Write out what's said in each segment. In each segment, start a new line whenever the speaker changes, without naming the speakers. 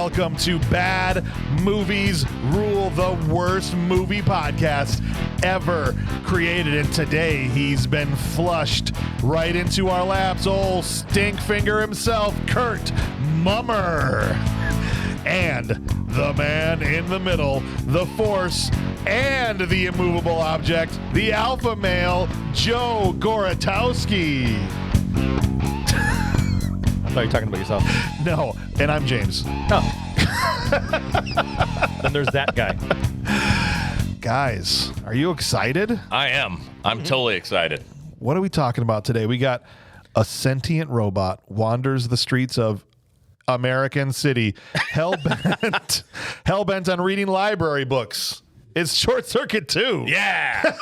welcome to Bad Movies Rule, the worst movie podcast ever created. And today he's been flushed right into our laps. Old Stinkfinger himself, Kurt Mummer. And the man in the middle, the force and the immovable object, the alpha male, Joe Goratowski.
I thought you were talking about yourself.
No, and I'm James.
Oh. Then there's that guy.
Guys, are you excited?
I am. I'm totally excited.
What are we talking about today? We got a sentient robot wanders the streets of American City, hell-bent on reading library books. It's Short Circuit 2.
Yeah.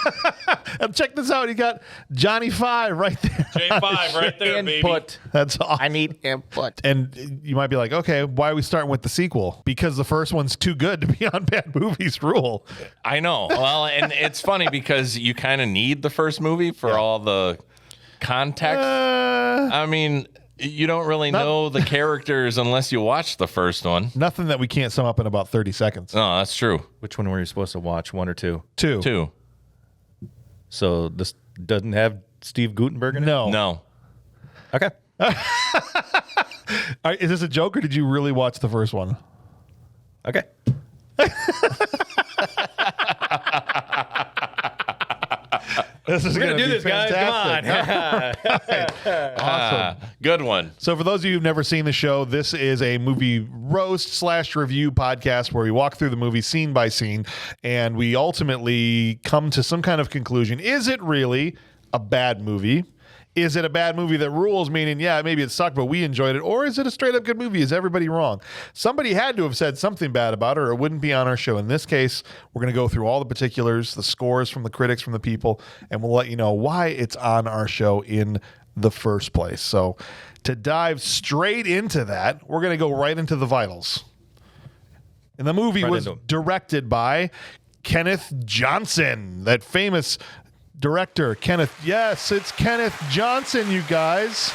And check this out. You got Johnny 5 right there.
J5 right there, baby.
Input.
That's awesome.
I need input.
And you might be like, okay, why are we starting with the sequel? Because the first one's too good to be on Bad Movies Rule.
I know. Well, and it's funny because you kind of need the first movie for all the context. I mean, you don't really know the characters unless you watch the first one.
Nothing that we can't sum up in about 30 seconds.
No, that's true.
Which one were you supposed to watch? One or two?
Two.
So this doesn't have Steve Guttenberg in it?
No.
Okay.
All right, is this a joke or did you really watch the first one?
Okay.
This is
We're going to do this,
fantastic.
guys. Come on.
Awesome.
Good one.
So for those of you who've never seen the show, this is a movie roast/review podcast where we walk through the movie scene by scene and we ultimately come to some kind of conclusion. Is it really a bad movie? Is it a bad movie that rules, meaning, yeah, maybe it sucked, but we enjoyed it? Or is it a straight up good movie? Is everybody wrong? Somebody had to have said something bad about it or it wouldn't be on our show. In this case, we're going to go through all the particulars, the scores from the critics, from the people, and we'll let you know why it's on our show in the first place. So to dive straight into that, we're going to go right into the vitals. And the movie was directed by Kenneth Johnson, that famous director. Yes, it's Kenneth Johnson, you guys.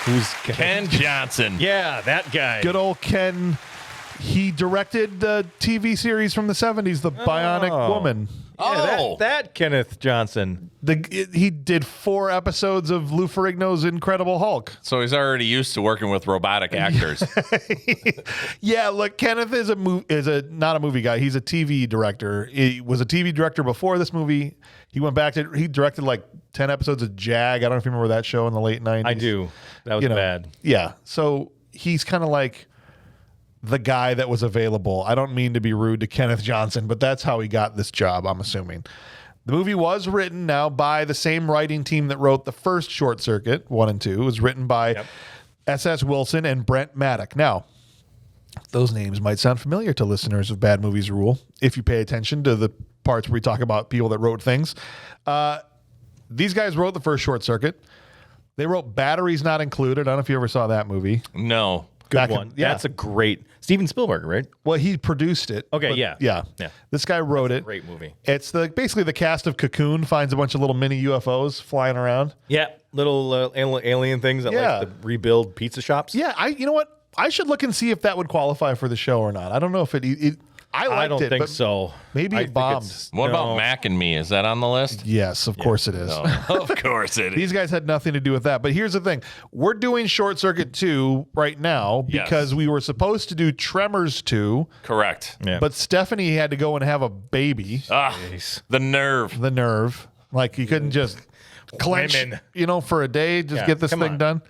Who's
Ken Johnson.
Yeah, that guy.
Good old Ken. He directed the TV series from the 70s, The Bionic Woman.
Yeah, that Kenneth Johnson.
He did 4 episodes of Lou Ferrigno's Incredible Hulk.
So he's already used to working with robotic actors.
Yeah, look, Kenneth is not a movie guy. He's a TV director. He was a TV director before this movie. He went back to, he directed like 10 episodes of Jag. I don't know if you remember that show in the late 90s.
I do. That was bad.
Yeah. So he's kind of like the guy that was available. I don't mean to be rude to Kenneth Johnson, but that's how he got this job, I'm assuming. The movie was written now by the same writing team that wrote the first Short Circuit, 1 and 2. It was written by S.S. Wilson and Brent Maddock. Now, those names might sound familiar to listeners of Bad Movies Rule if you pay attention to the parts where we talk about people that wrote things. These guys wrote the first Short Circuit. They wrote Batteries Not Included. I don't know if you ever saw that movie.
No.
Good one. Yeah. That's a great Steven Spielberg, right?
Well, he produced it.
Okay,
yeah. This guy wrote it.
Great movie.
It's basically the cast of Cocoon finds a bunch of little mini UFOs flying around.
Yeah, little alien things that like to rebuild pizza shops.
Yeah, you know what? I should look and see if that would qualify for the show or not. I don't know if it I liked it.
I don't think so.
Maybe it bombed.
What about Mac and Me? Is that on the list?
Yes, of course it is.
No, of course it is.
These guys had nothing to do with that. But here's the thing. We're doing Short Circuit 2 right now because we were supposed to do Tremors 2.
Correct.
Yeah.
But Stephanie had to go and have a baby.
The nerve.
The nerve. Like you couldn't just clench, for a day, get this thing done.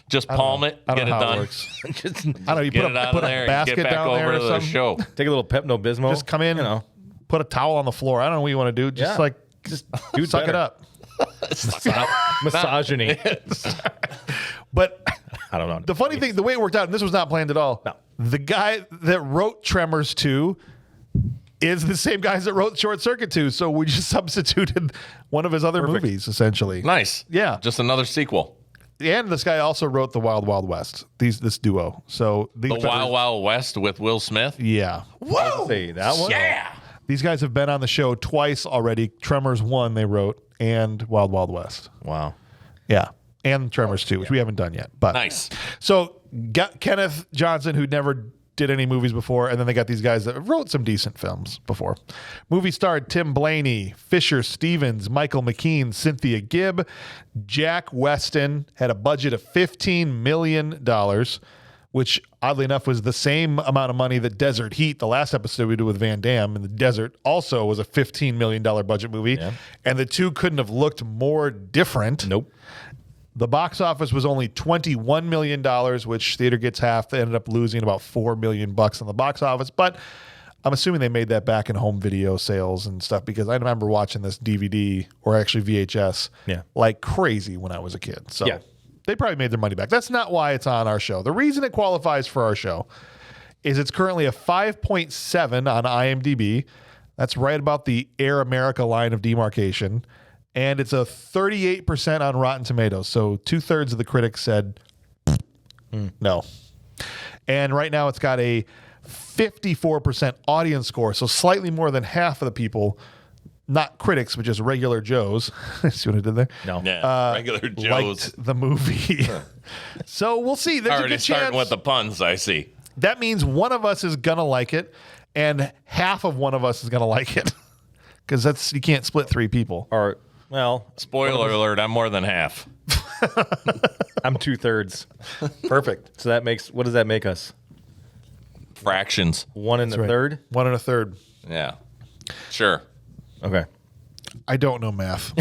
Just palm it, get it done.
Just,
I don't know. You
get
put
it out
a
of there
basket
and get back
down
over
there or
to the
something.
show.
take a little Pepto-Bismol.
Just come in, put a towel on the floor. I don't know what you want to do. Just
do
suck it up.
Misogyny.
But
I don't know.
the funny thing, the way it worked out, and this was not planned at all.
No.
The guy that wrote Tremors 2 is the same guys that wrote Short Circuit 2. So we just substituted one of his other movies, essentially.
Nice.
Yeah.
Just another sequel.
And this guy also wrote The Wild Wild West. This duo. So
The Wild Wild West with Will Smith.
Yeah.
Whoa! Say that one.
Yeah.
These guys have been on the show twice already. Tremors 1 they wrote, and Wild Wild West.
Wow.
Yeah. And Tremors 2, which we haven't done yet. But
Nice.
So Kenneth Johnson, who'd never did any movies before, and then they got these guys that wrote some decent films before. Movie starred Tim Blaney, Fisher Stevens, Michael McKean, Cynthia Gibb. Jack Weston had a budget of $15 million, which oddly enough was the same amount of money that Desert Heat, the last episode we did with Van Damme in the desert, also was a $15 million budget movie. Yeah. And the two couldn't have looked more different.
Nope.
The box office was only $21 million, which theater gets half. They ended up losing about $4 million on the box office. But I'm assuming they made that back in home video sales and stuff, because I remember watching this DVD, or actually VHS, like crazy when I was a kid. So they probably made their money back. That's not why it's on our show. The reason it qualifies for our show is it's currently a 5.7 on IMDb. That's right about the Air America line of demarcation. And it's a 38% on Rotten Tomatoes. So 2/3 of the critics said no. And right now it's got a 54% audience score. So slightly more than half of the people, not critics, but just regular Joes. See what I did there?
No.
Yeah, regular Joes.
Liked the movie. So we'll see. There's
Already
a good
starting
chance.
with the puns, I see.
That means one of us is going to like it, and half of one of us is going to like it. Because you can't split three people.
Or, well,
Spoiler alert, I'm more than half.
I'm 2/3.
Perfect.
So what does that make us?
Fractions.
1 and a third?
1 1/3.
Yeah. Sure.
Okay.
I don't know math.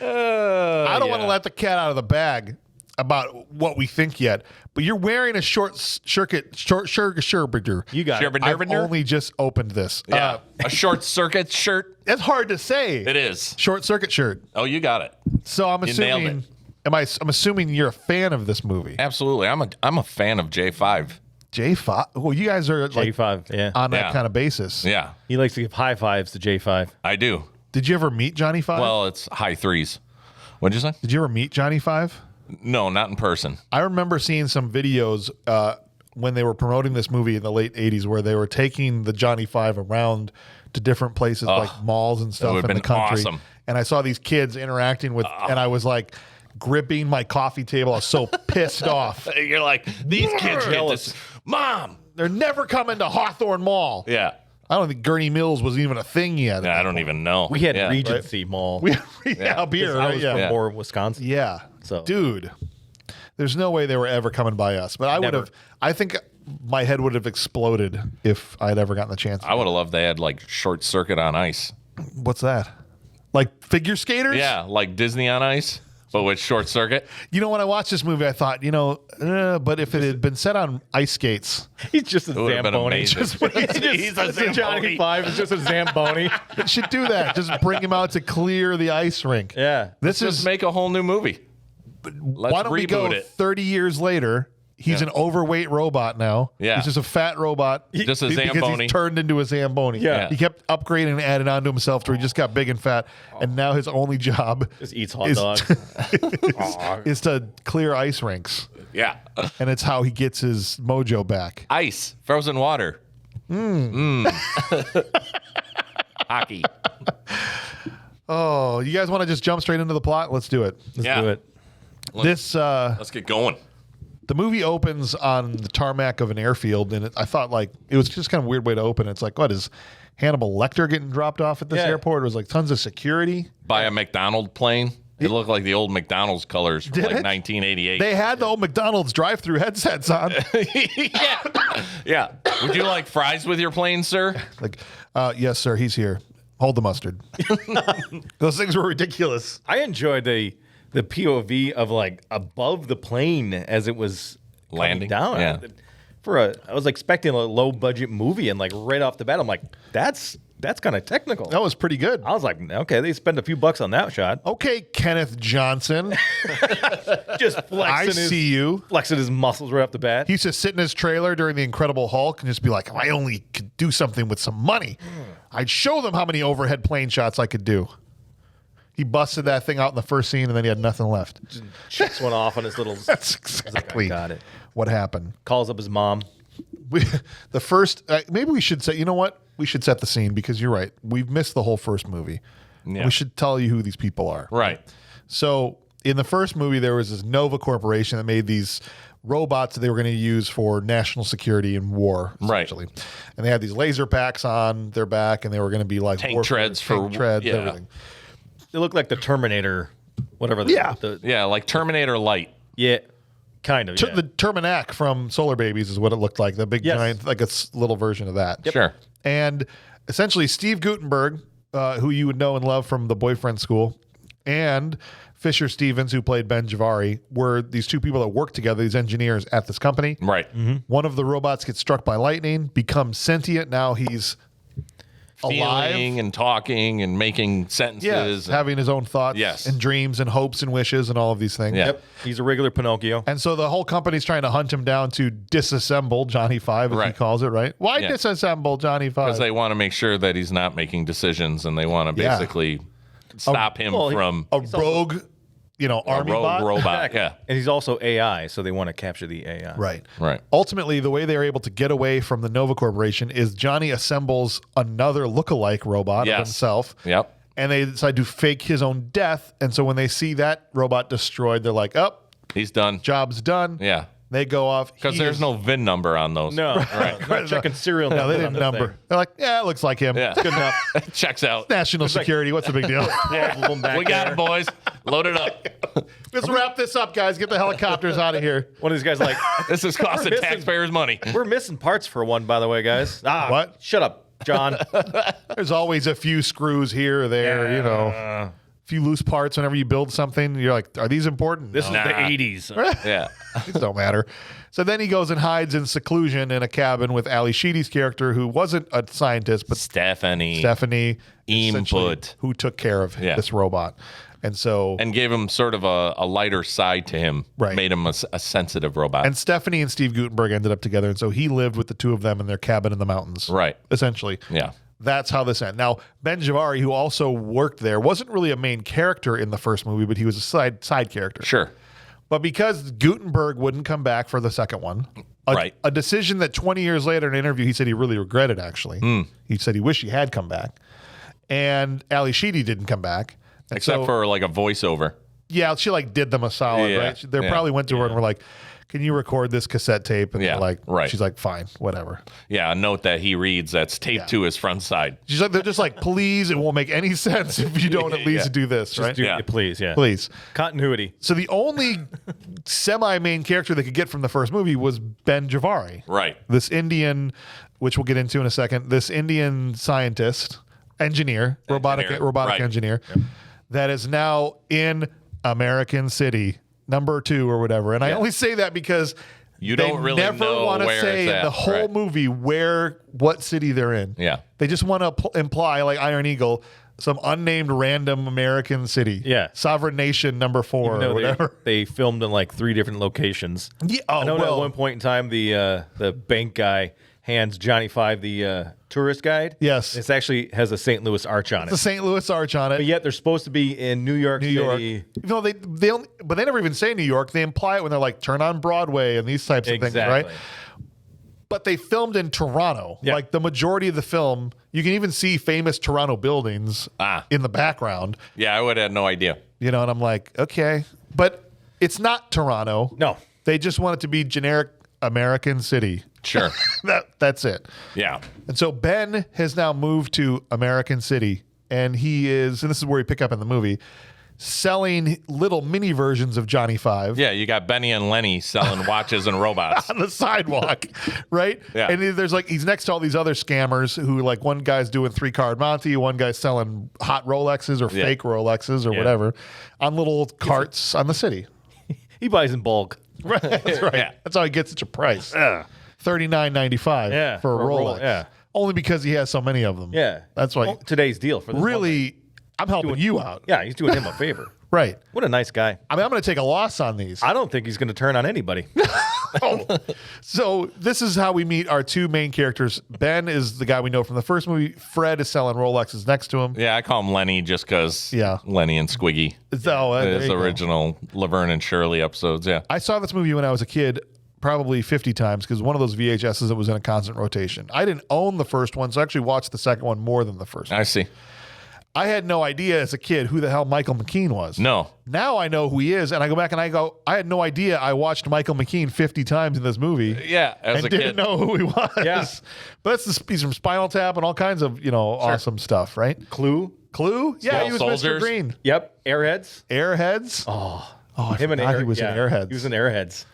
I don't want to let the cat out of the bag about what we think yet, but you're wearing a short circuit.
You got it.
I've only just opened this.
Yeah. A short circuit shirt.
It's hard to say.
It is.
Short circuit shirt.
Oh, you got it.
So I'm
You nailed
assuming.
it.
I'm assuming you're a fan of this movie.
Absolutely. I'm a fan of J5.
J5. Well, you guys are like
J5, yeah.
on that
Yeah.
kind of basis.
Yeah,
He likes to give high fives to J5.
I do.
Did you ever meet Johnny Five?
Well, it's high threes. What'd you say?
Did you ever meet Johnny Five?
No, not in person.
I remember seeing some videos when they were promoting this movie in the late 80s where they were taking the Johnny Five around to different places like malls and stuff
would've
in the
been
country.
awesome.
And I saw these kids interacting with, and I was like gripping my coffee table. I was so pissed off.
You're like, these kids get this. Mom!
They're never coming to Hawthorne Mall.
Yeah.
I don't think Gurney Mills was even a thing yet.
I don't even know.
We had
Yeah.
Regency Mall.
Up here,
I
right?
was
Yeah.
from Moore, Wisconsin.
Yeah.
So-
Dude, there's no way they were ever coming by us. But I would
Never.
have, I think my head would have exploded if I had ever gotten the chance.
I would have loved they had like short circuit on ice.
What's that? Like figure skaters?
Yeah, like Disney on ice, but with short circuit.
You know, when I watched this movie, I thought, but if it had been set on ice skates,
He's just a
It would have been
Zamboni.
amazing. He's a
Johnny
Zamboni.
5 is just a Zamboni.
it should do that. Just bring him out to clear the ice rink.
Yeah.
This
Just
is,
make a whole new movie. Let's
why don't we go
reboot it.
30 years later? He's an overweight robot now.
Yeah.
He's just a fat robot.
Just a
Because
Zamboni.
he's turned into a Zamboni.
Yeah.
He kept upgrading and adding on to himself till he just got big and fat. And now his only job
Just eats hot
is,
dogs.
is to clear ice rinks.
Yeah.
And it's how he gets his mojo back.
Ice, frozen water. Hockey.
Oh, you guys want to just jump straight into the plot? Let's do it.
Let's
Yeah.
do it.
Let's get going.
The movie opens on the tarmac of an airfield, and I thought it was just kind of a weird way to open. It's like, what is Hannibal Lecter getting dropped off at this
Yeah.
airport? It was like tons of security.
By a McDonald's plane. It looked like the old McDonald's colors from
Did
like
it?
1988.
They had the old McDonald's drive-through headsets on.
yeah. Yeah. Would you like fries with your plane, sir?
Like, yes, sir, he's here. Hold the mustard. Those things were ridiculous.
I enjoyed the POV of like above the plane as it was coming
Landing.
down.
Yeah.
I was expecting a low budget movie, and like right off the bat, I'm like, that's kind of technical.
That was pretty good.
I was like, okay, they spent a few bucks on that shot.
Okay, Kenneth Johnson.
Just
I see you.
flexing his muscles right off the bat.
He used to sit in his trailer during the Incredible Hulk and just be like, if I only could do something with some money, I'd show them how many overhead plane shots I could do. He busted that thing out in the first scene, and then he had nothing left.
Checks one off on his little.
That's exactly
got it.
what happened.
Calls up his mom.
The first, maybe we should say, you know what? We should set the scene because you're right. We've missed the whole first movie.
Yeah.
We should tell you who these people are.
Right.
So in the first movie, there was this Nova Corporation that made these robots that they were going to use for national security and war,
Right.
essentially. And they had these laser packs on their back, and they were going to be like
Tank
warfare,
treads for-
tank treads,
yeah.
everything.
They look like the Terminator, whatever.
Yeah.
Yeah, like Terminator Light.
Yeah. Kind of. Yeah.
The Terminac from Solar Babies is what it looked like. The big
Yes.
giant, like a little version of that.
Sure.
And essentially, Steve Guttenberg, who you would know and love from The Boyfriend School, and Fisher Stevens, who played Ben Javari, were these two people that worked together, these engineers at this company.
Right.
One of the robots gets struck by lightning, becomes sentient. Now he's alive.
Feeling and talking and making
Yeah,
sentences.
having his own thoughts
Yes.
and dreams and hopes and wishes and all of these things.
Yeah.
Yep. He's a regular Pinocchio.
And so the whole company's trying to hunt him down to disassemble Johnny Five, as he
Right.
calls it, right? Why
Yeah.
disassemble Johnny Five?
Because they want to make sure that he's not making decisions, and they want to
Yeah.
basically stop him
well, he-
from
A rogue,
a
army
rogue
bot?
robot. Yeah.
And he's also AI, so they want to capture the AI.
Right.
Right.
Ultimately, the way they are able to get away from the Nova Corporation is Johnny assembles another lookalike robot of
Yes.
himself.
Yep.
And they decide to fake his own death. And so when they see that robot destroyed, they're like, oh,
He's done.
job's done.
Yeah.
They go off.
Because
He
there's
is-
no VIN number on those.
No. Right. Not checking serial
No,
numbers
they
on
didn't
this
number.
thing.
They're like, yeah, it looks like him.
Yeah.
It's good enough.
Checks out.
National security. What's the big deal?
12 of them back
We got
there.
it, boys. Load it up.
Let's wrap this up, guys. Get the helicopters out of here.
One of these guys like,
This is costing
missing-
taxpayers money.
we're missing parts for one, by the way, guys.
What?
Shut up, John.
There's always a few screws here or there, a few loose parts whenever you build something. You're like, are these important?
This
No,
is the 80s.
Yeah.
these don't matter. So then he goes and hides in seclusion in a cabin with Ali Sheedy's character, who wasn't a scientist, but
Stephanie.
Stephanie, essentially,
Input.
who took care of
Yeah.
this robot. And so,
And gave him sort of a lighter side to him.
Right.
Made him a sensitive robot.
and Stephanie and Steve Guttenberg ended up together. And so he lived with the two of them in their cabin in the mountains.
Right.
Essentially.
Yeah.
That's how this ended. Now, Ben Javari, who also worked there, wasn't really a main character in the first movie, but he was a side character.
Sure.
But because Gutenberg wouldn't come back for the second one,
Right.
a decision that 20 years later in an interview, he said he really regretted, actually.
Hmm.
He said he wished he had come back. And Ali Sheedy didn't come back. And
Except
so-
for like a voiceover.
Yeah, she like did them a solid,
Yeah,
right? They
yeah,
probably went to her and were like, can you record this cassette tape? And
Yeah,
they're like,
right.
She's like, fine, whatever.
Yeah, a note that he reads that's taped
Yeah.
to his front side.
She's like, they're just like, please, it won't make any sense if you don't at least
Yeah.
do this, right?
Do
Yeah.
it, please, yeah.
Please.
Continuity.
So the only semi-main character they could get from the first movie was Ben Javari.
Right.
This Indian, which we'll get into in a second, this Indian scientist, engineer, robotic
Right.
engineer, that is now in American City, number 2 or whatever. And I
Yeah.
only say that because
You
they
don't really
never
know
want to
where
say
it's
in
at.
the whole
Right.
movie what city they're in.
Yeah.
They just want to imply, like Iron Eagle, some unnamed random American city.
Yeah.
Sovereign nation number 4
No,
or whatever.
they filmed in like 3 different locations.
Yeah,
I know at
well,
one point in time, the bank guy hands Johnny Five the tourist guide.
Yes.
It actually has a St. Louis arch on
the
it.
St. Louis arch on it.
But yet they're supposed to be in New York City.
Even though they only, but they never even say New York. They imply it when they're like turn on Broadway and these types of things, right?
Exactly.
But they filmed in Toronto.
Yeah.
Like the majority of the film, you can even see famous Toronto buildings in the background.
Yeah, I would have had no idea.
And I'm like, okay, but it's not Toronto.
No.
They just want it to be generic American city.
Sure.
That's it.
Yeah.
And so Ben has now moved to American City, and he is, and this is where we pick up in the movie, selling little mini versions of Johnny Five.
Yeah, you got Benny and Lenny selling watches and robots.
On the sidewalk, right?
Yeah.
And there's like, he's next to all these other scammers who, like, one guy's doing 3-card Monte, one guy's selling hot Rolexes or
Yeah.
fake Rolexes or
Yeah.
whatever on little carts on the city.
He buys in bulk.
Right. That's right.
Yeah.
That's how he gets such a price. $39.95
Yeah,
for a
for a
Rolex.
Rolex, yeah.
Only because he has so many of them.
Yeah.
That's why.
Well, today's deal for this one thing.
Really, I'm helping you out.
Yeah, he's doing him a favor.
Right.
What a nice guy.
I mean, I'm going to take a loss on these.
I don't think he's going to turn on anybody.
So this is how we meet our two main characters. Ben is the guy we know from the first movie. Fred is selling Rolexes next to him.
Yeah, I call him Lenny just because
Yeah.
Lenny and Squiggy.
There
His
you go.
original Laverne and Shirley episodes, yeah.
I saw this movie when I was a kid, probably 50 times, because one of those VHSs that was in a constant rotation. I didn't own the first one, so I actually watched the second one more than the first one.
I see.
I had no idea as a kid who the hell Michael McKean was.
No.
Now I know who he is, and I go back and I go, I had no idea I watched Michael McKean 50 times in this movie.
Yeah, as
and
a
didn't
kid.
know who he was.
Yeah.
But he's from Spinal Tap and all kinds of, awesome stuff, right?
Clue.
Clue? Yeah,
Small
he was
Soldiers.
Mr. Green.
Yep. Airheads.
Airheads? I
Him and
forgot he was in Airheads.
He was in Airheads.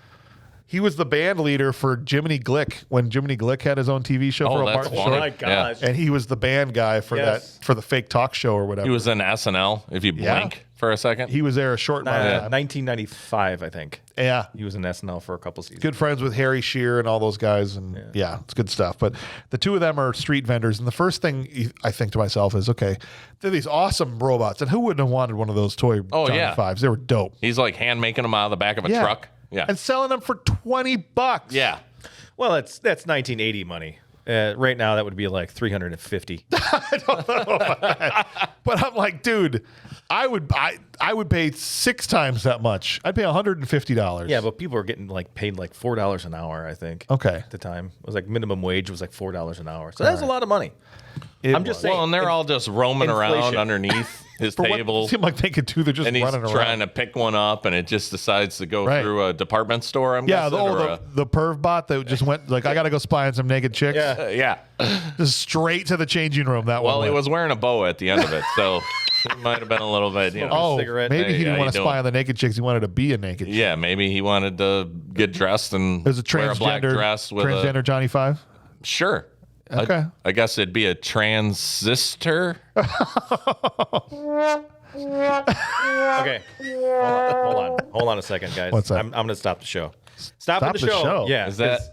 He was the band leader for Jiminy Glick when Jiminy Glick had his own TV show for a
that's
Martin
funny.
Oh
Short.
my gosh.
And he was the band guy for
Yes.
for the fake talk show or whatever.
He was in SNL, if you
Yeah.
blink for a second.
He was there a short amount of time.
1995, I think.
Yeah.
He was in SNL for a couple seasons.
Good friends with Harry Shearer and all those guys. And yeah, it's good stuff. But the two of them are street vendors. And the first thing I think to myself is, okay, they're these awesome robots. And who wouldn't have wanted one of those toy Johnny
yeah.
Fives? They were dope.
He's like hand making them out of the back of a truck. Yeah.
And selling them for $20.
Yeah.
Well, that's 1980 money. Right now, that would be like 350.
But I'm like, dude, I would pay 6 times that much. I'd pay $150.
Yeah, but people are getting paid like $4 an hour, I think.
Okay.
At the time, it was like minimum wage was like $4 an hour. So that's a lot of money. I'm just saying.
Well, and they're all just roaming around
inflation.
underneath his
For what
table.
it seemed like they could do, they're just
And he's
running
trying
around.
to pick one up, and it just decides to go
Right.
through a department store. I'm
Yeah,
guessing, or
the perv bot that just went like, I got to go spy on some naked chicks.
Yeah.
yeah.
Just straight to the changing room. That
Well,
one
he
went.
was wearing a bow at the end of it, so it might have been a little bit.
Oh,
cigarette.
maybe
Hey,
he didn't
how
want
you
to spy
doing?
on the naked chicks. He wanted to be a naked chick.
Yeah, maybe he wanted to get dressed and
There's a
wear a black
transgender,
dress with
transgender Johnny Five.
Sure.
Okay.
I guess it'd be a transistor.
Okay. Hold on a second, guys.
What's that?
I'm going to stop the show. Stop
Stop
the
the
show.
show?
Yeah.
Is that-
'cause,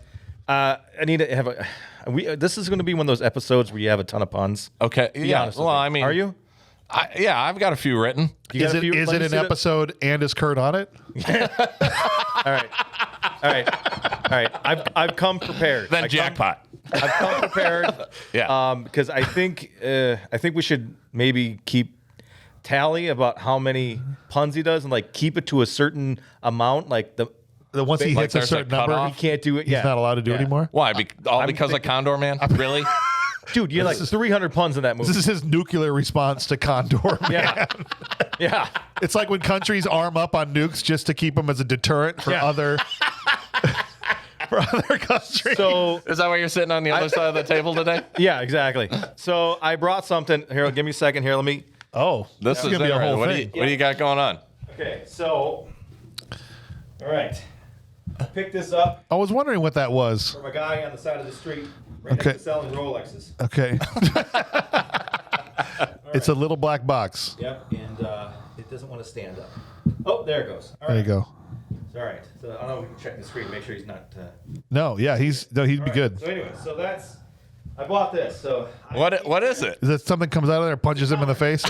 I need to have a. This is going to be one of those episodes where you have a ton of puns.
Okay. Yeah.
honest with
Well,
me.
I mean,
Are you?
Yeah, I've got a few written.
You
Is
got a
it,
few-
is
let
it
me
an
see the-
episode and is Kurt on it?
All right. I've come prepared.
Then jackpot.
I've come prepared.
Yeah.
Because I think we should maybe keep tally about how many puns he does and keep it to a certain amount. Like
Once he
Like
hits a
there's a
certain number,
cutoff?
he can't do it.
he's not allowed to do
Yeah.
anymore.
Why? Because of
thinking-
Condor Man? Really?
Dude, you had 300 puns in that movie.
This is his nuclear response to Condor. Man.
Yeah. Yeah.
It's like when countries arm up on nukes just to keep them as a deterrent for
Yeah.
other countries.
So
Is that why you're sitting on the other side of the table today?
yeah, exactly. So I brought something. Here, give me a second. Here, let me.
oh,
This is
gonna be a
interesting.
whole
What
thing.
do you got going on?
Okay, so. All right. I picked this up
I was wondering what that was.
from a guy on the side of the street right
Okay.
next to selling Rolexes.
Okay. It's a little black box.
Yep, and it doesn't want to stand up. Oh, there it goes. All right.
There you go.
All right. So I don't know if we can check the screen, make sure he's not.
No, yeah, he'd be
all right.
good.
So anyway, that's. I bought this. So.
What is it?
Is that something comes out of there and punches him in the face?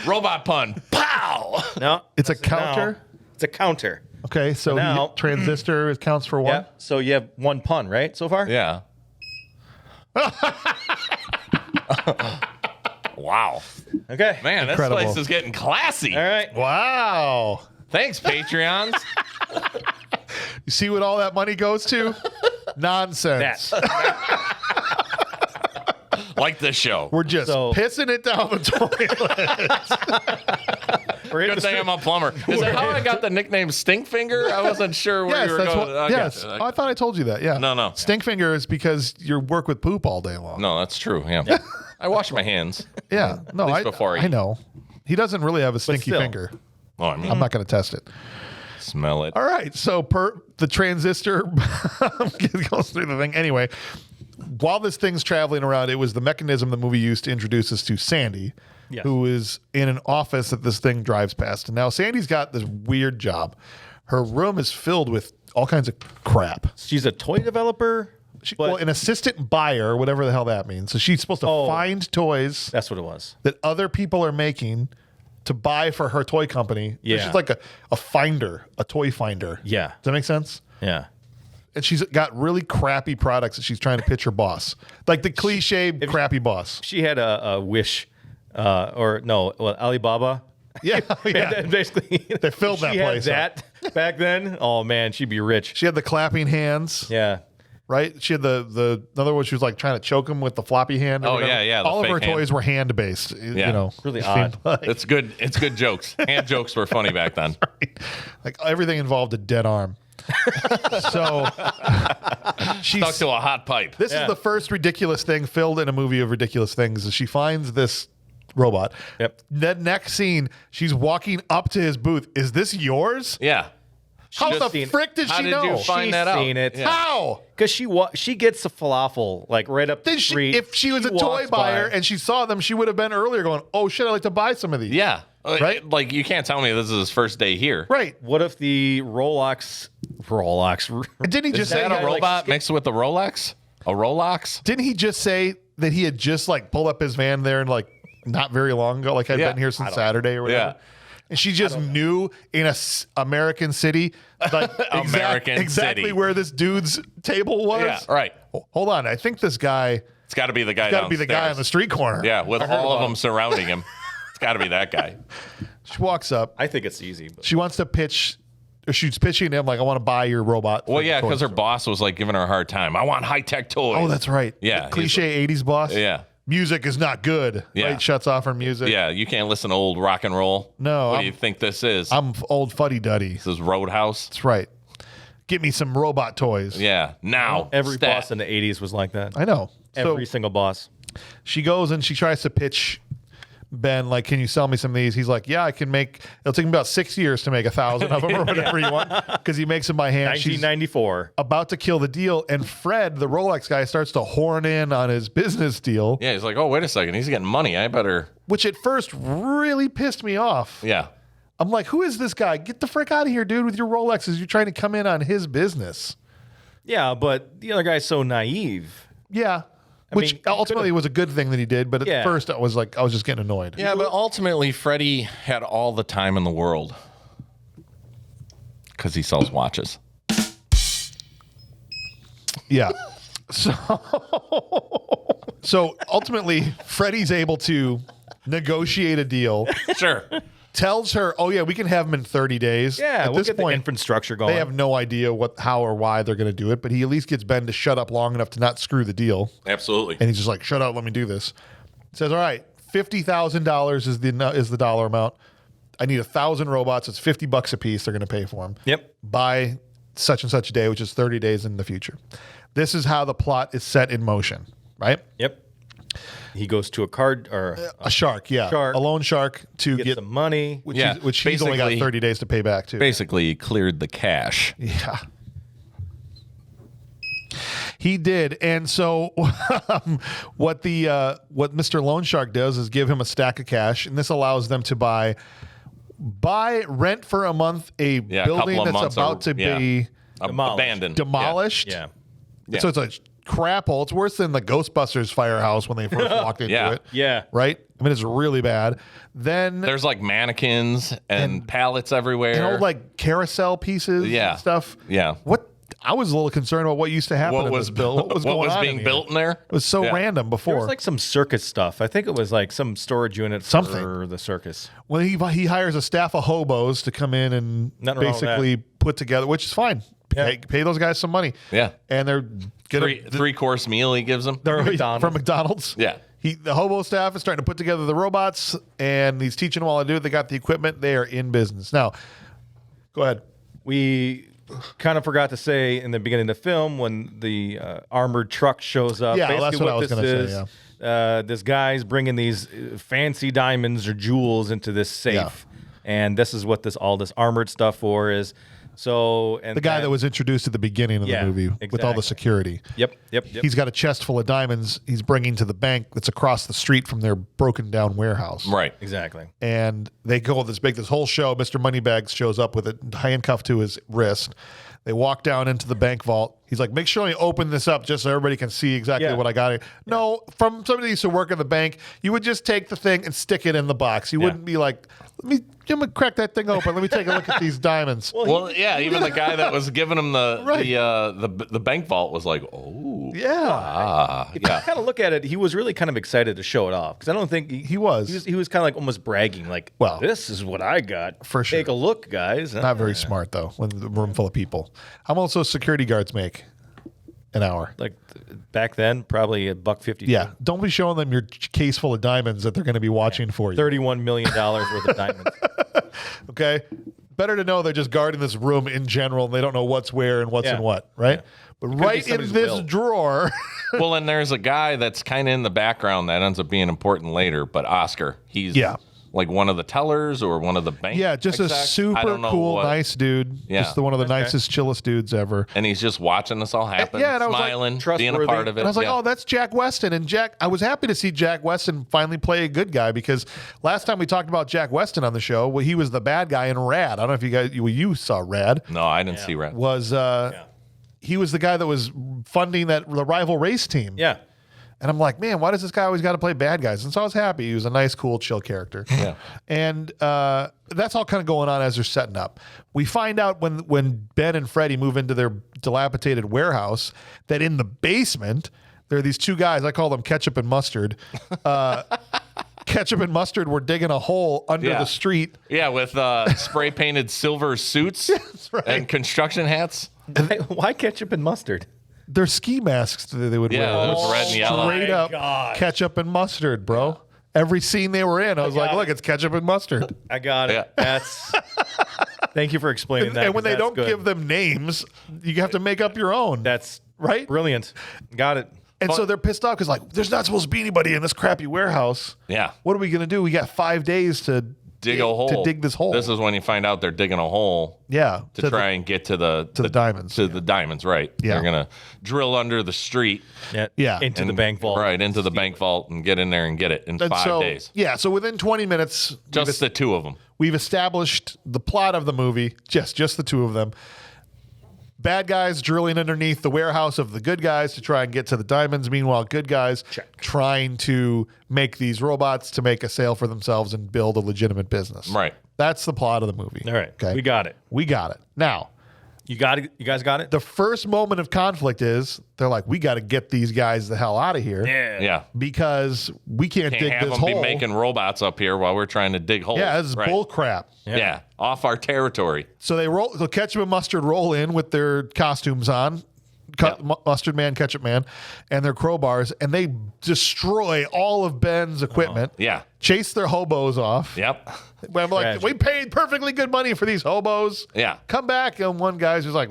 Robot pun. Pow!
No.
It's a
listen now.
counter?
It's a counter.
Okay, so
Now-
transistor counts for one.
Yeah. So you have one pun, right? So far.
Yeah. Wow.
Okay.
Man, this
Incredible.
place is getting classy.
All right.
Wow.
Thanks, Patreons.
You see what all that money goes to? Nonsense.
That.
Like this show.
We're just
So-
pissing it down the toilet.
We're
Good thing I'm a plumber. Is that how I got the nickname Stinkfinger? I wasn't sure where
Yes,
you were
that's
going.
what.
Okay.
Yes, I thought I told you that. Yeah.
No.
Stinkfinger is because you work with poop all day long.
No, that's true. Yeah. I wash my hands.
Yeah. No,
least before I
I
eat.
know. He doesn't really have a stinky
still.
finger.
Oh, I mean,
I'm not going to test it.
smell it.
All right. So the transistor goes through the thing. Anyway, while this thing's traveling around, it was the mechanism the movie used to introduce us to Sandy,
Yes.
who is in an office that this thing drives past. And now Sandy's got this weird job. Her room is filled with all kinds of crap.
She's a toy developer.
Well, an assistant buyer, whatever the hell that means. So she's supposed to find toys
That's what it was.
that other people are making to buy for her toy company.
Yeah.
She's like a finder, a toy finder.
Yeah.
Does that make sense?
Yeah.
And she's got really crappy products that she's trying to pitch her boss. Like the cliche crappy boss.
She had a Wish, Alibaba.
Yeah. yeah.
And basically,
They filled that
she had
place up.
that back then. Oh man, she'd be rich.
She had the clapping hands.
Yeah.
right? She had the other one. She was like trying to choke him with the floppy hand.
Oh, yeah. the
All of her
fake hand.
toys were hand based. You know,
Really
it
odd.
seemed like.
It's good. It's good jokes. Hand jokes were funny back then.
Like everything involved a dead arm. So she's
Stuck to a hot pipe.
This is the first ridiculous thing filled in a movie of ridiculous things. Is she finds this robot.
Yep.
The next scene, she's walking up to his booth. Is this yours?
Yeah.
How
Just
the
seen-
frick did
How
she
did
know?
you find
She's
that out?
seen it.
Yeah.
How?
Because she gets the falafel like right up the
Then
street.
if she was a toy
walks
buyer
by.
and she saw them, she would have been earlier going, "Oh shit, I'd like to buy some of these."
Yeah.
Right?
Like you can't tell me this is his first day here.
Right.
What if the Rolex?
Didn't he
Is
just say
that a robot mixed with a Rolex? A Rolex?
Didn't he just say that he had just like pulled up his van there and like not very long ago, like I'd
Yeah.
been here since Saturday or whatever?
Yeah.
And she just knew in a American city, like
American
exactly
city.
where this dude's table was.
Yeah. Right.
Hold on, I think this guy
It's got to be the guy.
got to be the guy on the street corner.
Yeah, with all of them surrounding him. It's got to be that guy.
She walks up.
I think it's easy. But
She wants to pitch. Or she's pitching him like, "I want to buy your robot."
Well,
for
yeah,
the
because her
toy store."
boss was like giving her a hard time. I want high tech toys.
Oh, that's right.
Yeah,
The
he's
cliche '80s boss.
Yeah.
Music is not good.
Yeah.
Right? Shuts off her music.
Yeah, you can't listen to old rock and roll.
No,
What do you think this is?
I'm old fuddy duddy.
This is Roadhouse.
That's right. Get me some robot toys.
Yeah. Now.
every
stat.
boss in the '80s was like that.
I know.
Every
So
single boss.
she goes and she tries to pitch Ben, like, "Can you sell me some of these?" He's like, "Yeah, I can make. It'll take me about 6 years to make 1,000 of them or whatever you want," because he makes them by hand. She's
1994.
about to kill the deal, and Fred, the Rolex guy, starts to horn in on his business deal,
Yeah, he's like, oh, wait a second. He's getting money. I better.
which at first really pissed me off.
Yeah.
I'm like, "Who is this guy? Get the frick out of here, dude, with your Rolexes. You're trying to come in on his business."
Yeah, but the other guy's so naive.
Yeah. Which
mean, he
ultimately was a good thing that he did, but at
Yeah.
first I was just getting annoyed.
Yeah, but ultimately, Freddie had all the time in the world because he sells watches.
Yeah. So ultimately, Freddie's able to negotiate a deal,
Sure.
tells her, "Oh yeah, we can have him in 30 days."
Yeah,
At
we'll
this
get the
point,
infrastructure going.
they have no idea how or why they're going to do it, but he at least gets Ben to shut up long enough to not screw the deal.
Absolutely.
And he's just like, "Shut up, let me do this." Says, "All right, $50,000 is the dollar amount. I need 1,000 robots. It's $50 a piece. They're going to pay for them.
Yep.
By such and such day, which is 30 days in the future." This is how the plot is set in motion, right?
Yep. He goes to a card or
A shark, yeah,
Shark.
a loan shark to
gets
get
some money.
which
Yeah,
he's only got
basically-
30 days to pay back too.
Basically, he cleared the cash.
Yeah. He did. And so what Mr. Loan Shark does is give him a stack of cash, and this allows them to buy rent for a month a
Yeah, a
building
couple of
that's
months
about to be
Demolished.
Abandoned.
demolished.
Yeah.
Yeah.
So it's a crap hole. It's worse than the Ghostbusters firehouse when they first walked into
Yeah.
it.
Yeah.
Right? I mean, it's really bad. Then
There's like mannequins and pallets everywhere.
and old like carousel pieces
Yeah.
and stuff.
Yeah.
What I was a little concerned about what used to happen
what
in
was
this bill. What was going on
being
in here?
built in there?
It was so
Yeah.
random
There
before.
was like some circus stuff. I think it was like some storage unit
Something.
for the circus.
When he hires a staff of hobos to come in and
Nothing wrong with
basically put together, which is fine.
Yeah.
Pay those guys some money.
Yeah.
And they're gonna
Three-course meal he gives them.
they're
McDonald's.
from McDonald's.
Yeah.
The hobo staff is starting to put together the robots, and he's teaching them all to do it. They got the equipment. They are in business now. Go ahead.
We kind of forgot to say in the beginning of the film when the armored truck shows up.
Yeah, well,
basically
that's what I was
this
gonna say,
is, this guy's bringing these fancy diamonds or jewels into this safe,
Yeah.
and this is what all this armored stuff for is. So and
The guy that was introduced at the beginning of
Yeah,
the movie with all the
exactly.
security.
Yep.
He's got a chest full of diamonds he's bringing to the bank that's across the street from their broken down warehouse.
Right.
exactly.
And they go this whole show. Mr. Moneybags shows up with a handcuff to his wrist. They walk down into the bank vault. He's like, "Make sure you open this up just so everybody can see exactly
Yeah.
what I got here." No, from somebody who used to work in the bank, you would just take the thing and stick it in the box. You wouldn't be like, let me crack that thing open. Let me take a look at these diamonds.
Well, yeah. Even the guy that was giving him
Right.
the bank vault was like, oh,
Yeah.
If you kind of look at it, he was really kind of excited to show it off because I don't think
He was.
He was kind of like almost bragging, like,
Well,
this is what I got.
for sure.
Take a look, guys."
Not very smart, though, when the room full of people. How much those security guards make? an hour.
Like back then, probably $1.50.
Yeah. Don't be showing them your case full of diamonds that they're going to be watching for you.
$31 million worth of diamonds.
Okay. Better to know they're just guarding this room in general and they don't know what's where and what's in what, right? Yeah. But right in this drawer.
Well, and there's a guy that's kind of in the background that ends up being important later, but Oscar, he's like one of the tellers or one of the bank.
Yeah, just
execs.
a super cool, nice dude.
Yeah.
Just one of the nicest, chillest dudes ever.
And he's just watching this all happen,
and I was
smiling,
like,
being a part of it.
And I was like, oh, that's Jack Weston. And I was happy to see Jack Weston finally play a good guy because last time we talked about Jack Weston on the show, well, he was the bad guy in Rad. I don't know if you saw Rad.
No, I didn't see Rad.
He was the guy that was funding the rival race team.
Yeah.
And I'm like, man, why does this guy always got to play bad guys? And so I was happy. He was a nice, cool, chill character.
Yeah.
And that's all kind of going on as they're setting up. We find out when Ben and Freddie move into their dilapidated warehouse that in the basement, there are these two guys. I call them Ketchup and Mustard. Ketchup and Mustard were digging a hole under the street.
Yeah, with spray painted silver suits and construction hats.
Why Ketchup and Mustard?
They're ski masks that they would wear.
Yeah, red and yellow.
Straight up ketchup and mustard, bro. Yeah. Every scene they were in, I was like, look, it's ketchup and mustard.
I got it. Yeah. That's. Thank you for explaining that.
And when they don't give them names, you have to make up your own.
That's
right.
Brilliant. Got it.
And so they're pissed off because like, there's not supposed to be anybody in this crappy warehouse.
Yeah.
What are we going to do? We got 5 days to
dig a hole.
To dig this hole.
This is when you find out they're digging a hole.
Yeah.
To try and get to the
diamonds.
To the diamonds, right.
Yeah.
They're going to drill under the street.
Yeah.
Into the bank vault.
Right, into the bank vault and get in there and get it in 5 days.
Yeah. So within 20 minutes.
Just the two of them.
We've established the plot of the movie. Just the two of them. Bad guys drilling underneath the warehouse of the good guys to try and get to the diamonds. Meanwhile, good guys trying to make these robots to make a sale for themselves and build a legitimate business.
Right.
That's the plot of the movie.
All right. Okay. We got it.
We got it. Now,
you guys got it?
The first moment of conflict is they're like, we got to get these guys the hell out of here.
Yeah.
Because we can't dig
have
this
them
hole.
Be making robots up here while we're trying to dig holes.
Yeah, this is bull crap.
Yeah. Off our territory.
So the Ketchup and Mustard roll in with their costumes on. Mustard Man, Ketchup Man, and their crowbars, and they destroy all of Ben's equipment.
Yeah.
Chase their hobos off.
Yep.
I'm like, we paid perfectly good money for these hobos.
Yeah.
Come back, and one guy's just like,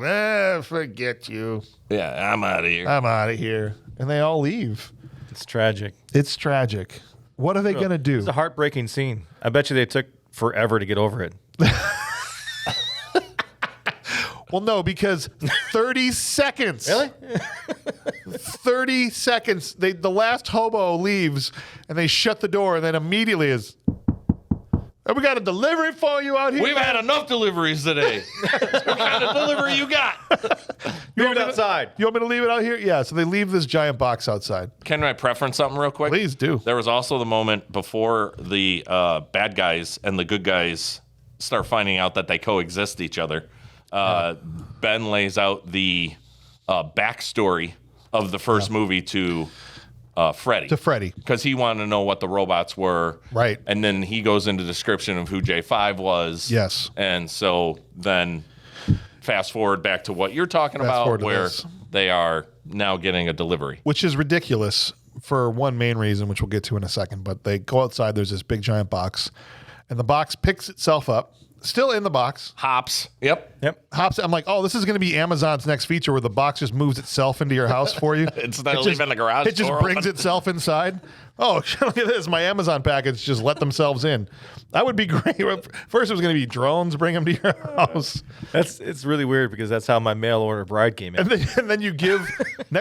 forget you.
Yeah, I'm out of here.
I'm out of here. And they all leave.
It's tragic.
It's tragic. What are they going to do?
It's a heartbreaking scene. I bet you they took forever to get over it.
Well, no, because 30 seconds.
Really?
30 seconds. The last hobo leaves, and they shut the door, and then immediately is, we got a delivery for you out here.
We've had enough deliveries today. What kind of delivery you got?
Leave it outside.
You want me to leave it out here? Yeah, so they leave this giant box outside.
Can I preference something real quick?
Please do.
There was also the moment before the bad guys and the good guys start finding out that they coexist each other. Ben lays out the backstory of the first movie to Freddie.
To Freddie.
Because he wanted to know what the robots were.
Right.
And then he goes into description of who J5 was.
Yes.
And so then fast forward back to what you're talking about, where they are now getting a delivery.
Which is ridiculous for one main reason, which we'll get to in a second. But they go outside, there's this big giant box, and the box picks itself up. Still in the box.
Hops. Yep.
Hops. I'm like, oh, this is going to be Amazon's next feature where the box just moves itself into your house for you.
It's not leaving the garage.
It just brings itself inside. Oh, look at this. My Amazon package just let themselves in. That would be great. First, it was going to be drones bring them to your house.
It's really weird because that's how my mail order bride came in.
And then you give.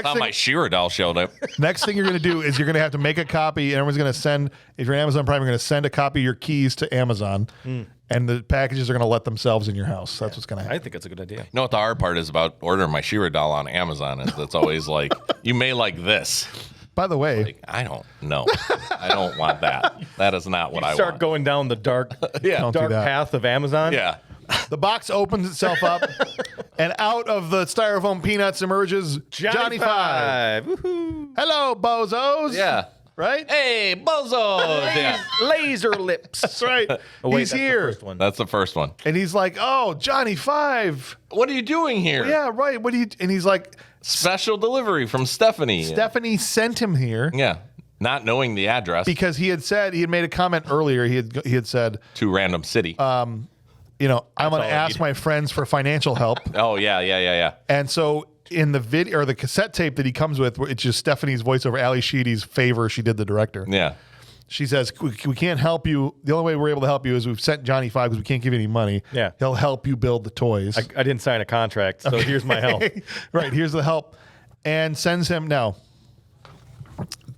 How my Shearer doll showed up.
Next thing you're going to do is you're going to have to make a copy, and everyone's going to send, if you're an Amazon Prime, you're going to send a copy of your keys to Amazon. And the packages are going to let themselves in your house. That's what's going to happen.
I think that's a good idea.
You know what the hard part is about ordering my Shearer doll on Amazon is it's always like, you may like this.
By the way,
like, I don't know. I don't want that. That is not what I want.
Start going down the dark path of Amazon.
Yeah.
The box opens itself up, and out of the styrofoam peanuts emerges Johnny Five.
Woohoo.
Hello, bozos.
Yeah.
right?
Hey, bozo! Yeah.
Laser lips.
That's right.
Oh, wait,
He's
that's
here.
The first one.
That's the first one.
And he's like, oh, Johnny Five.
What are you doing here?
Yeah, right. What do you? And he's like,
Special delivery from Stephanie.
Stephanie sent him here
Yeah. Not knowing the address
because he had made a comment earlier. He had said,
to random city.
I'm going to
all I
ask
need.
my friends for financial help.
oh, yeah.
And so in the video or the cassette tape that he comes with, it's just Stephanie's voice over Ali Sheedy's favor. She did the director.
Yeah.
She says, we can't help you. The only way we're able to help you is we've sent Johnny Five because we can't give you any money.
Yeah.
He'll help you build the toys.
I didn't sign a contract, so here's my help.
Right. Here's the help. And sends him now.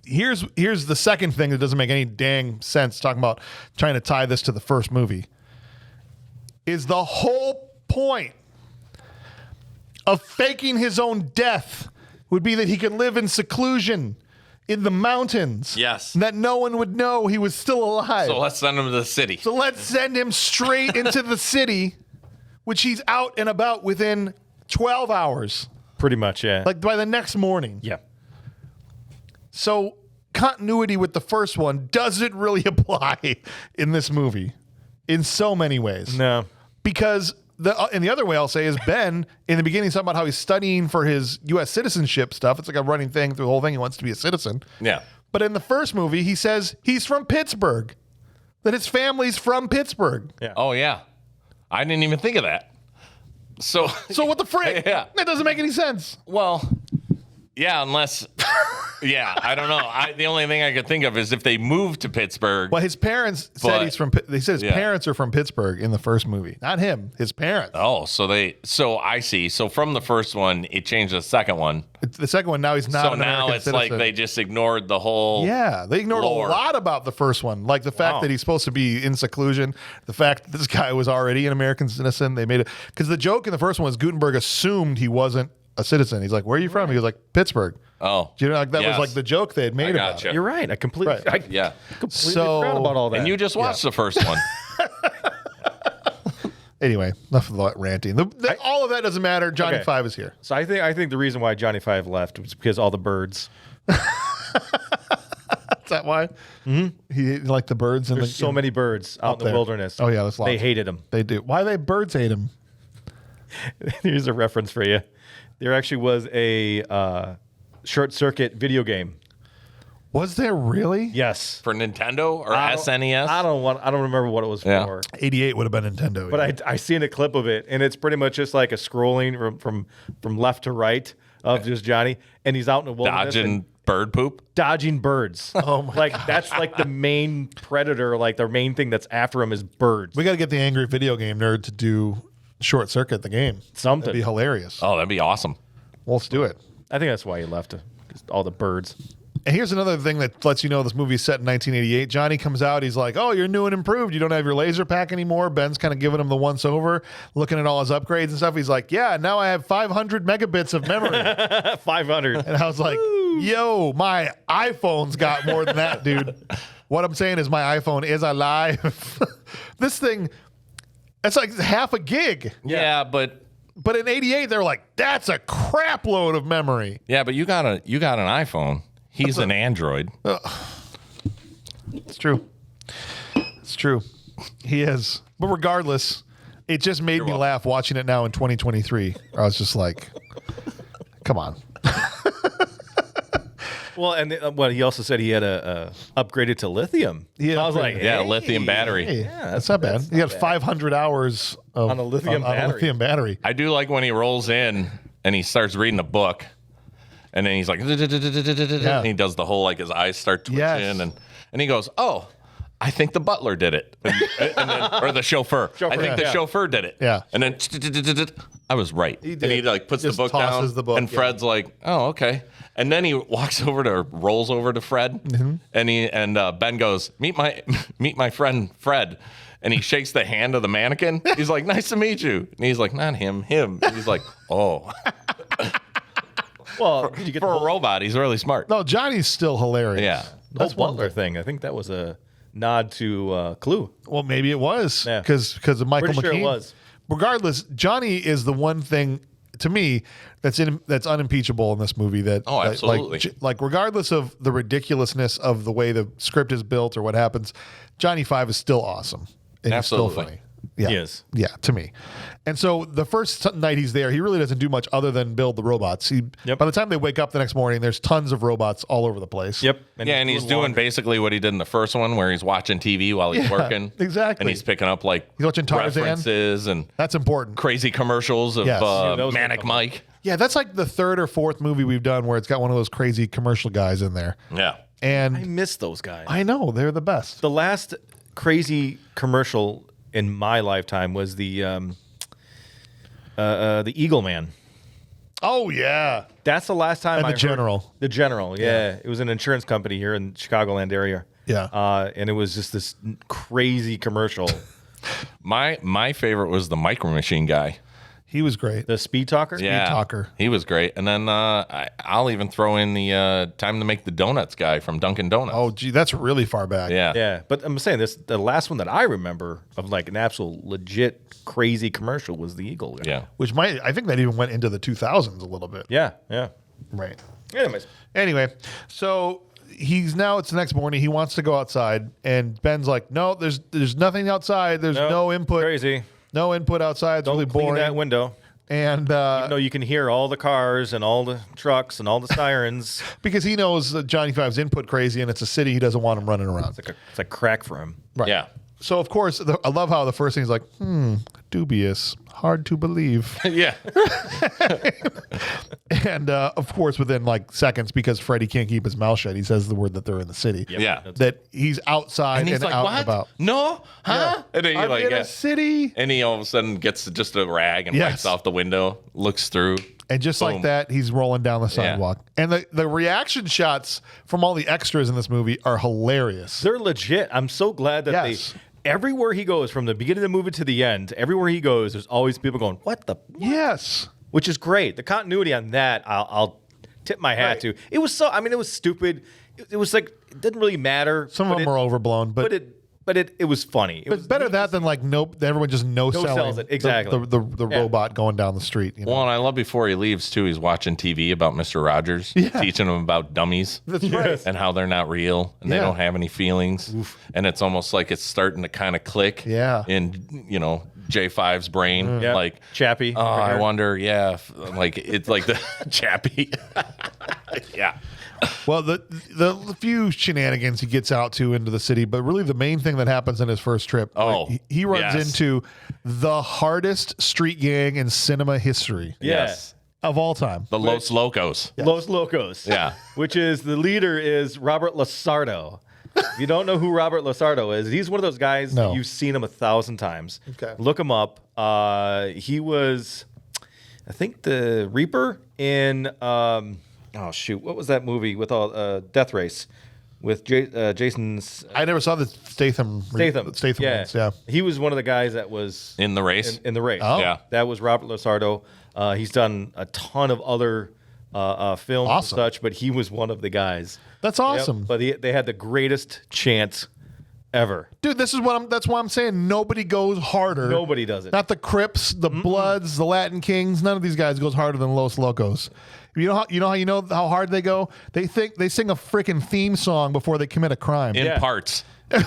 Here's the second thing that doesn't make any dang sense talking about trying to tie this to the first movie. Is the whole point of faking his own death would be that he could live in seclusion in the mountains.
Yes.
And that no one would know he was still alive.
So let's send him to the city.
So let's send him straight into the city, which he's out and about within 12 hours.
Pretty much, yeah.
Like by the next morning.
yeah.
So continuity with the first one doesn't really apply in this movie in so many ways.
No.
Because and the other way I'll say is Ben, in the beginning, talking about how he's studying for his U.S. citizenship stuff. It's like a running thing through the whole thing. He wants to be a citizen.
Yeah.
But in the first movie, he says he's from Pittsburgh, that his family's from Pittsburgh.
Yeah.
Oh, yeah. I didn't even think of that. So
So what the frick?
Yeah.
That doesn't make any sense.
well, yeah, unless, yeah, I don't know. The only thing I could think of is if they moved to Pittsburgh.
Well, his parents said
But-
he's from. They said his
Yeah.
parents are from Pittsburgh in the first movie, not him. His parents.
Oh, so I see. So from the first one, it changed the second one.
The second one now he's not.
So
an
now
American
it's
citizen.
like they just ignored the whole.
Yeah, they ignored
lore.
a lot about the first one, like the fact
Wow.
that he's supposed to be in seclusion, the fact that this guy was already an American citizen. They made it because the joke in the first one was Gutenberg assumed he wasn't a citizen. He's like, "Where are you from?" He was like, "Pittsburgh."
Oh.
Do you know, like that
Yes.
was like the joke they had made about
gotcha.
it.
You're right. I completely,
Right.
Yeah.
completely
So-
forgot about all that.
And you just watched the first one.
Anyway, enough of that ranting. All of that doesn't matter. Johnny
Okay.
Five is here.
So I think the reason why Johnny Five left was because all the birds.
Is that why? Mm-hmm. He liked the birds and
There's so many birds out in the
there.
wilderness.
Oh, yeah, there's lots.
They hated him.
They do. Why they birds hate him?
Here's a reference for you. There actually was a short circuit video game.
Was there really?
Yes.
For Nintendo or
I don't-
SNES?
I don't remember what it was
Yeah.
for.
88 would have been Nintendo.
But I seen a clip of it, and it's pretty much just like a scrolling from left to right of just Johnny, and he's out in the wilderness and
Dodging bird poop?
dodging birds.
Oh my
Like that's like the main predator, like the main thing that's after him is birds.
we got to get the angry video game nerd to do Short Circuit the game.
Something.
That'd be hilarious.
Oh, that'd be awesome.
Well, let's do it.
I think that's why he left. 'Cause all the birds.
And here's another thing that lets you know this movie is set in 1988. Johnny comes out. He's like, "Oh, you're new and improved. You don't have your laser pack anymore." Ben's kind of giving him the once over, looking at all his upgrades and stuff. He's like, "Yeah, now I have 500 megabits of memory."
500.
And I was like, "Yo, my iPhone's got more than that, dude." What I'm saying is my iPhone is alive. This thing, it's like half a gig.
Yeah, but
But in 88, they were like, "That's a crap load of memory."
you got an iPhone. He's an Android.
It's true. It's true. He is. But regardless, it just made me
welcome.
laugh watching it now in 2023. I was just like, come on.
Well, and he also said he had a upgraded to lithium.
Yeah,
I was like,
Yeah,
hey.
lithium battery.
Hey,
Yeah,
that's not bad.
that's
You got
not bad.
500 hours of,
On a lithium
on a
battery.
lithium battery.
I do like when he rolls in and he starts reading a book, and then he's like, and he does the whole like his eyes start twitching,
Yes.
and he goes, "Oh, I think the butler did it," and then, or the chauffeur. I think the
yeah.
chauffeur did it.
Yeah.
And then I was right.
did.
And he like puts
Just
the book
tosses
down,
the book,
and
yeah.
Fred's like, "Oh, okay." And then he rolls over to Fred, and Ben goes, "Meet my friend Fred." And he shakes the hand of the mannequin. He's like, "Nice to meet you." And he's like, "Not him, him." And he's like, "Oh."
Well, did you get
For
the
a
whole,
robot, he's really smart.
No, Johnny's still hilarious.
Yeah.
the whole Butler thing? I think that was a nod to Clue.
Well, maybe it was
Yeah.
because of Michael
Pretty
McKean.
sure it was.
Regardless, Johnny is the one thing to me, that's unimpeachable in this movie.
Oh, absolutely.
Like regardless of the ridiculousness of the way the script is built or what happens, Johnny Five is still awesome. And
Absolutely.
he's still funny. Yeah.
He is.
Yeah, to me. And so the first night he's there, he really doesn't do much other than build the robots. By the time they wake up the next morning, there's tons of robots all over the place.
Yep.
And he's doing basically what he did in the first one, where he's watching TV while he's working.
Exactly.
And he's picking up like
He's watching Tarzan.
references and
That's important.
crazy commercials of
Yes.
those
Manic
are
Mike.
Yeah, that's like the third or fourth movie we've done where it's got one of those crazy commercial guys in there.
Yeah.
And
I miss those guys.
I know, they're the best.
The last crazy commercial in my lifetime was the Eagle Man.
Oh, yeah.
That's the last time
And
I
the
heard-
General.
The General, yeah. It was an insurance company here in the Chicagoland area.
Yeah.
And it was just this crazy commercial.
My favorite was the Micro Machine guy.
He was great.
The Speed Talker?
Yeah,
Talker.
He was great. And then I'll even throw in the Time to Make the Donuts guy from Dunkin' Donuts.
Oh, gee, that's really far back.
yeah.
Yeah, but I'm saying this, the last one that I remember of like an absolute legit crazy commercial was the Eagle guy.
Yeah.
Which I think that even went into the 2000s a little bit.
Yeah, yeah.
Right.
Anyways.
Anyway, so it's the next morning. He wants to go outside, and Ben's like, no, there's nothing outside. There's no input.
Crazy.
No input outside. It's
Don't
really
clean
boring.
that window.
And
No, you can hear all the cars and all the trucks and all the sirens.
because he knows that Johnny Five's input crazy, and it's a city, he doesn't want him running around.
It's like crack for him.
Right.
Yeah.
So, of course, I love how the first thing is like, dubious, hard to believe.
Yeah.
And, of course, within like seconds, because Freddy can't keep his mouth shut, he says the word that they're in the city.
Yeah.
That he's outside
And
and,
he's like,
out
what?
and about.
No? Huh?
Yeah.
And then he
I'm
like,
in
yeah.
a city.
And he all of a sudden gets just a rag and
Yes.
wipes off the window, looks through.
And just
Boom.
like that, he's rolling down the sidewalk. And the reaction shots from all the extras in this movie are hilarious.
They're legit. I'm so glad that
Yes.
everywhere he goes, from the beginning of the movie to the end, everywhere he goes, there's always people going, what the?
Yes.
Which is great. The continuity on that, I'll tip my hat to. It was it was stupid. It was like, it didn't really matter.
Some of them are overblown, but
it was funny. It was
better that than like everyone just
No-sells
selling
it. Exactly.
the
Yeah.
robot going down the street. You know?
Well, and I love before he leaves too, he's watching TV about Mr. Rogers, teaching him about dummies.
That's right.
And how they're not real and they
Yeah.
don't have any feelings. And it's almost like it's starting to kind of click
Yeah.
in, J5's brain.
Yeah.
Like,
Chappie.
oh,
over
I
here.
wonder, like it's like the Chappie. Yeah.
Well, the few shenanigans he gets out to into the city, but really the main thing that happens in his first trip, he runs
yes.
into the hardest street gang in cinema history
Yeah.
Yes.
of all time.
The Los Locos.
Los Locos.
Yeah.
Which is, the leader is Robert Lasardo. If you don't know who Robert Lasardo is, he's one of those guys,
No.
you've seen him 1,000 times.
Okay.
Look him up. He was, I think, the Reaper in, what was that movie with all Death Race with Jason's
I never saw the Statham.
yeah.
ones, yeah.
He was one of the guys that was
In the race.
in the race.
Oh.
Yeah.
That was Robert Lasardo. He's done a ton of other films
Awesome.
and such, but he was one of the guys.
That's
Yep.
awesome.
But they had the greatest chance ever.
Dude, that's why I'm saying nobody goes harder.
Nobody does it.
Not the Crips, the Bloods, the Latin Kings. None of these guys goes harder than Los Locos. You know how hard they go? They sing a freaking theme song before they commit a crime.
in
Yeah.
parts.
Do you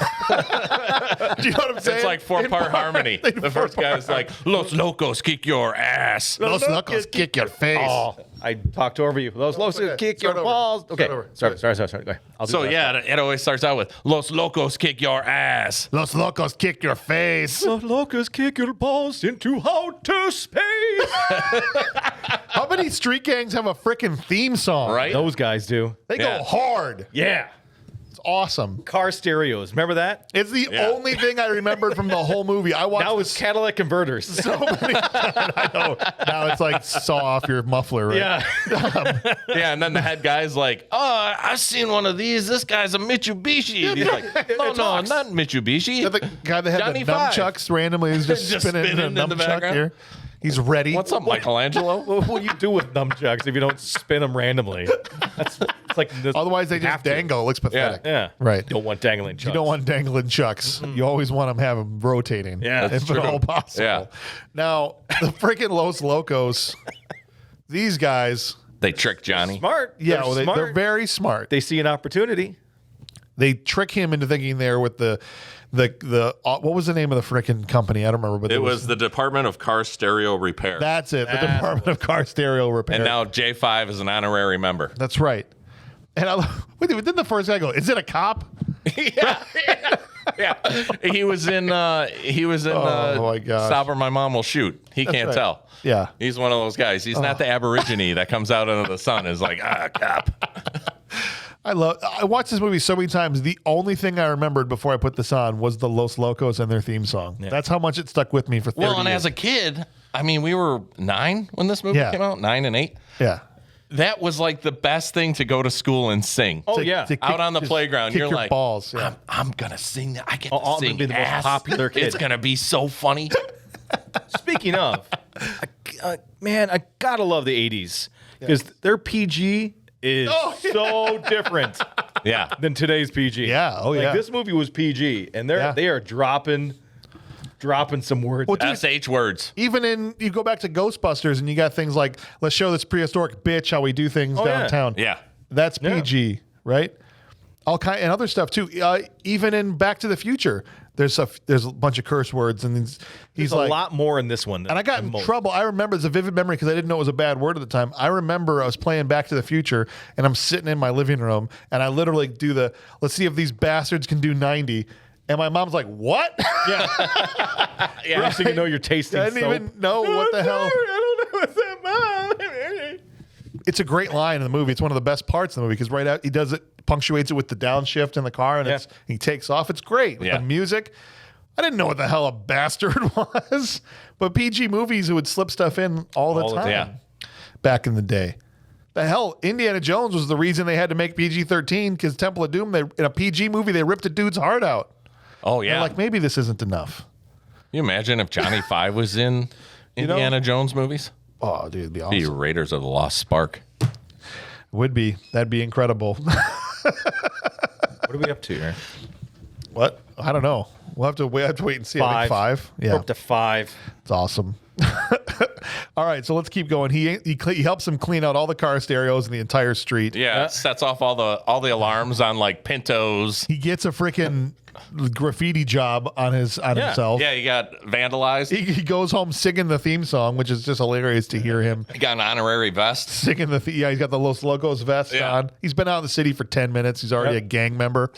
know what I'm saying?
It's like four-part harmony. The first guy is like, Los Locos kick your ass.
Los Locos kick your face.
Oh, I talked over you. Those Locos
okay.
kick
Start
your
over.
balls. Okay.
Start over.
Sorry. Go ahead. I'll do
So
that.
yeah, it always starts out with Los Locos kick your ass.
Los Locos kick your face.
Los Locos kick your balls into outer space.
How many street gangs have a freaking theme song?
Right?
Those guys do.
They
Yeah.
go hard.
Yeah.
It's awesome.
Car stereos. Remember that?
It's the
Yeah.
only thing I remembered from the whole movie. I watched
That was catalytic converters.
so many. I know. Now it's like saw off your muffler, right?
Yeah.
Yeah, and then the head guy's like, "Oh, I've seen one of these. This guy's a Mitsubishi." And he's like, "Oh no, not Mitsubishi."
The guy that had
Johnny
the
Five.
nunchucks randomly is just,
Just
spinning in a
spinning in the
nunchuck
background.
here. He's ready.
What's up, Michelangelo?
What will you do with nunchucks if you don't spin them randomly? It's like this,
Otherwise, they just
have to.
dangle. It looks pathetic.
Yeah.
Right.
Don't want dangling chucks.
You don't want dangling chucks. You always want them have them rotating.
Yeah,
if
that's
at
true.
all possible.
Yeah.
Now the freaking Los Locos These guys,
They trick Johnny.
Smart.
yeah,
They're smart.
they're very smart.
They see an opportunity.
They trick him into thinking they're with the what was the name of the frickin' company? I don't remember. But
It was the Department of Car Stereo Repair.
That's it. The Department of Car Stereo Repair.
And now J5 is an honorary member.
That's right. And didn't the first guy go, is it a cop?
Yeah. He was in
Oh, my gosh.
Stop or My Mom Will Shoot. He can't
right.
tell.
Yeah.
He's one of those guys. He's not the Aborigine that comes out into the sun and is like, cop.
I watched this movie so many times. The only thing I remembered before I put this on was the Los Locos and their theme song. Yeah. That's how much it stuck with me for 30
Well, and
years.
as a kid, I mean, we were 9 when this movie came out, 9 and 8.
Yeah.
That was like the best thing to go to school and sing.
Oh, yeah.
Out on the
just
playground,
kick
you're
your
like,
balls. Yeah.
I'm going to sing that. I get
I'm
to
gonna
sing
be the most
ass.
popular kid.
It's going to be so funny.
Speaking of, man, I gotta love the 80s because their PG is so different
Yeah.
than today's PG.
Yeah, oh, yeah.
This movie was PG, and they are dropping some words.
Well, dude,
SH words.
even you go back to Ghostbusters and you got things like, let's show this prehistoric bitch how we do things
yeah.
downtown.
Yeah.
That's PG, right? All kind and other stuff too. Even in Back to the Future, there's a bunch of curse words, and he's
There's
like
a lot more in this one.
And I got in trouble. I remember, it's a vivid memory because I didn't know it was a bad word at the time. I remember I was playing Back to the Future and I'm sitting in my living room and I literally do let's see if these bastards can do 90. And my mom's like, what?
Yeah. Right. So you know you're tasting
I didn't
soap.
even know what the hell.
I don't know what's that, Mom.
It's a great line in the movie. It's one of the best parts of the movie because right out he does it, punctuates it with the downshift in the car, and he takes off. It's great with the music. I didn't know what the hell a bastard was, but PG movies would slip stuff in all the time. Back in the day. The hell, Indiana Jones was the reason they had to make PG-13 because Temple of Doom, in a PG movie, they ripped a dude's heart out.
Oh, yeah.
They're like, maybe this isn't enough.
Can you imagine if Johnny Five was in Indiana Jones movies?
Oh, dude, it'd be
Be
awesome.
Raiders of the Lost Spark.
Would be. That'd be incredible.
What are we up to here?
What? I don't know. We'll have to wait and see. I think 5.
We're
Yeah.
up to 5.
It's awesome. All right, so let's keep going. He helps him clean out all the car stereos in the entire street.
Yeah, it sets off all the alarms on like Pintos.
He gets a freaking graffiti job on himself.
Yeah, he got vandalized.
He goes home singing the theme song, which is just hilarious to hear him
He got an honorary vest.
singing yeah, he's got the Los Locos vest on. He's been out in the city for 10 minutes. He's already a gang member,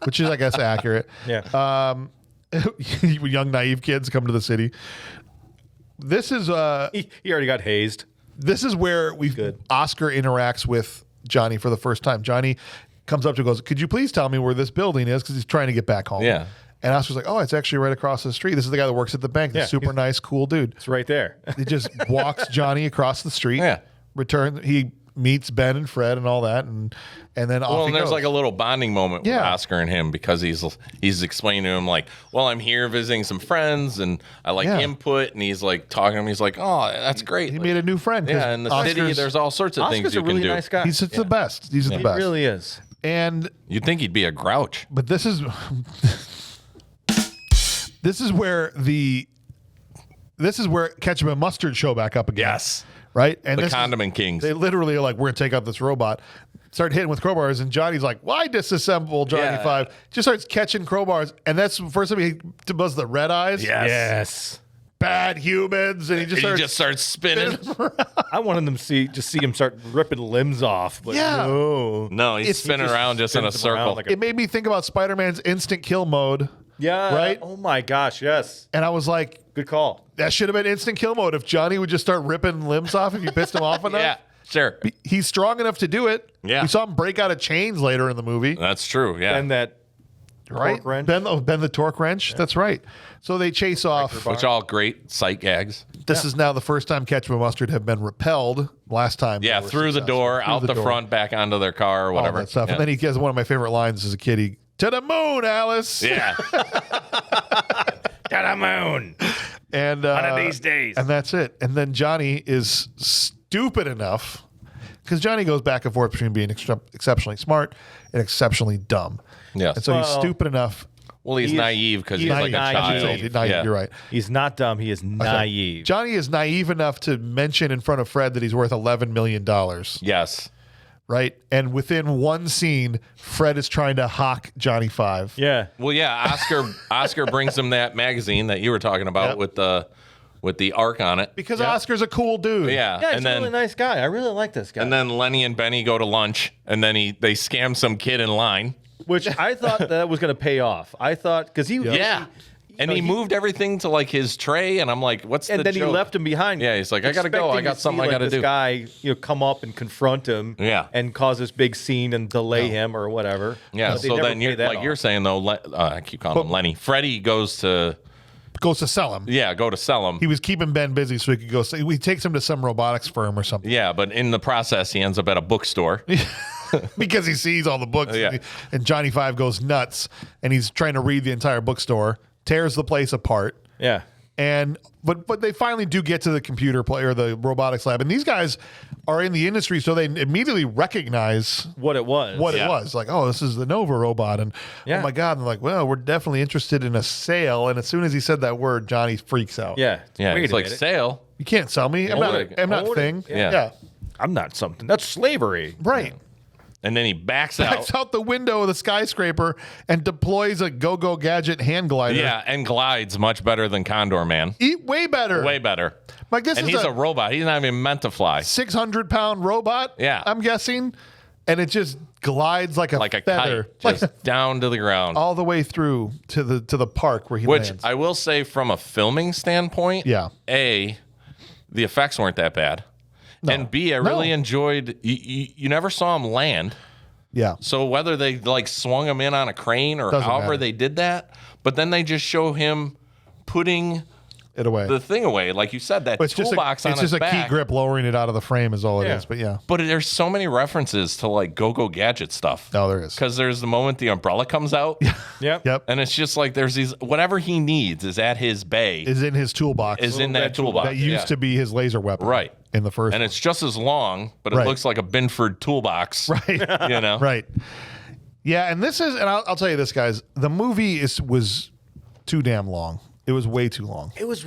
which is, I guess, accurate.
Yeah.
Young, naive kids come to the city. This is
He already got hazed.
this is where Oscar interacts with Johnny for the first time. Johnny comes up to him and goes, could you please tell me where this building is? Because he's trying to get back home.
Yeah.
And Oscar's like, oh, it's actually right across the street. This is the guy that works at the bank. The super nice, cool dude.
It's right there.
He just walks Johnny across the street.
Yeah.
He meets Ben and Fred and all that, and then off
Well,
he
and there's
goes.
like a little bonding moment with Oscar and him because he's explaining to him like, well, I'm here visiting some friends and I like input, and he's like talking to him. He's like, oh, that's great.
He made a new friend. 'cause
Yeah, in the city, there's all sorts of things
Oscar's
you
a
can
really
do.
nice guy.
He's the best. He's the
He
best.
really is.
And
You'd think he'd be a grouch.
but this is where ketchup and mustard show back up again.
Yes.
Right? And
The Condiment Kings.
They literally are like, we're gonna take out this robot. Start hitting with crowbars, and Johnny's like, why disassemble Johnny
Yeah.
5? Just starts catching crowbars, and that's the first time he does the red eyes.
Yes.
Bad humans, and he just
And
starts
he just starts spinning.
I wanted them to see him start ripping limbs off. But
Yeah.
no.
No, he's
It's-
spinning
he just
around just in a
spins him around
circle.
like a-
It made me think about Spider-Man's instant kill mode,
Yeah.
Right?
Oh my gosh. Yes.
and I was like,
Good call.
that should have been instant kill mode if Johnny would just start ripping limbs off if you pissed him off enough.
Yeah, sure.
He's strong enough to do it.
Yeah.
We saw him break out of chains later in the movie.
That's true. Yeah.
And that
Right?
torque wrench.
Ben the torque wrench. That's right. So they chase off.
Which all great sight gags.
This is now the first time ketchup and mustard have been repelled. Last time.
Yeah,
they were
through the
successful.
door,
Through
out the
door,
front, back onto their car or
all
whatever.
that stuff.
Yeah.
And then he has one of my favorite lines as a kid. To the moon, Alice.
Yeah.
To the moon.
And
One of these days.
And that's it. And then Johnny is stupid enough, because Johnny goes back and forth between being exceptionally smart and exceptionally dumb.
Yes.
And so he's
Well-
stupid enough.
Well, he's naive because he's like a
naive.
child.
You're right.
He's not dumb. He is naive.
Johnny is naive enough to mention in front of Fred that he's worth $11 million.
Yes.
Right? And within one scene, Fred is trying to hawk Johnny Five.
Yeah.
Well, yeah. Oscar brings him that magazine that you were talking about with the arc on it.
Because Oscar's a cool dude.
Yeah.
Yeah, he's a really nice guy. I really like this guy.
And then Lenny and Benny go to lunch, and then they scam some kid in line.
Which I thought that was going to pay off. I thought, because he...
Yeah. And he moved everything to like his tray, and I'm like, "What's the
And then
joke?
he left him behind.
Yeah, he's like, "I gotta go. I got something I gotta
this
do."
Guy, come up and confront him.
Yeah.
And cause this big scene and delay him or whatever.
Yeah.
But they
So
never
then
pay
you're
that
like
off.
you're saying though. I keep calling him Lenny. Freddie goes to
sell him.
go to sell him.
He was keeping Ben busy so he could go. He takes him to some robotics firm or something.
Yeah, but in the process, he ends up at a bookstore.
Because he sees all the books.
Yeah.
And Johnny Five goes nuts. And he's trying to read the entire bookstore. Tears the place apart.
Yeah.
And but they finally do get to the computer play or the robotics lab. And these guys are in the industry, so they immediately recognize
What it was.
it was. Like, oh, this is the Nova robot. And oh my God. And they're like, well, we're definitely interested in a sale. And as soon as he said that word, Johnny freaks out.
Yeah.
Yeah,
Wait
it's
a
like
minute.
sale.
You can't sell me. I'm
Hold it.
not
Hold it.
thing.
Yeah.
I'm not something. That's slavery.
Right.
And then he backs
Backs
out.
out the window of the skyscraper and deploys a go-go gadget hand glider.
Yeah, and glides much better than Condor Man.
Way better.
Way better.
Like this
And
is
he's a robot. He's not even meant to fly.
600-pound robot.
Yeah.
I'm guessing. And it just glides like a feather.
kite, just down to the ground.
All the way through to the park where he
Which
lands.
I will say, from a filming standpoint,
Yeah.
A, the effects weren't that bad, and B, I really enjoyed. You never saw him land,
Yeah.
so whether they like swung him in on a crane or
Doesn't
however
matter.
they did that, but then they just show him putting
It away.
the thing away, like you said, that
But it's just
toolbox on
it's
his
just a
back.
key grip lowering it out of the frame is all it is. But yeah.
But there's so many references to like go-go gadget stuff.
No, there is.
Because there's the moment the umbrella comes out.
Yep.
Yep.
And it's just like there's these whatever he needs is at his bay.
Is in his toolbox.
Is in that toolbox.
That used to be his laser weapon.
Right.
In the first
And it's just as long, but it
Right.
looks like a Binford toolbox.
Right.
You know?
Right. Yeah, and this is, and I'll tell you this, guys. The movie was too damn long. It was way too long.
It was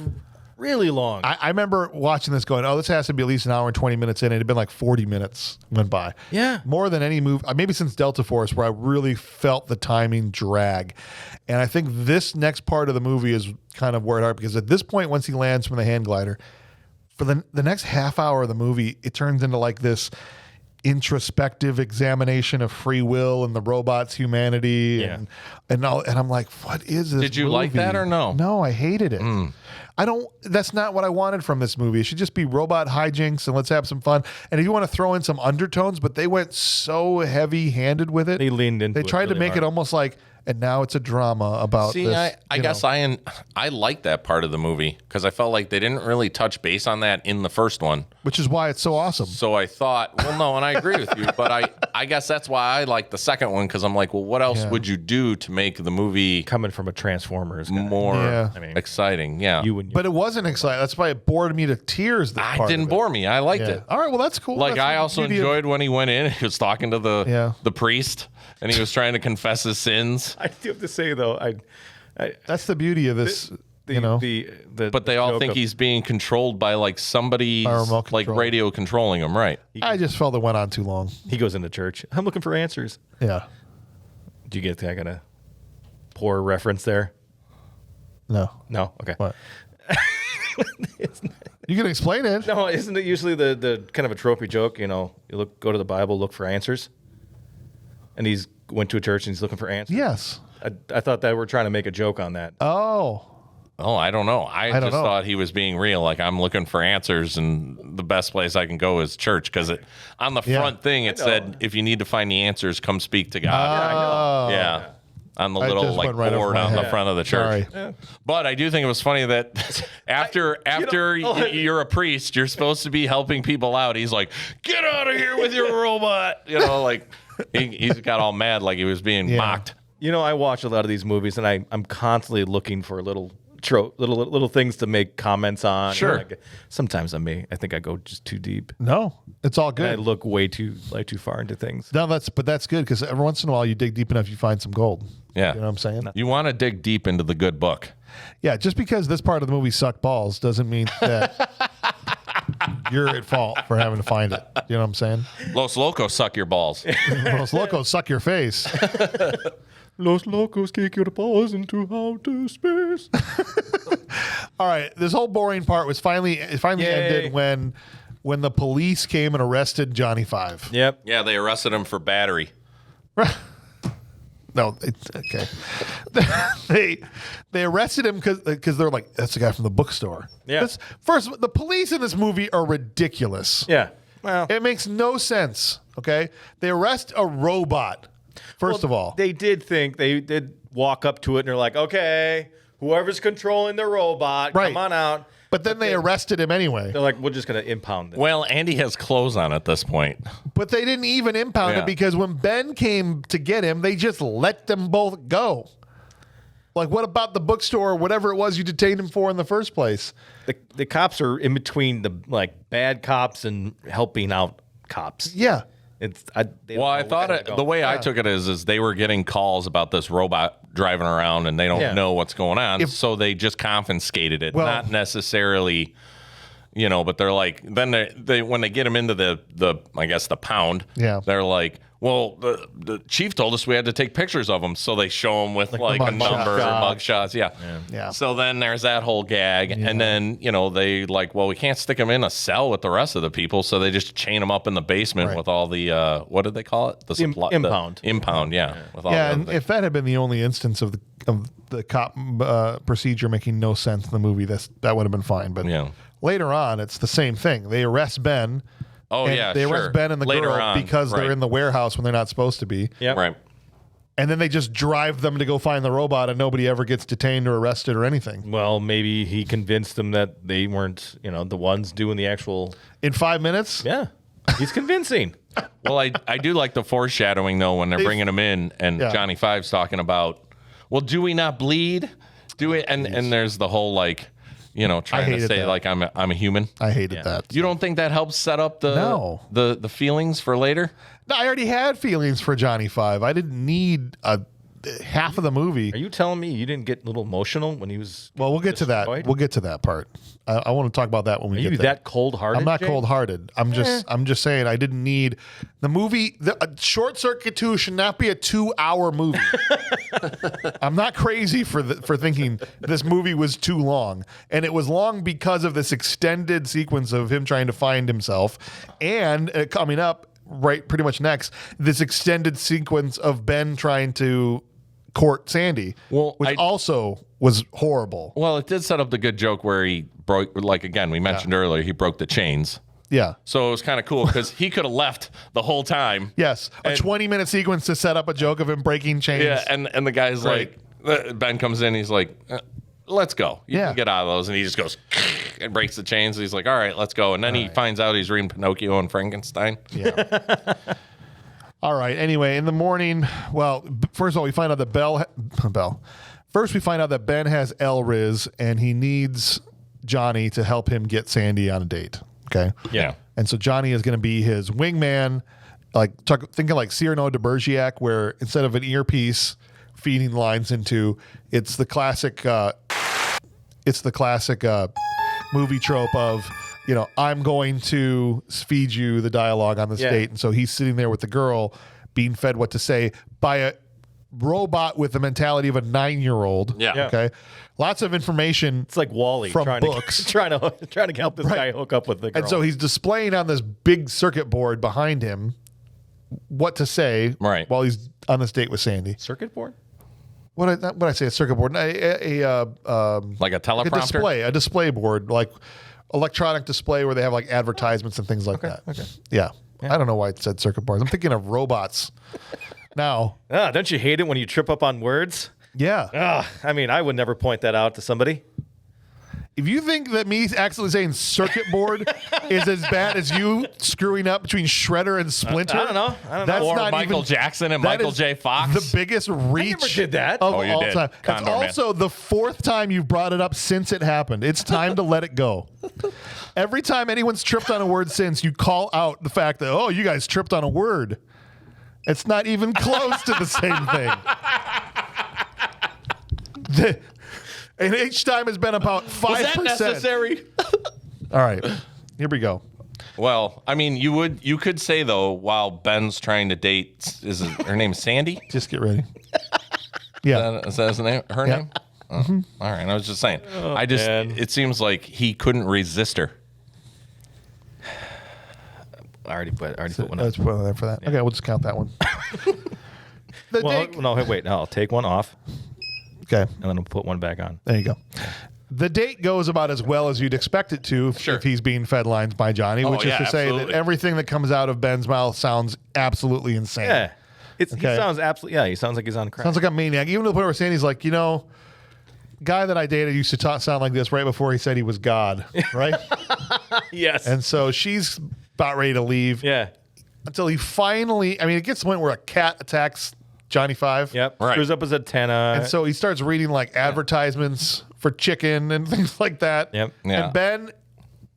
really long.
I remember watching this going, oh, this has to be at least an hour and 20 minutes in. It had been like 40 minutes went by.
Yeah.
More than any movie, maybe since Delta Force, where I really felt the timing drag. And I think this next part of the movie is kind of where it hurt, because at this point, once he lands from the hand glider, for the next half hour of the movie, it turns into like this introspective examination of free will and the robot's humanity and I'm like, what is this?
Did you like that or no?
No, I hated it. That's not what I wanted from this movie. It should just be robot hijinks and let's have some fun. And if you want to throw in some undertones, but they went so heavy handed with it.
They leaned into
They
it
tried to
really
make
hard.
it almost like, and now it's a drama about
See,
this.
I guess I like that part of the movie because I felt like they didn't really touch base on that in the first one.
Which is why it's so awesome.
So I thought, well, no, and I agree with you, but I guess that's why I like the second one because I'm like, well, what else would you do to make the movie
Coming from a Transformers guy.
more
Yeah.
exciting? Yeah.
But it wasn't exciting. That's why it bored me to tears. This
I
part
didn't
of it.
bore me. I liked it.
All right, well, that's cool.
Like
That's
I
the
also
beauty of-
enjoyed when he went in. He was talking to the priest, and he was trying to confess his sins.
I do have to say though,
That's the beauty of this.
But they all think he's being controlled by like somebody
remote
like
control.
radio controlling him, right?
I just felt it went on too long.
He goes into church. I'm looking for answers.
Yeah.
Do you get that kind of poor reference there?
No.
No. Okay.
What? You can explain it.
No, isn't it usually the kind of a tropey joke? You know, go to the Bible, look for answers, and he's went to a church and he's looking for answers.
Yes.
I thought that we're trying to make a joke on that.
Oh.
Oh, I don't know. I
don't
just
know.
thought he was being real. Like I'm looking for answers, and the best place I can go is church because it on the front thing it said, if you need to find the answers, come speak to God.
Oh.
Yeah. On the
That
little
just
like
went right over
board
my
on the
head.
front of the church.
Sorry.
But I do think it was funny that after you're a priest, you're supposed to be helping people out. He's like, get out of here with your robot. You know, like he's got all mad like he was being mocked.
You know, I watch a lot of these movies, and I'm constantly looking for little little things to make comments on.
Sure.
Like, sometimes I think I go just too deep.
No, it's all
And I
good.
look way too far into things.
No, that's good because every once in a while you dig deep enough, you find some gold.
Yeah.
You know what I'm saying?
You want to dig deep into the good book.
Yeah, just because this part of the movie sucked balls doesn't mean that you're at fault for having to find it. You know what I'm saying?
Los Locos suck your balls.
Los locos suck your face.
Los locos kick your balls into outer space.
All right, this whole boring part was finally ended when the police came and arrested Johnny Five.
Yep.
Yeah, they arrested him for battery.
No, it's okay. they arrested him because they're like, that's the guy from the bookstore.
Yeah.
First, the police in this movie are ridiculous.
Yeah. Well,
It makes no sense. Okay, they arrest a robot. First of all,
they did walk up to it and they're like, okay, whoever's controlling the robot,
Right.
come on out.
but then they arrested him anyway.
They're like, we're just going to impound them.
Well, Andy has clothes on at this point.
But they didn't even impound
Yeah.
it because when Ben came to get him, they just let them both go. Like, what about the bookstore or whatever it was you detained him for in the first place?
The cops are in between the bad cops and helping out cops.
Yeah.
Well, I thought the way I took it is they were getting calls about this robot driving around and they don't know what's going on, so they just confiscated it, not necessarily, but they're like, then they when they get them into the I guess the pound, they're like, well, the chief told us we had to take pictures of them, so they show them with like a number or mugshots. Yeah. So then there's that whole gag, and then they like, well, we can't stick them in a cell with the rest of the people, so they just chain them up in the basement with all the what did they call it? The supply,
impound.
Impound, yeah. With all
And if that had been the only instance of the cop procedure making no sense in the movie, that would have been fine. But later on, it's the same thing. They arrest Ben.
Oh,
and
yeah,
they arrest Ben and the
Later
girl
on,
because they're in the warehouse when they're not supposed to be.
Yep.
Right.
And then they just drive them to go find the robot, and nobody ever gets detained or arrested or anything.
Well, maybe he convinced them that they weren't, the ones doing the actual.
In 5 minutes?
Yeah. He's convincing.
Well, I do like the foreshadowing, though, when they're bringing him in and Johnny Five's talking about, well, do we not bleed? Do we? And there's the whole, trying to say, like, I'm a human.
I hated that.
You don't think that helps set up the feelings for later?
No, I already had feelings for Johnny Five. I didn't need half of the movie.
Are you telling me you didn't get a little emotional when he was?
Well, we'll get to that. We'll get to that part. I want to talk about that when we
Are
get
you
there.
that cold-hearted?
I'm not
Jay?
cold-hearted. I'm just saying I didn't need the movie. Short Circuit 2 should not be a 2-hour movie. I'm not crazy for thinking this movie was too long, and it was long because of this extended sequence of him trying to find himself, and coming up right pretty much next, this extended sequence of Ben trying to court Sandy, which also was horrible.
Well, it did set up the good joke where he broke, like, again, we mentioned earlier, he broke the chains.
Yeah.
So it was kind of cool because he could have left the whole time.
Yes. A 20-minute sequence to set up a joke of him breaking chains.
Yeah, and the guy's like, Ben comes in, he's like, let's go. You can get out of those. And he just goes and breaks the chains. He's like, all right, let's go. And then he finds out he's reading Pinocchio and Frankenstein.
Yeah. All right. Anyway, in the morning, well, first of all, we find out that First, we find out that Ben has L-Riz and he needs Johnny to help him get Sandy on a date. Okay.
Yeah.
And so Johnny is going to be his wingman, thinking like Cyrano de Bergerac, where instead of an earpiece feeding lines into, it's the classic movie trope of, I'm going to feed you the dialogue on this date. And so he's sitting there with the girl being fed what to say by a robot with the mentality of a 9-year-old.
Yeah.
Okay. Lots of information.
It's like Wall-E
from
trying
books.
trying to help this guy hook up with the girl.
And so he's displaying on this big circuit board behind him what to say while he's on this date with Sandy.
Circuit board?
What I say? A circuit board?
Like a teleprompter?
A display board, like electronic display where they have like advertisements and things like that.
Okay.
Yeah. I don't know why it said circuit boards. I'm thinking of robots now.
Don't you hate it when you trip up on words?
Yeah.
I mean, I would never point that out to somebody.
if you think that me accidentally saying circuit board is as bad as you screwing up between Shredder and Splinter,
I don't know.
That's
Or
not
Michael
even,
Jackson and
that
Michael
is
J. Fox.
The biggest reach
did that.
of
Oh, you
all
did.
time. That's
Condor Man.
also the 4th time you've brought it up since it happened. It's time to let it go. Every time anyone's tripped on a word since, you call out the fact that, oh, you guys tripped on a word. It's not even close to the same thing. And each time has been about 5%.
Was that necessary?
All right, here we go.
Well, I mean, you could say though, while Ben's trying to date, her name Sandy?
Just get ready. Yeah.
Is that his name? Her
Yeah.
name? Oh, all right. I was just saying. It seems like he couldn't resist her.
I already put one
Let's
up.
put it there for that. Okay, we'll just count that one.
I'll take one off,
Okay,
and then I'll put one back on.
there you go. The date goes about as well as you'd expect it to
Sure.
if he's being fed lines by Johnny, which is to say that
absolutely.
everything that comes out of Ben's mouth sounds absolutely insane.
Yeah. He
Okay.
sounds absolutely, he sounds like he's on crack.
Sounds like a maniac. Even to the point where Sandy's like, guy that I dated used to sound like this right before he said he was God, right?
yes.
And so she's about ready to leave
yeah.
until he finally, it gets to the point where a cat attacks Johnny Five.
Yep.
Right.
Screws up his antenna.
And so he starts reading like advertisements for chicken and things like that.
Yep.
Yeah.
And Ben,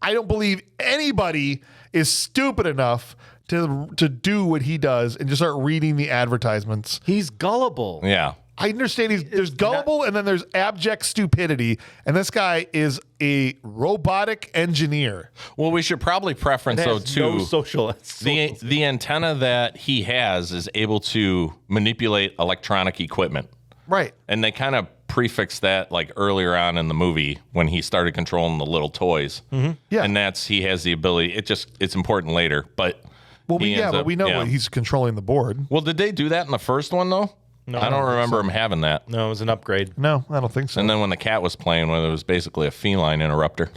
I don't believe anybody is stupid enough to do what he does and just start reading the advertisements.
he's gullible.
Yeah.
I understand there's gullible and then there's abject stupidity. And this guy is a robotic engineer.
Well, we should probably preference though
Has
too.
no social.
The antenna that he has is able to manipulate electronic equipment.
Right.
And they kind of prefix that like earlier on in the movie when he started controlling the little toys.
Mm-hmm. Yeah.
And he has the ability. It's important later, but he ends
but
up-
we know
yeah.
he's controlling the board.
Well, did they do that in the first one though? No, I don't remember him having that.
No, it was an upgrade.
No, I don't think so.
And then when the cat was playing, it was basically a feline interrupter.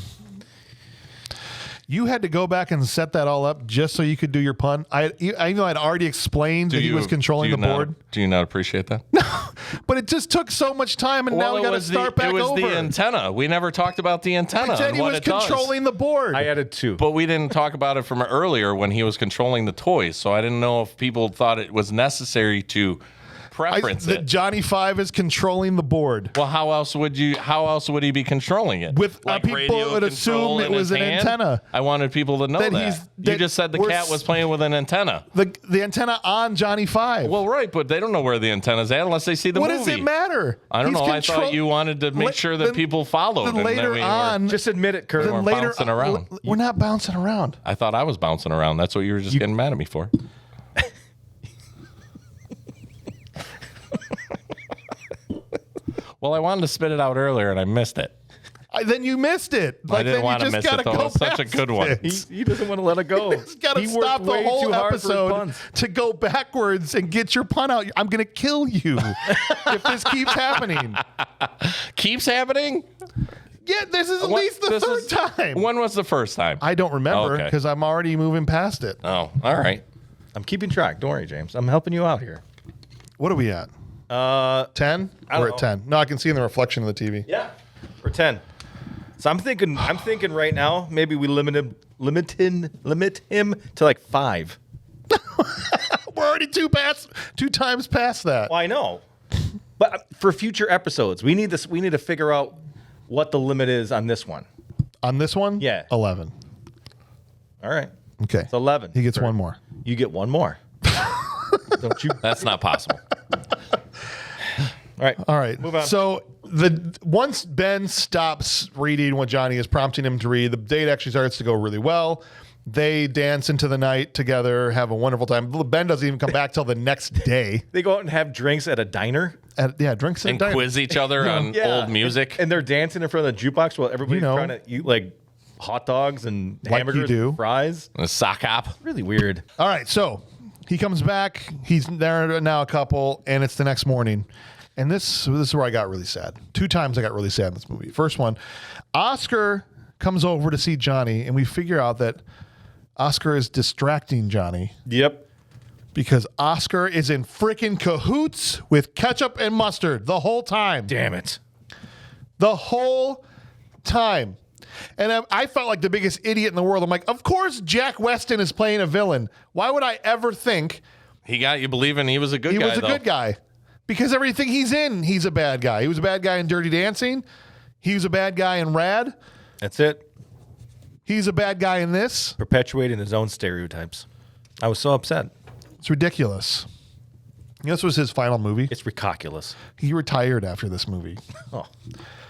You had to go back and set that all up just so you could do your pun. I know I'd already explained that he was controlling the board,
Do you not appreciate that?
but it just took so much time, and now we got to start back
over. It was
over.
the antenna. We never talked about the antenna.
I said
and
he
what
was
it does.
controlling the board.
I added 2.
But we didn't talk about it from earlier when he was controlling the toys. So I didn't know if people thought it was necessary to preference
that
it.
Johnny Five is controlling the board.
Well, how else would he be controlling it?
With people
radio
would
control
assume it
in
was
his
an
hand?
antenna.
I wanted people to know
That
that.
he's-
You
that
just said the
we're
cat was playing with an antenna.
The antenna on Johnny Five.
Well, right, but they don't know where the antenna's at unless they see the
what
movie.
does it matter?
I don't
He's
know. I thought you wanted to make sure that
then-
people followed.
Then
and
later
we were-
on,
Just admit it, Kurt.
then
we're
later
bouncing around.
We're not bouncing around.
I thought I was bouncing around. That's what you were just getting mad at me for. Well, I wanted to spit it out earlier and I missed it.
Then you missed it.
I didn't
then
want to
you just
miss
gotta
it though.
go
It was such a
past
good one.
it.
He doesn't want to let it go.
He's got to
He
stop
worked
the
way
whole
too hard for his
episode
puns.
to go backwards and get your pun out. I'm going to kill you if this keeps happening.
Keeps happening?
Yeah, this is at
What-
least the
this
third
is-
time.
When was the first time?
I don't remember
Okay.
because I'm already moving past it.
Oh, all right.
I'm keeping track. Don't worry, James. I'm helping you out here.
What are we at? 10?
don't
We're
know.
at 10. No, I can see in the reflection of the TV.
Yeah. For 10. So I'm thinking right now, maybe we limit him to like 5.
We're already two times past that.
Well, I know. But for future episodes, we need to figure out what the limit is on this one.
On this one?
Yeah.
11.
All right.
Okay.
It's 11.
He gets
Kurt.
one more.
You get one more. Don't you?
That's not possible.
All right.
All right.
Move on.
So once Ben stops reading what Johnny is prompting him to read, the date actually starts to go really well. They dance into the night together, have a wonderful time. Ben doesn't even come back till the next day.
They go out and have drinks at a diner.
Drinks at a
And
diner.
quiz each other on old music.
And they're dancing in front of the jukebox while everybody's
You know.
trying to eat like hot dogs and
Like you
hamburgers
do.
and fries.
A sock hop.
Really weird.
All right, so he comes back. He's there now a couple, and it's the next morning. And this is where I got really sad. 2 times I got really sad in this movie. First one, Oscar comes over to see Johnny, and we figure out that Oscar is distracting Johnny
Yep.
because Oscar is in freaking cahoots with ketchup and mustard the whole time.
Damn it.
The whole time. And I felt like the biggest idiot in the world. I'm like, of course Jack Weston is playing a villain. Why would I ever think
He got you believing he was a good guy,
he was a good guy? Because everything he's in, he's a bad guy. He was a bad guy in Dirty Dancing. He was a bad guy in Rad.
That's it.
He's a bad guy in this.
Perpetuating his own stereotypes. I was so upset.
It's ridiculous. This was his final movie.
It's ridiculous.
He retired after this movie.
Oh,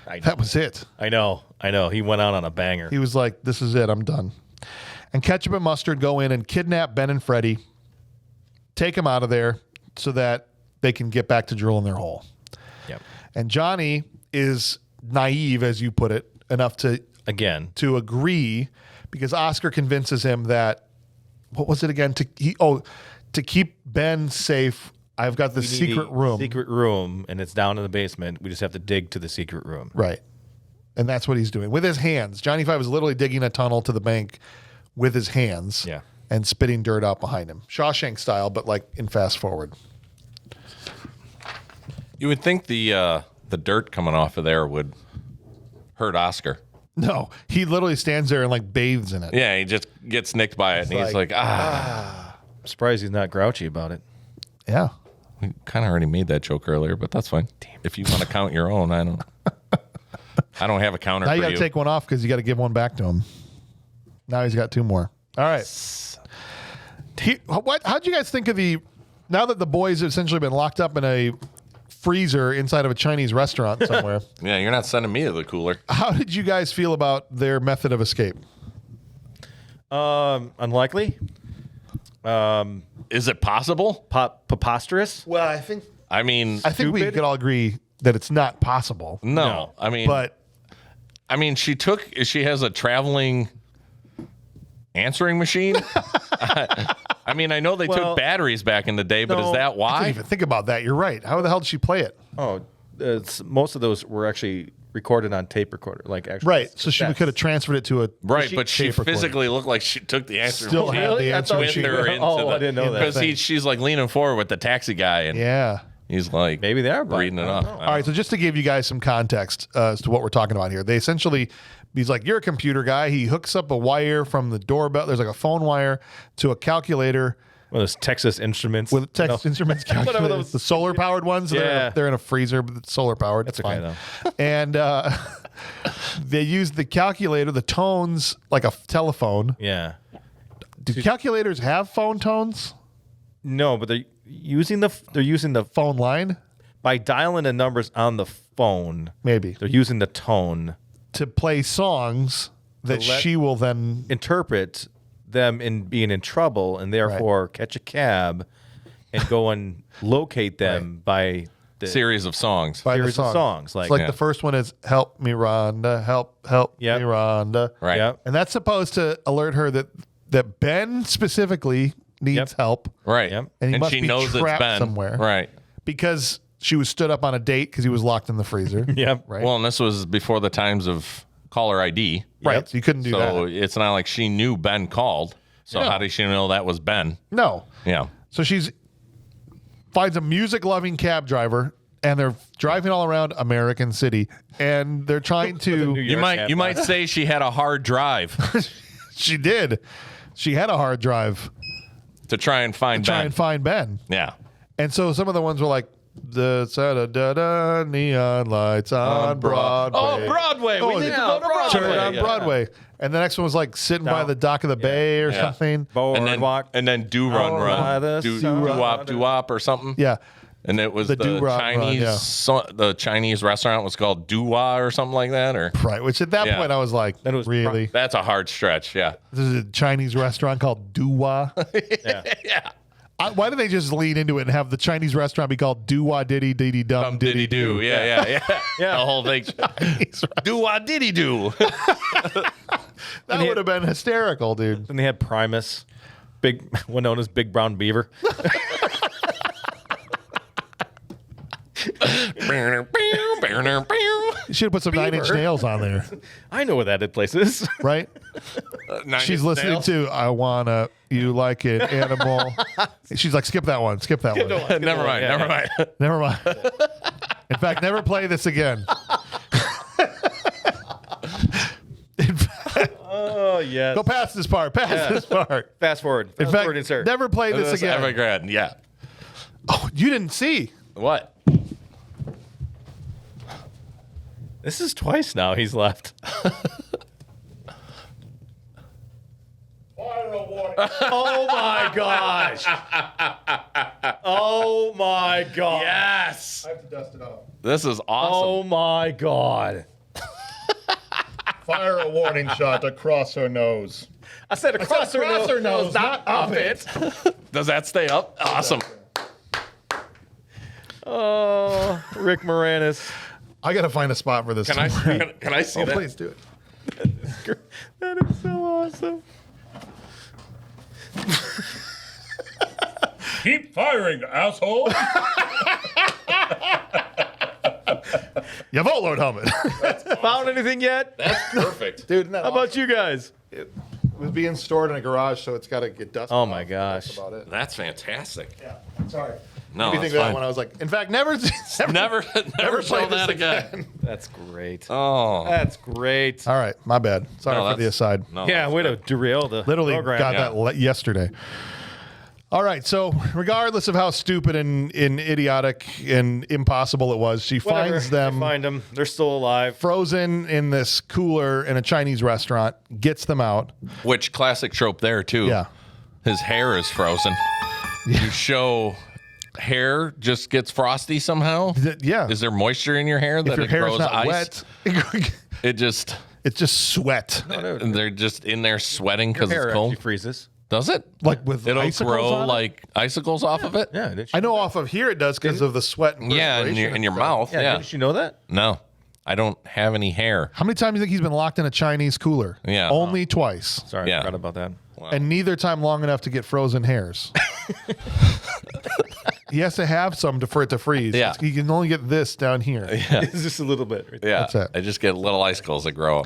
I know.
That was it.
I know. He went out on a banger.
He was like, this is it. I'm done. And Ketchup and Mustard go in and kidnap Ben and Freddie, take him out of there so that they can get back to drilling their hole.
Yep.
And Johnny is naive, as you put it, enough to agree because Oscar convinces him that, what was it again? To keep Ben safe, I've got the secret room.
Secret room, and it's down in the basement. We just have to dig to the secret room.
Right. And that's what he's doing with his hands. Johnny Five is literally digging a tunnel to the bank with his hands and spitting dirt out behind him. Shawshank style, but like in fast forward.
You would think the dirt coming off of there would hurt Oscar.
No, he literally stands there and like bathes in it.
Yeah, he just gets nicked by it, and he's like,
I'm surprised he's not grouchy about it.
Yeah.
We kind of already made that joke earlier, but that's fine. If you want to count your own, I don't have a counter
Now
for
you got to
you.
take one off because you got to give one back to him. Now he's got two more. All right. How'd you guys think of now that the boys have essentially been locked up in a freezer inside of a Chinese restaurant somewhere?
Yeah, you're not sending me to the cooler.
How did you guys feel about their method of escape?
Unlikely.
Is it possible?
Preposterous.
Well, I think we
Stupid?
could all agree that it's not possible.
No. I mean, she has a traveling answering machine. I mean, I know they took batteries back in the day, but is that
I didn't
why?
even think about that. You're right. How the hell did she play it?
Oh, most of those were actually recorded on tape recorder, like actually.
Right. So she could have transferred it to a
Right, but she
tape recorder.
physically looked like she took the answering
Still
machine.
had the answering
with
machine.
her into
I didn't know that.
because she's like leaning forward with the taxi guy, and
Yeah.
he's like
Maybe they are
reading it off.
All right, so just to give you guys some context as to what we're talking about here, he's like, you're a computer guy. He hooks up a wire from the doorbell. There's like a phone wire to a calculator
One of those Texas Instruments.
with Texas Instruments calculators,
those-
the solar powered ones.
Yeah.
They're in a freezer, but it's solar powered. It's
okay,
fine. And they use the calculator, the tones, like a telephone.
Yeah.
Do calculators have phone tones?
No, but they're using the
Phone line?
by dialing the numbers on the phone.
Maybe.
They're using the tone
To play songs that
To let-
she will then.
interpret them in being in trouble and therefore catch a cab and go and locate them by the
Series of songs.
By the
series of songs.
Like,
Like,
the first one is "Help Me, Rhonda, help
Yep.
me, Rhonda."
Right.
Yep.
And that's supposed to alert her that Ben specifically needs
Yep.
help
Yep.
and he
And
must
she
be
knows it's
trapped
Ben.
somewhere,
Right.
because she was stood up on a date because he was locked in the freezer.
Yep.
Right.
Well, and this was before the times of caller ID.
right.
Yep.
So you couldn't do
So
that.
it's not like she knew Ben called. So
No.
how did she know that was Ben?
No.
Yeah.
So she's finds a music-loving cab driver, and they're driving all around American City, and they're trying to.
New
You
York
might
cab
you might
driver.
say she had a hard drive
She did. She had a hard drive
to try and find
to try
Ben.
and find Ben.
Yeah.
And so some of the ones were like the da-da-da-da, neon lights on Broadway.
Oh, Broadway.
Oh,
We need to go to Broadway.
Turn on
Yeah.
Broadway. And the next one was like sitting by
Down.
the dock of the bay or
Yeah.
something.
Boardwalk.
And then do run
Oh,
run.
the
Do
sun.
wop or something.
Yeah.
And it was
The
the,
do-run
Chinese
run, yeah.
the Chinese restaurant was called Dua or something like that, or
Right. Which at that
Yeah.
point I was like,
Then it was
really?
that's a hard stretch. Yeah.
This is a Chinese restaurant called Dua.
Yeah.
Yeah.
Why do they just lean into it and have the Chinese restaurant be called Dua Diddy Diddy Dum
Diddy do. Yeah.
Yeah.
The whole thing. Dua diddy do.
That would have been hysterical, dude.
Then they had Primus, one known as Big Brown Beaver.
You should have put some Nine Inch Nails on there,
I know where that place is.
right? She's listening to "I Wanna You Like An Animal." She's like, skip that one. Skip that one.
Never mind.
Yeah.
Never mind.
Never mind. In fact, never play this again.
Oh, yes.
Go past this part. Past this part.
Fast forward.
In
Fast
fact,
forward, insert.
never play this again.
Evergrande, yeah.
Oh, you didn't see.
What?
This is twice now he's left. Oh my gosh. Oh my god.
Yes.
I have to dust it off.
This is
Oh
awesome.
my god.
Fire a warning shot across her nose.
I said across her nose, not up it.
Does that stay up? Awesome.
Oh, Rick Moranis.
I got to find a spot for this.
Can I see
Oh,
that?
please do it.
That is so awesome.
Keep firing, asshole.
You vote, Lord Helmet.
Found anything yet?
That's perfect.
Dude,
How about you guys?
It was being stored in a garage, so it's got to get dusted.
Oh
off.
my gosh.
That's about it.
That's fantastic.
Yeah. Sorry.
No,
What do you think
that's
of that
fine.
one? I was like, in fact, never
Never
play
show
this
that again.
That's great.
Oh.
That's great.
All right, my bad. Sorry
No,
for the
that's-
aside.
No,
Yeah,
that's
way
good.
to derail the
Literally
program.
got
yeah.
that yesterday. All right, so regardless of how stupid and idiotic and impossible it was, she
Whatever.
finds them
They find them. They're still alive.
frozen in this cooler in a Chinese restaurant, gets them out.
Which classic trope there too.
Yeah.
His hair is frozen. You show hair just gets frosty somehow.
Yeah.
Is there moisture in your hair that
If your
it
hair's
grows
not
ice?
wet,
It just
it's just sweat.
and they're just in there sweating because
Hair
it's cold.
actually freezes.
Does it?
Like with
It'll
icicles
grow
on it?
like icicles off of it.
Yeah. Did
I know off of here it does because of the sweat and
Yeah, in
perspiration
your
and stuff.
mouth.
Yeah.
Yeah.
Didn't you know that?
No, I don't have any hair.
How many times do you think he's been locked in a Chinese cooler?
Yeah.
Only twice.
Sorry,
Yeah.
I forgot about that.
And neither time long enough to get frozen hairs. He has to have some for it to freeze.
Yeah.
He can only get this down here.
It's just a little bit. Right there.
Yeah,
That's it.
I just get little icicles that grow.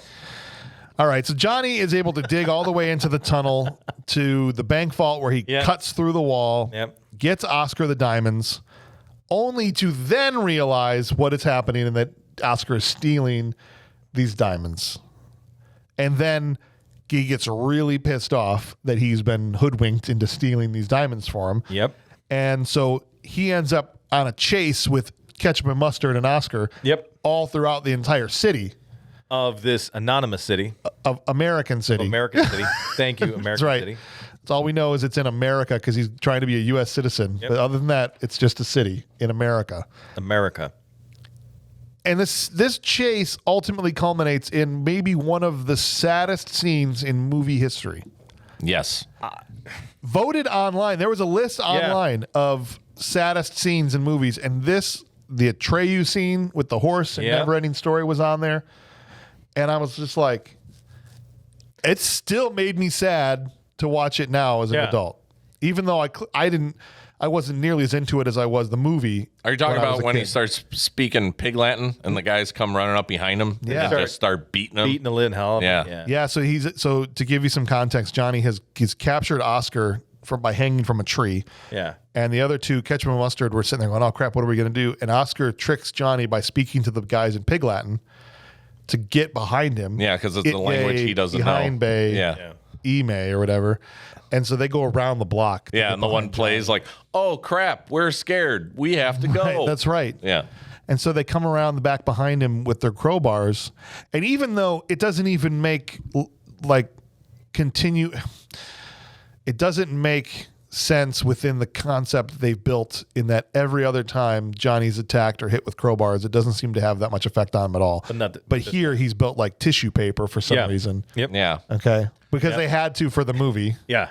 All right, so Johnny is able to dig all the way into the tunnel to the bank vault where he
Yep.
cuts through the wall,
Yep.
gets Oscar the diamonds, only to then realize what is happening and that Oscar is stealing these diamonds. And then he gets really pissed off that he's been hoodwinked into stealing these diamonds for him.
Yep.
And so he ends up on a chase with Ketchup and Mustard and Oscar
Yep.
all throughout the entire city
Of this anonymous city,
of American City.
American City. Thank you, American
That's right.
City.
That's all we know is it's in America because he's trying to be a U.S. citizen.
Yep.
But other than that, it's just a city in America.
America.
And this chase ultimately culminates in maybe one of the saddest scenes in movie history.
Yes.
Voted online. There was a list online of saddest scenes in movies, and the Atreyu scene with the horse and
Yeah.
Never Ending Story was on there. And I was just like, it still made me sad to watch it now as an
Yeah.
adult, even though I wasn't nearly as into it as I was the movie.
Are you talking
I was
about
a
when he
kid.
starts speaking Pig Latin and the guys come running up behind him
Yeah.
and just start beating him?
Beating the lid hell. of it.
Yeah.
Yeah, so to give you some context, Johnny he's captured Oscar by hanging from a tree.
Yeah.
And the other two, Ketchup and Mustard, were sitting there going, oh, crap, what are we going to do? And Oscar tricks Johnny by speaking to the guys in Pig Latin to get behind him.
Yeah, because it's the language he doesn't know.
behind Bay,
Yeah.
Ime or whatever. And so they go around the block. to
Yeah,
get
and the one
behind
plays like, oh, crap, we're scared. We have to go.
Johnny. Right, that's right.
Yeah.
And so they come around the back behind him with their crowbars. And even though it doesn't even make it doesn't make sense within the concept they've built in that every other time Johnny's attacked or hit with crowbars, it doesn't seem to have that much effect on him at all. But here he's built like tissue paper for some
Yeah.
reason.
Yep.
Yeah.
Okay. Because they had to for the movie.
Yeah.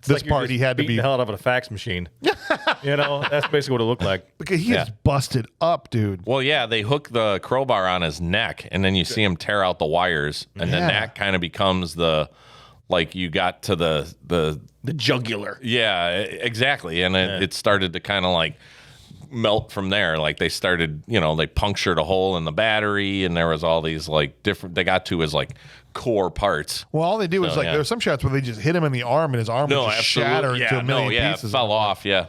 It's
This
you're
part
just
he had to
beating
be
the hell out of a fax machine. That's basically what it looked like.
because he is
Yeah.
busted up, dude.
Well, yeah, they hook the crowbar on his neck, and then you see him tear out the wires, and
Yeah.
then that kind of becomes you got to the
Jugular.
yeah, exactly, and it started to kind of like melt from there. Like they started, they punctured a hole in the battery, and there was all these like different. They got to his like core parts.
Well, all they do is
So,
like
yeah.
there were some shots where they just hit him in the arm and his arm
No,
would just
absolutely,
shatter
yeah,
into a million
it
pieces.
fell off, yeah.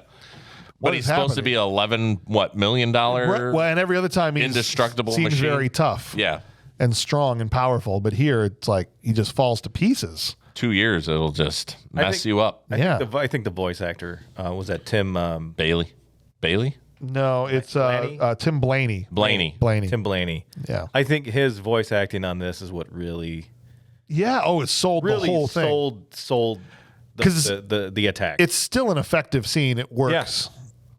What
But
is
he's supposed to
happening?
be $11 million.
Right, well, and every other time he's
Indestructible
seems
machine.
very tough.
Yeah.
and strong and powerful. But here, it's like he just falls to pieces.
2 years, it'll just mess you up.
I think the voice actor was that Tim
Bailey?
No, it's Tim Blaney.
Blaney.
Tim Blaney.
Yeah.
I think his voice acting on this is what really
Yeah. Oh, it sold the whole thing.
sold the attack.
It's still an effective scene. It works.
Yes.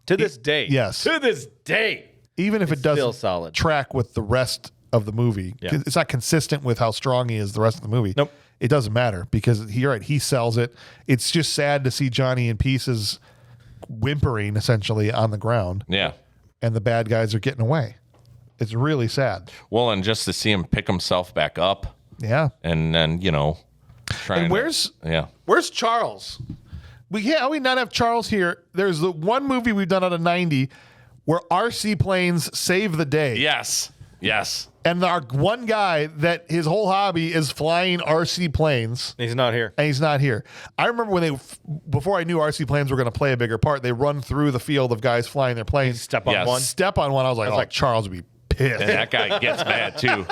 To this day.
Yes.
To this day.
Even if it doesn't
still solid.
track with the rest of the movie.
Yeah.
It's not consistent with how strong he is the rest of the movie.
Nope.
It doesn't matter because he sells it. It's just sad to see Johnny in pieces whimpering essentially on the ground.
Yeah.
And the bad guys are getting away. It's really sad.
Well, and just to see him pick himself back up
Yeah.
and then, trying
And where's Charles? How we not have Charles here? There's the one movie we've done out of 90 where RC planes save the day.
Yes.
And our one guy that his whole hobby is flying RC planes.
He's not here.
And he's not here. I remember when before I knew RC planes were going to play a bigger part, they run through the field of guys flying their planes.
Step on
Yes.
one.
Step on one. I was like, Charles would be pissed.
And that guy gets mad too.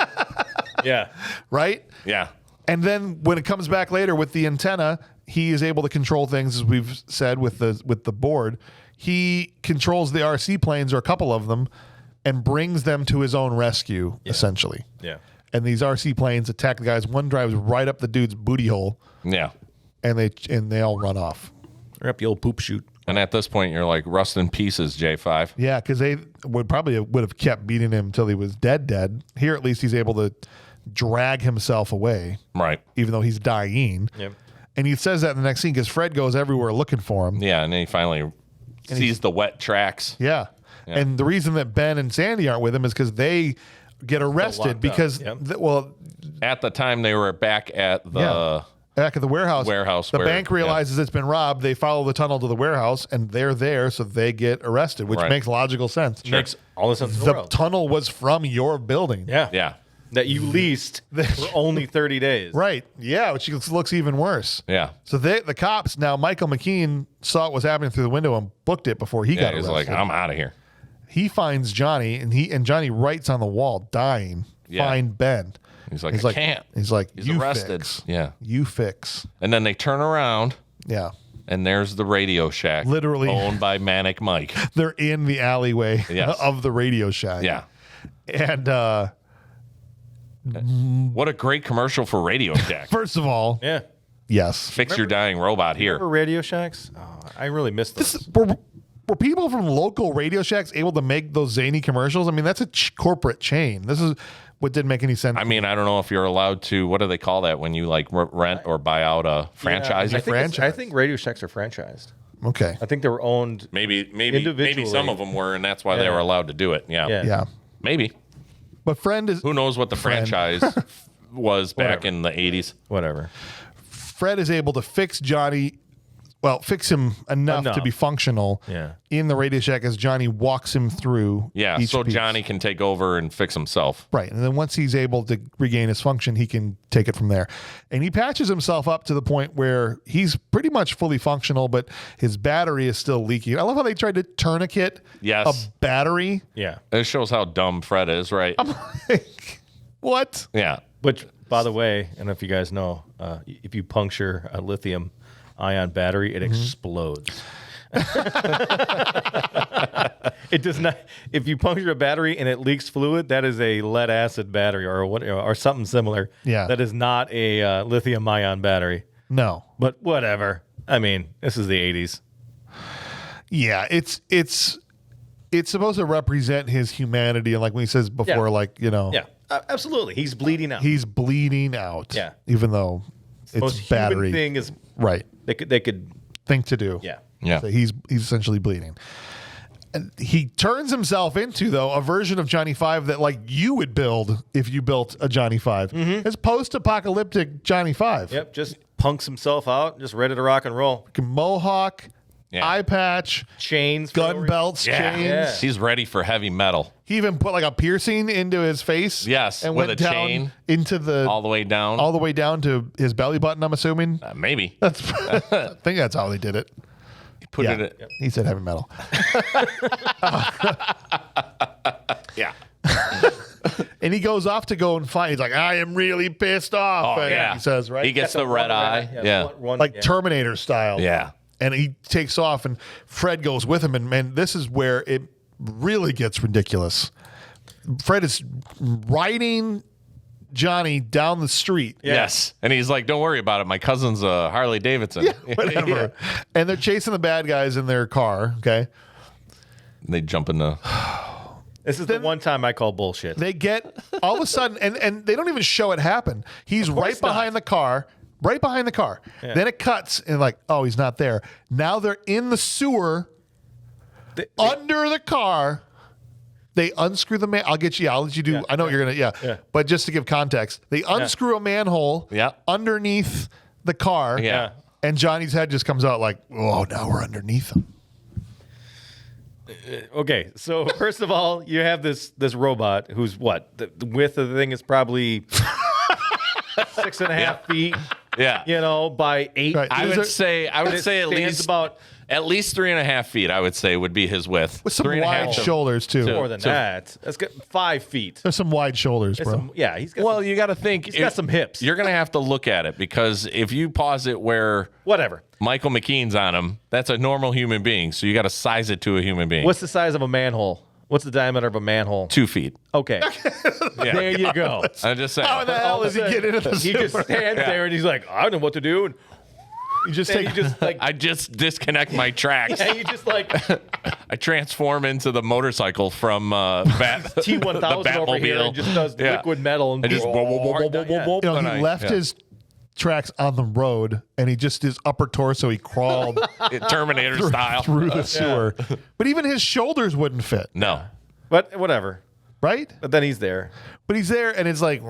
Yeah.
Right?
Yeah.
And then when it comes back later with the antenna, he is able to control things, as we've said, with the board. He controls the RC planes, or a couple of them, and brings them to his own rescue, essentially.
Yeah.
And these RC planes attack the guys. One drives right up the dude's booty hole,
Yeah.
and they all run off.
Or up the old poop chute.
And at this point, you're like, rust in pieces, J5.
Yeah, because they would have kept beating him until he was dead. Here, at least, he's able to drag himself away,
Right.
even though he's dying.
Yep.
And he says that in the next scene because Fred goes everywhere looking for him.
Yeah. And then he finally sees the wet tracks.
Yeah. And the reason that Ben and Sandy aren't with him is because they get arrested
locked
because,
up.
At the time, they were back at the.
Yeah. Back at the warehouse. The
where-
bank realizes it's been robbed. They follow the tunnel to the warehouse, and they're there, so they get arrested, which
Right.
makes logical sense.
Makes all the sense in the
The
world.
tunnel was from your building.
Yeah.
Yeah.
That you leased for only 30 days.
Right. Yeah, which looks even worse.
Yeah.
So the cops, now Michael McKean saw what was happening through the window and booked it before he
Yeah.
got
He's
arrested.
like, I'm out of here.
He finds Johnny, and Johnny writes on the wall, dying,
Yeah.
find Ben.
He's like, I can't.
He's like,
He's
you
arrested.
fix.
Yeah.
You fix.
And then they turn around,
Yeah.
and there's the Radio Shack.
Literally.
Owned by Manic Mike.
They're in the alleyway
Yes.
of the Radio Shack.
Yeah.
And
What a great commercial for Radio Shack.
first of all,
Yeah.
yes.
Fix your dying robot here.
Remember Radio Shacks? Oh, I really missed this.
Were people from local Radio Shacks able to make those zany commercials? I mean, that's a corporate chain. This is what didn't make any sense.
I mean, I don't know if you're allowed to. What do they call that when you like rent or buy out a franchise?
I think Radio Shacks are franchised.
Okay.
I think they were owned.
maybe
Individually.
some of them were, and that's why they
Yeah.
were allowed to do it. Yeah.
Yeah.
Yeah.
Maybe.
But Fred is
Who knows what the franchise was back in the 80s?
Whatever.
Fred is able to fix Johnny. Well, fix him enough to be functional
Yeah.
in the Radio Shack as Johnny walks him through.
Yeah.
each
So
piece.
Johnny can take over and fix himself.
Right. And then once he's able to regain his function, he can take it from there. And he patches himself up to the point where he's pretty much fully functional, but his battery is still leaking. I love how they tried to tourniquet
Yes.
a battery.
Yeah.
It shows how dumb Fred is, right?
What?
Yeah.
Which, by the way, I don't know if you guys know, if you puncture a lithium ion battery, it explodes. It does not. If you puncture a battery and it leaks fluid, that is a lead acid battery or something similar.
Yeah.
That is not a lithium ion battery.
No.
But whatever. I mean, this is the 80s.
Yeah, it's supposed to represent his humanity, and like when he says before,
Yeah.
like, you know,
Yeah, absolutely. He's bleeding out.
he's bleeding out.
Yeah.
Even though it's
Most
battery.
human thing is
Right.
they could
Thing to do.
yeah.
Yeah.
So he's essentially bleeding. And he turns himself into, though, a version of Johnny Five that like you would build if you built a Johnny Five. It's post-apocalyptic Johnny Five.
Yep, just punks himself out, just ready to rock and roll.
Mohawk,
Yeah.
eye patch,
Chains, for no
gun
reason.
belts,
Yeah.
chains.
Yeah.
He's ready for heavy metal.
He even put like a piercing into his face.
Yes,
and
with
went
a
down
chain.
into the
All the way down.
all the way down to his belly button. I'm assuming
Maybe.
that's. I think that's how they did it.
Put
Yeah,
it.
he said heavy metal.
Yeah.
And he goes off to go and find. He's like, I am really pissed off.
Oh, yeah.
He says, right?
He gets the red eye. Yeah.
Like Terminator style.
Yeah.
And he takes off, and Fred goes with him. And man, this is where it really gets ridiculous. Fred is riding Johnny down the street.
Yes. And he's like, don't worry about it. My cousin's a Harley Davidson.
Whatever. And they're chasing the bad guys in their car. Okay.
And they jump in the.
This is the one time I call bullshit.
They get all of a sudden, and they don't even show it happen. He's right behind the car. Right behind the car. Yeah. Then it cuts and like, oh, he's not there. Now they're in the sewer under the car. They unscrew the man. I'll let you do. I know what you're going to. Yeah. But just to give context, they unscrew a manhole underneath the car.
Yeah.
And Johnny's head just comes out like, oh, now we're underneath him.
Okay, so first of all, you have this robot who's what? The width of the thing is probably 6.5 feet.
Yeah.
You know, by 8.
Right.
I would say at least 3.5 feet, I would say, would be his width.
With some
3.5
wide shoulders, too.
More than that. That's good. 5 feet.
There's some wide shoulders, bro.
He's got
Well, you got to think.
he's got some hips.
You're going to have to look at it because if you pause it where
Whatever.
Michael McKean's on him, that's a normal human being. So you got to size it to a human being.
What's the size of a manhole? What's the diameter of a manhole?
2 feet.
Okay. There you go.
I'm just saying.
How the hell does he get into the
He
sewer?
just stands there and he's like, I don't know what to do. And
You just
then
take
you just like
I just disconnect my tracks.
and you just like
I transform into the motorcycle from
T1000
the
over here
Batmobile.
and just does
Yeah.
liquid metal and
I just
You know, he left his tracks on the road, and he just his upper torso. He crawled
Terminator style
through the sewer, but even his shoulders wouldn't fit.
No.
But whatever.
Right?
But then he's there.
But he's there, and it's like,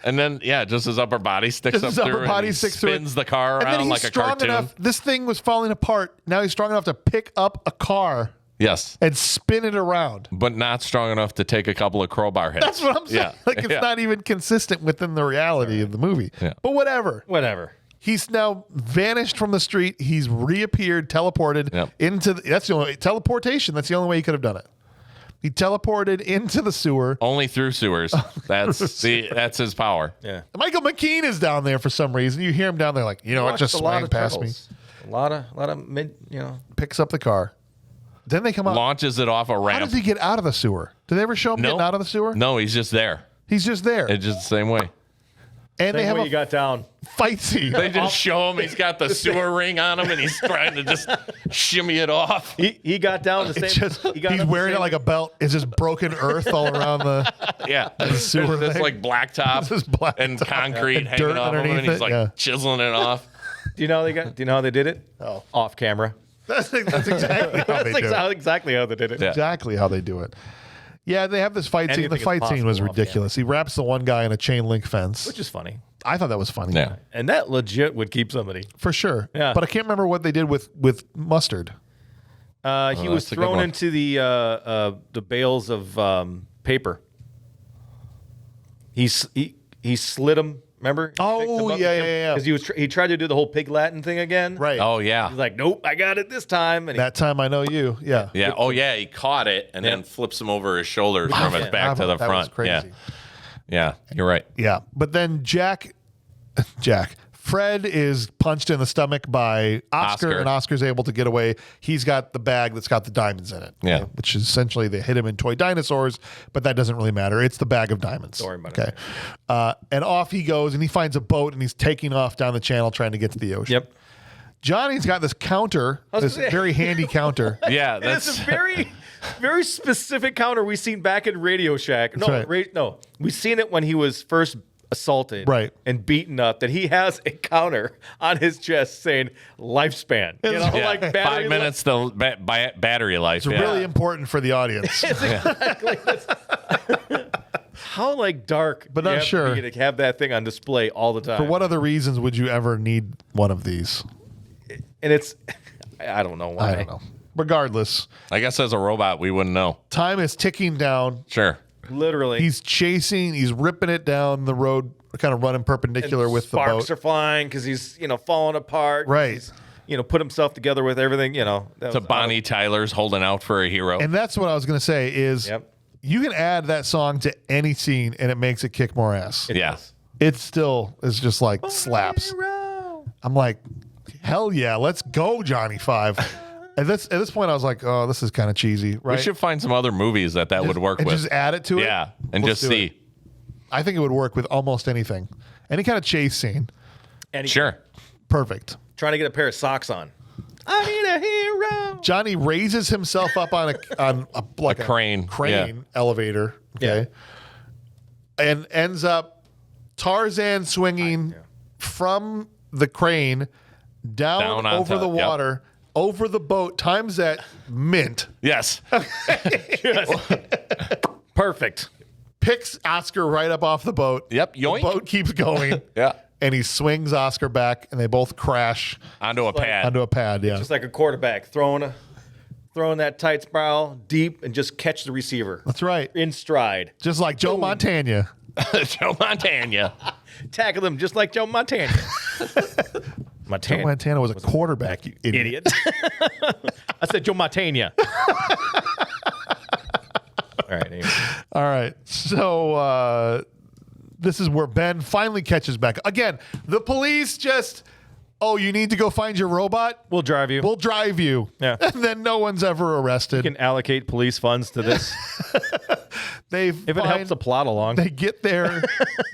And then just his upper body sticks
just
up
his
through
upper
and
body
he
sticks through it.
spins the car
And then
around
he's
like a
strong
cartoon.
enough. This thing was falling apart. Now he's strong enough to pick up a car
Yes.
and spin it around.
But not strong enough to take a couple of crowbar hits.
That's what I'm saying. Like it's not even consistent within the reality of the movie.
Yeah.
But whatever. He's now vanished from the street. He's reappeared, teleported into that's the only teleportation. That's the only way he could have done it. He teleported into the sewer.
Only through sewers. That's his power.
Yeah.
Michael McKean is down there for some reason. You hear him down there like, you know what, just swang past me.
A lot of mid,
Picks up the car. Then they come out.
Launches it off a ramp.
How does he get out of the sewer? Do they ever show him getting out of the sewer?
No, he's just there.
He's just there.
It's just the same way.
And they have
you got down.
fight scene.
They just show him he's got the sewer ring on him and he's trying to just shimmy it off.
He got down the same.
It's just,
he
he's wearing it like a belt. It's just broken earth all around the sewer.
There's
thing.
like blacktop
This is blacktop.
and concrete
And
hanging
dirt
off him, and
underneath
he's
it,
like chiseling it off.
Do you know how they did it?
Oh.
Off camera.
That's exactly how they do it.
Exactly how they did it.
Yeah.
Exactly how they do it. Yeah, they have this fight scene. The
Anything is
fight scene was
possible off
ridiculous. He wraps the one guy in a chain link fence.
Which is funny.
I thought that was funny.
Yeah.
And that legit would keep somebody.
For sure.
Yeah.
But I can't remember what they did with mustard.
He was
that's a good
thrown
one.
into the bales of paper. He slid him. Remember?
Oh, yeah.
Because he tried to do the whole pig Latin thing again.
Right.
Oh, yeah.
He's like, nope, I got it this time. And
That time I know you. Yeah.
Yeah. Oh, yeah. He caught it and then flips him over his shoulders from his back to the
That
front.
was crazy.
Yeah. You're right.
Yeah. But then Fred is punched in the stomach by Oscar, and Oscar's able to get away. He's got the bag that's got the diamonds in it.
Yeah.
Which is essentially they hit him in toy dinosaurs, but that doesn't really matter. It's the bag of diamonds.
Don't worry about
it. And off he goes, and he finds a boat, and he's taking off down the channel trying to get to the ocean.
Yep.
Johnny's got this counter, this very handy counter.
Yeah.
It's a very, very specific counter we seen back in Radio Shack. No,
right.
no, we seen it when he was first assaulted and beaten up. That he has a counter on his chest saying lifespan. You know, like battery
5 minutes to battery life.
It's really important for the audience.
Exactly. How dark,
but not sure
to have that thing on display all the time.
For what other reasons would you ever need one of these?
And it's, I don't know why.
I don't know. Regardless,
I guess as a robot, we wouldn't know.
Time is ticking down.
Sure.
Literally.
He's chasing, he's ripping it down the road, kind of running perpendicular with the boat.
Sparks are flying because he's, falling apart.
Right.
He's, put himself together with everything,
To Bonnie Tyler's holding out for a hero.
And that's what I was going to say is You can add that song to any scene and it makes it kick more ass.
Yeah.
It still is just like slaps. I'm like, hell yeah, let's go, Johnny Five. At this point, I was like, oh, this is kind of cheesy, right?
We should find some other movies that would work
and
with.
just add it to it.
Yeah, and
Let's
just
do
see.
it. I think it would work with almost anything. Any kind of chase scene.
Sure.
Perfect.
Trying to get a pair of socks on. I need a hero.
Johnny raises himself up on a
crane. Yeah.
elevator, okay, and ends up Tarzan swinging from the crane down
on
over
top,
the water, over the boat, times that mint,
Yes.
Perfect.
picks Oscar right up off the boat.
Yep,
The
yoink.
boat keeps going.
Yeah.
And he swings Oscar back, and they both crash
Onto a pad.
onto a pad. Yeah,
Just like a quarterback throwing that tight spiral deep and just catch the receiver
that's right.
in stride.
Just like Joe Montana.
Joe Montana.
Tackle him just like Joe Montana.
Joe Montana was a quarterback, you idiot.
Idiot. I said Joe Montana. All right. Anyway.
All right. So this is where Ben finally catches back. Again, the police just, oh, you need to go find your robot?
We'll drive you.
We'll drive you.
Yeah.
And then no one's ever arrested.
You can allocate police funds to this if it helps the plot along.
They get there.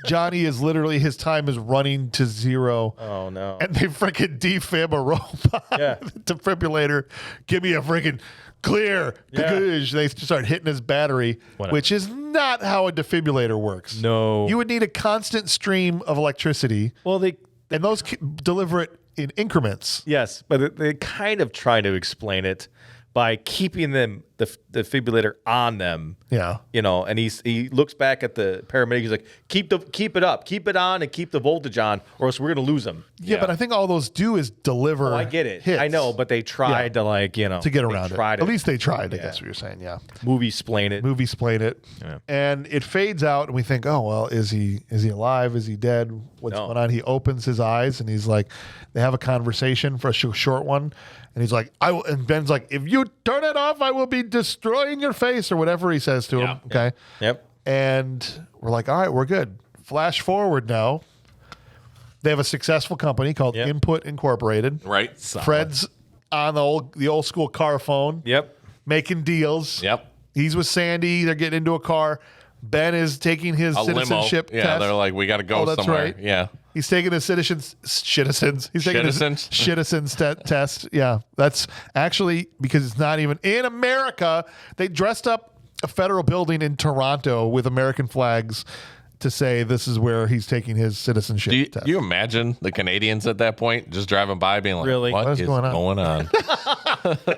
Johnny is literally, his time is running to zero.
Oh, no.
And they freaking defib a robot.
Yeah.
Defibrillator. Give me a freaking clear.
Yeah.
They start hitting his battery,
Whatever.
which is not how a defibrillator works.
No.
You would need a constant stream of electricity,
Well,
and those deliver it in increments.
yes, but they kind of try to explain it by keeping the defibrillator on them.
Yeah.
And he looks back at the paramedic. He's like, keep it up, keep it on, and keep the voltage on, or else we're gonna lose them.
Yeah, but I think all those do is deliver.
Oh, I get it.
hits
I know, but they tried to
to get around it.
tried
At least they tried. I
Yeah.
guess what you're saying. Yeah.
movie explain it.
Movie explain it,
Yeah.
and it fades out, and we think, oh well, is he alive? Is he dead? What's
No.
going on? He opens his eyes, and he's like, they have a conversation for a short one, and he's like, and Ben's like, if you turn it off, I will be destroying your face, or whatever he says to him. Okay,
Yep.
and we're like, all right, we're good. Flash forward now. They have a successful company called
Yep.
Input Incorporated.
Right.
Fred's on the old school car phone,
Yep.
making deals.
Yep.
He's with Sandy. They're getting into a car. Ben is taking his
A
citizenship
limo. Yeah,
test.
they're like, we got to go
Oh, that's
somewhere.
right.
Yeah.
He's taking his citizens. He's taking his citizens test. Yeah, that's actually because it's not even in America. They dressed up a federal building in Toronto with American flags to say this is where he's taking his citizenship test.
Do you imagine the Canadians at that point just driving by being like,
Really?
what
What is
is
going on?"
going on?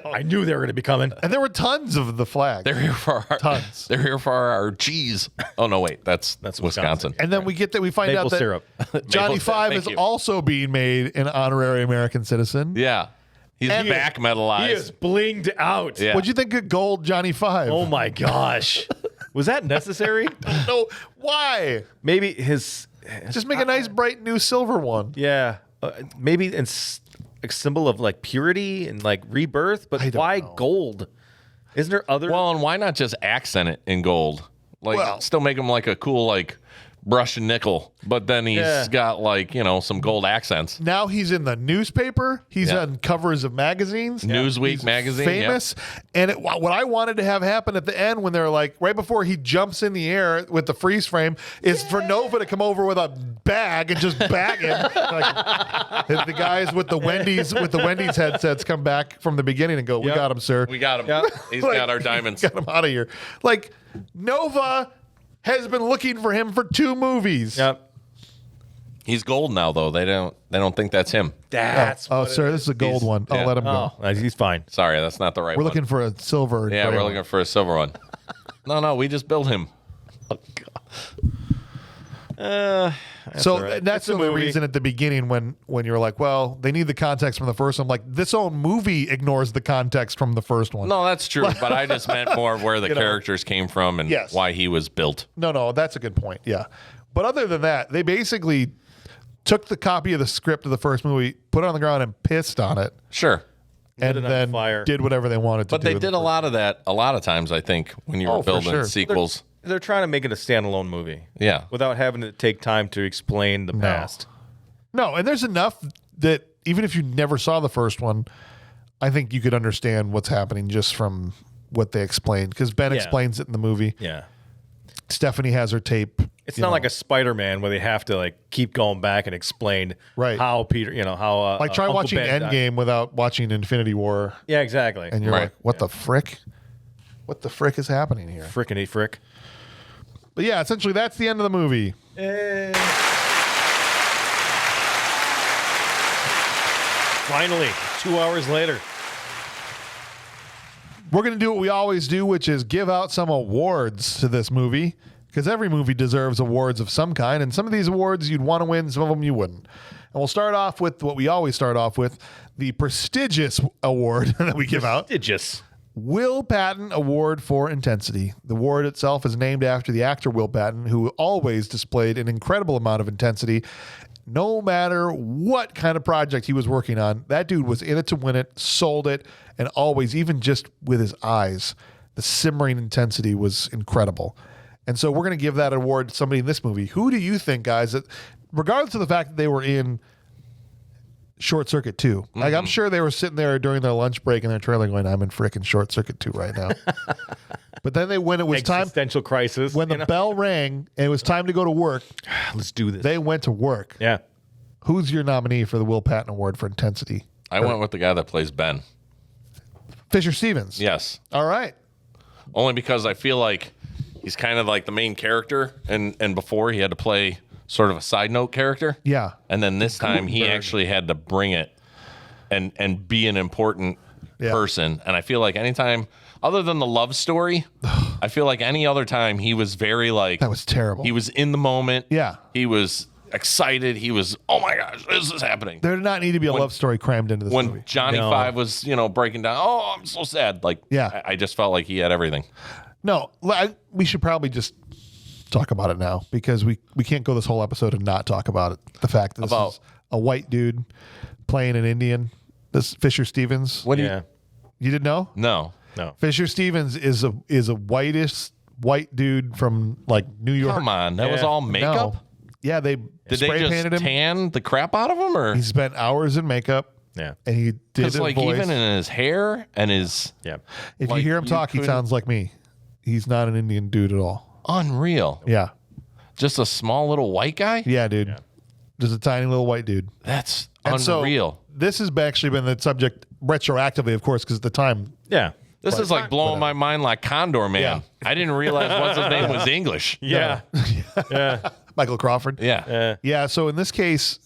I knew they were going to be coming.
And there were tons of the flags.
They're here for our
Tons.
They're here for our cheese. Oh no, wait, that's Wisconsin.
And then we find
Maple
out that
syrup.
Johnny
Maple syrup,
Five
thank
is
you.
also being made an honorary American citizen.
Yeah, he's
And-
back
He
metalized.
is blinged out.
Yeah.
What'd you think of gold Johnny Five?
Oh my gosh. Was that necessary?
No, why?
Maybe his.
Just make a nice bright new silver one.
Yeah. Maybe a symbol of like purity and like rebirth, but
I don't
why
know.
gold? Isn't there other?
Well, and why not just accent it in gold? Like,
Well-
still make him like a cool like brush and nickel, but then he's
Yeah.
got like some gold accents.
Now he's in the newspaper. He's
Yeah.
on covers of magazines.
Newsweek
He's
magazine,
famous. And what I wanted to have happen at the end when they're like, right before he jumps in the air with the freeze frame, is for Nova to come over with a bag and just bag him. Like, the guys with the Wendy's headsets come back from the beginning and go, "We
Yep.
got him, sir.
We got him.
Yeah.
He's
Like,
got our diamonds.
Got him out of here." Like Nova has been looking for him for 2 movies.
Yep.
He's gold now, though. They don't think that's him.
That's.
Oh,
what
sir,
it
this is a gold
He's-
one. I'll
yeah.
let him go.
Oh, he's fine.
Sorry, that's not the right
We're
one.
looking for a silver.
Yeah,
gray
we're
one.
looking for a silver one. No, we just built him.
So
all right.
that's
It's a
the only
movie.
reason at the beginning when you're like, well, they need the context from the first one. I'm like, this own movie ignores the context from the first one.
No, that's true. But I just meant more of where the
You know.
characters came from and
Yes.
why he was built.
No, that's a good point. Yeah. But other than that, they basically took the copy of the script of the first movie, put it on the ground and pissed on it.
Sure.
and
it on
then
fire.
did whatever they wanted to
But
do.
they did a lot of that a lot of times, I think, when you were
for
building
sure.
sequels.
They're trying to make it a standalone movie.
Yeah.
Without having to take time to explain the past.
No, and there's enough that even if you never saw the first one, I think you could understand what's happening just from what they explained. Because Ben explains it in the movie.
Yeah.
Stephanie has her tape.
It's not like a Spider-Man where they have to like keep going back and explain how Peter, how
like try
Uncle
watching
Ben
Endgame without watching Infinity War,
Yeah, exactly.
and you're like, what the frick? What the frick is happening here?
Frickety frick.
But yeah, essentially that's the end of the movie.
Finally, 2 hours later.
We're going to do what we always do, which is give out some awards to this movie, because every movie deserves awards of some kind, and some of these awards you'd want to win, some of them you wouldn't. And we'll start off with what we always start off with, the prestigious award that we give out.
Prestigious.
Will Patton Award for Intensity. The award itself is named after the actor Will Patton, who always displayed an incredible amount of intensity. No matter what kind of project he was working on, that dude was in it to win it, sold it, and always, even just with his eyes, the simmering intensity was incredible. And so we're going to give that award to somebody in this movie. Who do you think, guys, that regardless of the fact that they were in Short Circuit 2, like I'm sure they were sitting there during their lunch break in their trailer going, I'm in frickin' Short Circuit 2 right now. But then when it was time,
Existential crisis.
when the bell rang and it was time to go to work,
Let's do this.
they went to work.
Yeah.
Who's your nominee for the Will Patton Award for intensity?
I went with the guy that plays Ben.
Fisher Stevens.
Yes.
All right.
Only because I feel like he's kind of like the main character, and before he had to play sort of a side note character.
Yeah.
And then this time he actually had to bring it and be an important person. And I feel like anytime, other than the love story, I feel like any other time he was very like,
That was terrible.
he was in the moment.
Yeah.
He was excited. He was, oh my gosh, this is happening.
There did not need to be a love story crammed into this
When
movie.
Johnny Five was, breaking down, oh, I'm so sad. Like,
Yeah.
I just felt like he had everything.
No, we should probably just talk about it now, because we can't go this whole episode and not talk about it. The fact that this is a white dude playing an Indian. This Fisher Stevens.
What do
You didn't know?
No.
Fisher Stevens is a white dude from like New York.
Come on. That was all makeup?
No. Yeah, they
Did
spray
they just
painted him.
tan the crap out of him? Or
He spent hours in makeup.
Yeah.
And he did
because
his
like
voice.
even in his hair and his
Yeah.
If you
like,
hear him
you
talk, he
couldn't-
sounds like me. He's not an Indian dude at all.
unreal.
Yeah.
Just a small little white guy?
Yeah, dude. Just a tiny little white dude.
That's
And
unreal.
so this has actually been the subject retroactively, of course, because at the time.
Yeah.
This is like blowing my mind like Condor Man.
Yeah.
I didn't realize what's his name was English.
Yeah. Yeah.
Michael Crawford.
Yeah.
Yeah, so in this case,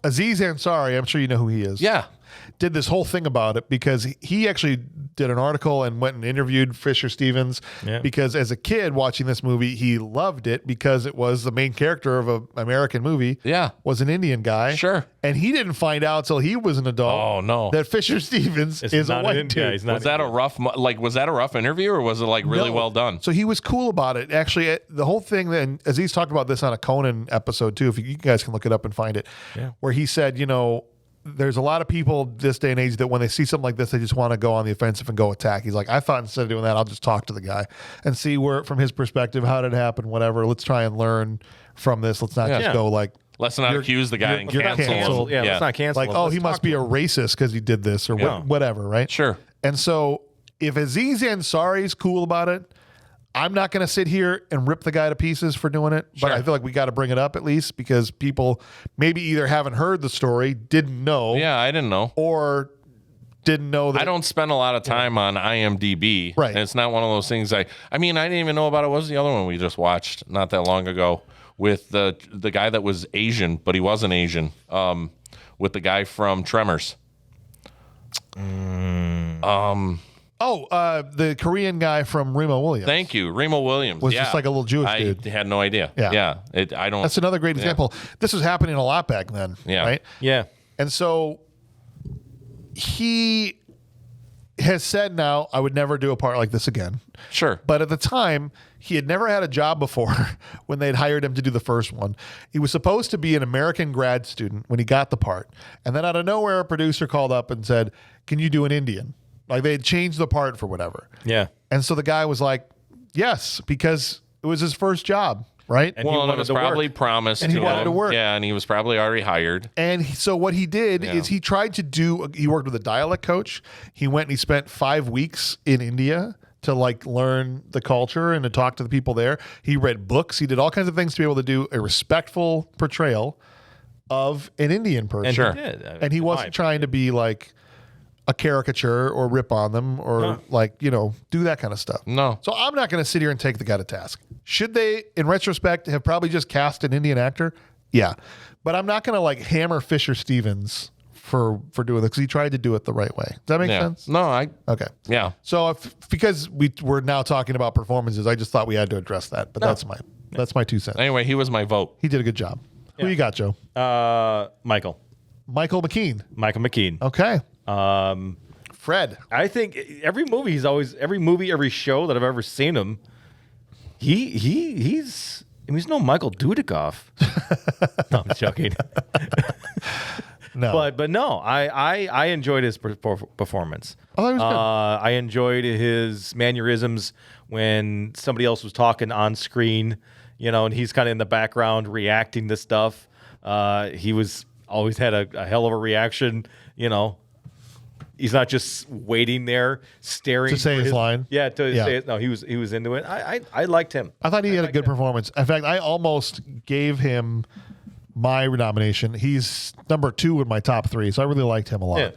Aziz Ansari, I'm sure you know who he is.
Yeah.
Did this whole thing about it because he actually did an article and went and interviewed Fisher Stevens because as a kid watching this movie, he loved it because it was the main character of an American movie.
Yeah.
Was an Indian guy.
Sure.
And he didn't find out till he was an adult.
Oh, no.
That Fisher Stevens is a
not
white
an
dude.
Indian- he's not
Was that a rough interview or was it like really
No.
well done?
So he was cool about it. Actually, the whole thing, and Aziz talked about this on a Conan episode too, if you guys can look it up and find it, where he said, there's a lot of people this day and age that when they see something like this, they just want to go on the offensive and go attack. He's like, I thought instead of doing that, I'll just talk to the guy and see where, from his perspective, how did it happen, whatever. Let's try and learn from this. Let's not just go like,
Let's not accuse the guy and
you're
cancel him.
canceled.
Yeah, let's not cancel
like,
him.
oh,
Let's
he must
talk
be
to
a
him.
racist because he did this or whatever, right?
Sure.
And so if Aziz Ansari is cool about it, I'm not going to sit here and rip the guy to pieces for doing it, but I feel like we got to bring it up at least because people maybe either haven't heard the story, didn't know,
Yeah, I didn't know.
or didn't know that.
I don't spend a lot of time on IMDb.
Right.
And it's not one of those things I mean, I didn't even know about it. What was the other one we just watched not that long ago with the guy that was Asian, but he wasn't Asian, with the guy from Tremors.
The Korean guy from Remo Williams.
Thank you. Remo Williams.
Was just like a little Jewish
I
dude.
had no idea.
Yeah.
I don't.
That's another great example. This was happening a lot back then,
Yeah.
right?
Yeah.
And so he has said now, I would never do a part like this again.
Sure.
But at the time, he had never had a job before when they'd hired him to do the first one. He was supposed to be an American grad student when he got the part. And then out of nowhere, a producer called up and said, can you do an Indian? Like they had changed the part for whatever.
Yeah.
And so the guy was like, yes, because it was his first job, right?
And
Well,
he
and it
wanted
was
to
probably
work.
promised
And he
to
wanted
him.
to work.
Yeah, and he was probably already hired.
And so what he did is he tried to do, he worked with a dialect coach. He went and he spent 5 weeks in India to like learn the culture and to talk to the people there. He read books. He did all kinds of things to be able to do a respectful portrayal of an Indian person.
And
Sure.
he did.
And he wasn't trying to be like a caricature or rip on them or like, you know, do that kind of stuff.
No.
So I'm not going to sit here and take the guy to task. Should they, in retrospect, have probably just cast an Indian actor? Yeah. But I'm not going to like hammer Fisher Stevens for doing this because he tried to do it the right way. Does that make
Yeah.
sense?
No, I.
Okay.
Yeah.
So because we're now talking about performances, I just thought we had to address that. But that's my 2 cents.
Anyway, he was my vote.
He did a good job. Who you got, Joe?
Michael
McKean.
Michael McKean.
Okay. Fred.
I think every movie, every show that I've ever seen him, he's no Michael Dudikoff. No, I'm joking.
No.
But no, I enjoyed his performance.
Oh, that was good.
I enjoyed his mannerisms when somebody else was talking on screen, you know, and he's kind of in the background reacting to stuff. He was always had a hell of a reaction, you know. He's not just waiting there staring
To say
for
his line?
Yeah, to say it. No, he was into it. I liked him.
I thought he had a good performance. In fact, I almost gave him my nomination. He's number 2 in my top 3, so I really liked him a lot.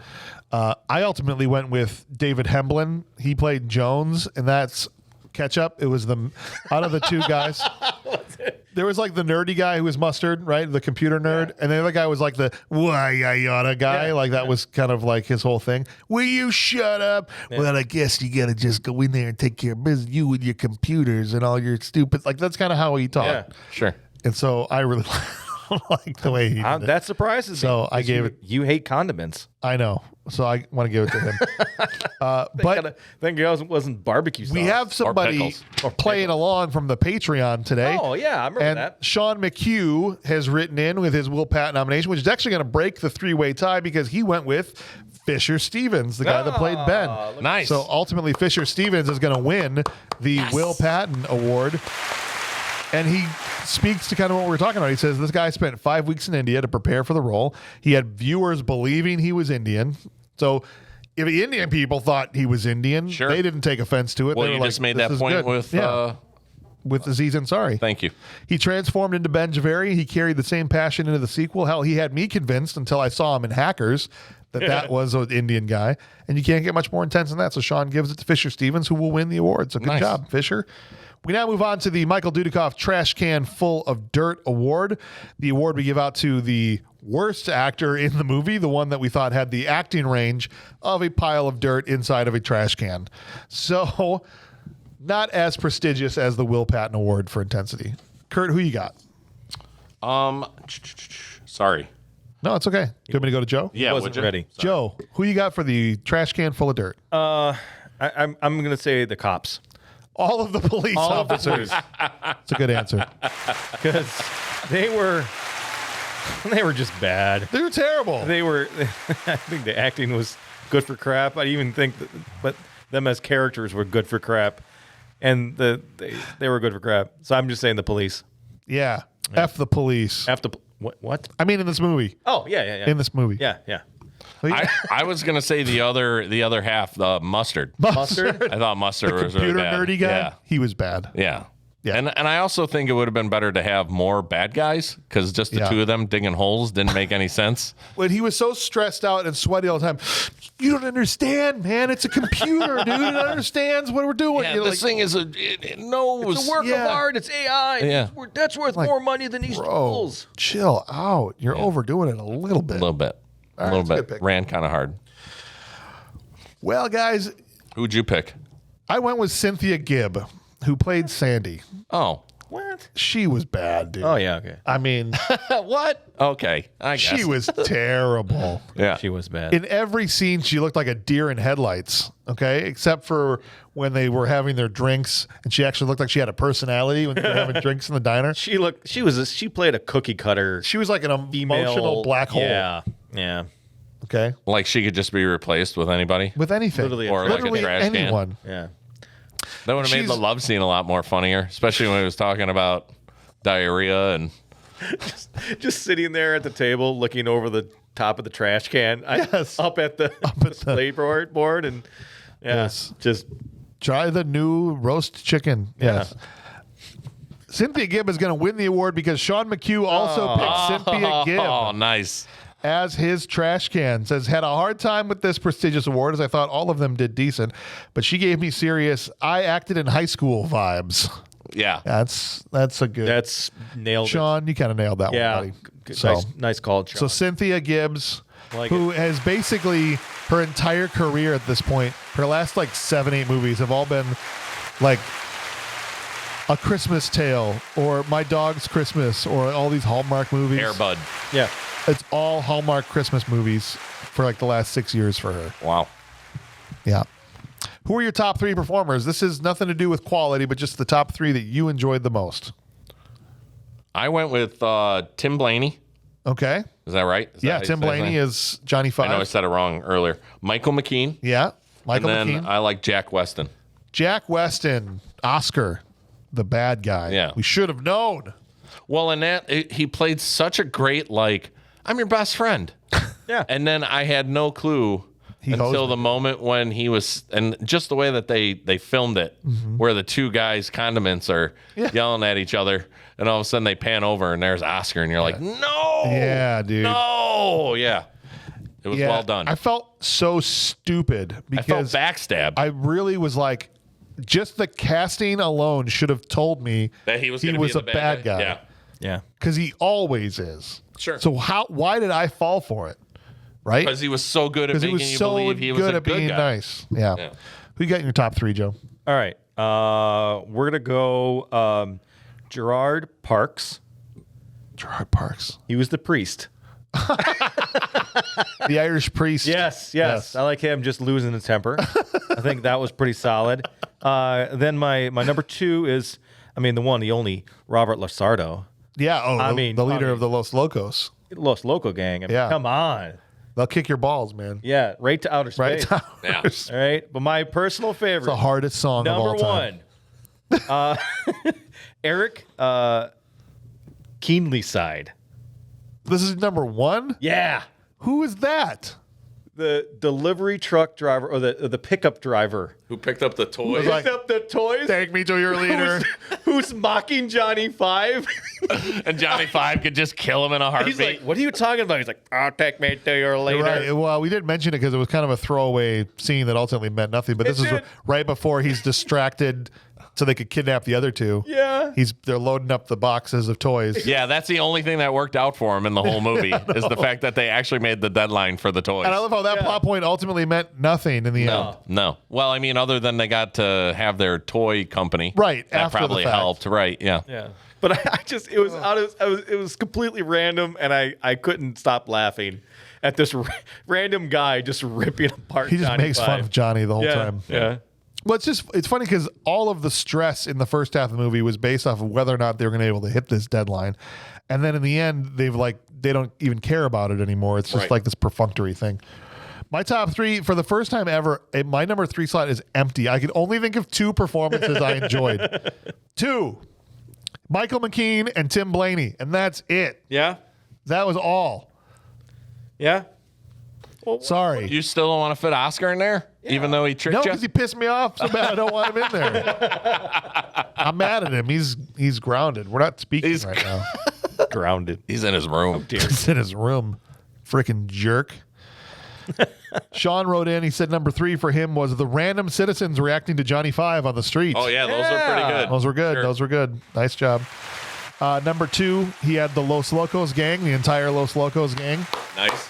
Yeah.
I ultimately went with David Hemblin. He played Jones, and that's Ketchup. It was out of the 2 guys. There was like the nerdy guy who was Mustard, right? The computer nerd. And the other guy was like the why guy.
Yeah.
Like that was kind of like his whole thing. Will you shut up?
Yeah.
Well, I guess you got to just go in there and take care of business. You and your computers and all your stupid. Like that's kind of how he talked.
Yeah.
Sure.
And so I really like the way he did it.
That surprises me.
So I gave it.
You hate condiments.
I know. So I want to give it to him. But
Thank God it wasn't barbecue sauce.
we have somebody
pickles.
playing along from the Patreon today.
Oh, yeah, I remember
and
that.
Sean McHugh has written in with his Will Pat nomination, which is actually going to break the 3-way tie because he went with Fisher Stevens, the guy that played Ben.
Nice.
So ultimately, Fisher Stevens is going to win the Will Patton Award. And he speaks to kind of what we're talking about. He says this guy spent 5 weeks in India to prepare for the role. He had viewers believing he was Indian. So if the Indian people thought he was Indian,
Sure.
they didn't take offense to it.
Well,
They were
you
like,
just made
"This
that
is
point
good." With Aziz Ansari.
Thank you.
He transformed into Ben Javeri. He carried the same passion into the sequel. Hell, he had me convinced until I saw him in Hackers that was an Indian guy. And you can't get much more intense than that. So Sean gives it to Fisher Stevens, who will win the award. So good
Nice.
job, Fisher. We now move on to the Michael Dudikoff Trash Can Full of Dirt Award. The award we give out to the worst actor in the movie, the one that we thought had the acting range of a pile of dirt inside of a trash can. So not as prestigious as the Will Patton Award for intensity. Kurt, who you got?
Sorry.
No, it's okay. You want me to go to Joe?
Yeah,
Wasn't
would you?
ready.
Joe, who you got for the trash can full of dirt?
I'm going to say the cops.
All of the police officers. It's a good answer.
Because they were just bad.
They were terrible.
I think the acting was good for crap. I even think but them as characters were good for crap. And they were good for crap. So I'm just saying the police.
Yeah. F the police.
What?
I mean, in this movie.
Oh, yeah.
In this movie.
Yeah.
Who you got?
I was gonna say the other half, the mustard.
Mustard.
I thought mustard
The
was really
computer
bad.
nerdy guy.
Yeah.
He was bad.
Yeah.
Yeah.
And I also think it would have been better to have more bad guys because just the
Yeah.
two of them digging holes didn't make any sense.
When he was so stressed out and sweaty all the time, you don't understand, man. It's a computer, dude. It understands what we're doing.
Yeah,
You're
this thing is it knows.
It's a work
Yeah.
of art. It's AI.
Yeah.
That's worth more money than these tools.
Chill out. You're overdoing it a little bit.
A little bit.
All right,
a little
that's a good
bit.
pick.
Ran kind of hard.
Well, guys,
Who'd you pick?
I went with Cynthia Gibb, who played Sandy.
Oh,
What?
She was bad, dude.
Oh yeah, okay.
I mean,
What? Okay, I guess.
she was terrible.
Yeah.
She was bad.
In every scene, she looked like a deer in headlights. Okay, except for when they were having their drinks, and she actually looked like she had a personality when they were having drinks in the diner.
She played a cookie cutter
She was like an
female
emotional black hole.
Yeah. Yeah.
Okay,
Like she could just be replaced with anybody.
with anything,
Literally
Or like a
literally
trash can.
anyone.
Yeah.
That would have made the
She's-
love scene a lot more funnier, especially when he was talking about diarrhea and
Just sitting there at the table looking over the top of the trash can.
Yes.
Up at the display board and
Yes.
just
Try the new roast chicken. Yes. Cynthia Gibb is going to win the award because Sean McHugh also picked Cynthia Gibb
oh, nice.
as his trash can. Says, had a hard time with this prestigious award as I thought all of them did decent, but she gave me serious, I acted in high school vibes.
Yeah.
That's a good.
that's nailed
Sean, you kind of nailed that
Yeah.
one, buddy.
Good-
So,
nice call, Sean.
so Cynthia Gibbs,
Like
who has basically her entire career at this point, her last like 7-8 movies have all been like A Christmas Tale or My Dog's Christmas or all these Hallmark movies.
Air Bud.
yeah.
It's all Hallmark Christmas movies for like the last 6 years for her.
Wow.
Yeah. Who are your top 3 performers? This has nothing to do with quality, but just the top 3 that you enjoyed the most.
I went with Tim Blaney.
Okay.
Is that right? Is
Yeah,
that how you
Tim
say his
Blaney
name?
is Johnny
I know I
Five.
said it wrong earlier. Michael McKean.
Yeah. Michael
and then
McKean.
I like Jack Weston.
Jack Weston, Oscar, the bad guy.
Yeah.
We should have known.
Well, in that, he played such a great, like, I'm your best friend.
Yeah.
And then I had no clue
hosed
until
me.
the moment when he was, and just the way that they filmed it, where the two guys, condiments, are
Yeah.
yelling at each other, and all of a sudden they pan over and there's Oscar, and you're like, no.
Yeah, dude.
No. Yeah. It was
Yeah.
well done.
I felt so stupid
I felt
because
backstabbed.
I really was like, just the casting alone should have told me
that he was, gonna be
a
the
bad guy.
Yeah.
Yeah.
Because he always is.
Sure.
So why did I fall for it? Right?
Because he was so good at
Because he
making
was
you
so
believe he was
good
a
at
good
being
guy.
nice. Yeah.
Yeah.
Who you got in your top 3, Joe?
All right. We're gonna go Gerard Parks.
Gerard Parks.
He was the priest.
The Irish priest.
Yes. I like him just losing his temper. I think that was pretty solid. Then my number 2 is, the only Robert Lasardo.
Yeah. Oh,
I mean,
the leader of the Los Locos.
Los Loco gang.
Yeah.
Come on.
They'll kick your balls, man.
Yeah, right to outer
Right?
space.
Yeah.
All right. But my personal favorite,
The hardest song of all
number
time.
1, Eric Keenly side.
This is number 1?
Yeah.
Who is that?
The delivery truck driver or the pickup driver.
Who picked up the toys?
like-
Picked up the toys.
Take me to your leader.
Who's mocking Johnny Five?
And Johnny Five could just kill him in a heartbeat.
He's like, "What are you talking about?" He's like, "I'll take me to your leader."
Right. Well, we didn't mention it because it was kind of a throwaway scene that ultimately meant nothing. But this
It
is
did.
right before he's distracted so they could kidnap the other two.
Yeah.
They're loading up the boxes of toys.
Yeah, that's the only thing that worked out for him in the whole movie is the fact that they actually made the deadline for the toys.
And I love how that plot point ultimately meant nothing in the end.
No. Well, other than they got to have their toy company,
Right,
That
after the
probably
fact.
helped, right? Yeah.
Yeah. But it was completely random, and I couldn't stop laughing at this random guy just ripping apart.
He just
Johnny
makes
Five.
fun of Johnny the whole
Yeah.
time.
Yeah.
Well, it's funny because all of the stress in the first half of the movie was based off of whether or not they were going to be able to hit this deadline. And then in the end, they don't even care about it anymore. It's just
Right.
like this perfunctory thing. My top 3, for the first time ever, my number 3 slot is empty. I can only think of 2 performances I enjoyed. 2, Michael McKean and Tim Blaney. And that's it.
Yeah.
That was all.
Yeah.
Sorry.
You still don't want to fit Oscar in there, even though he tricked
No,
you?
because he pissed me off so bad I don't want him in there. I'm mad at him. He's grounded. We're not speaking right now.
Grounded.
He's in his room.
He's in his room. Freaking jerk. Sean wrote in, he said number 3 for him was the random citizens reacting to Johnny Five on the street.
Oh, yeah, those are pretty good.
Those were good.
Sure.
Those were good. Nice job. Number 2, he had the Los Locos gang, the entire Los Locos gang.
Nice.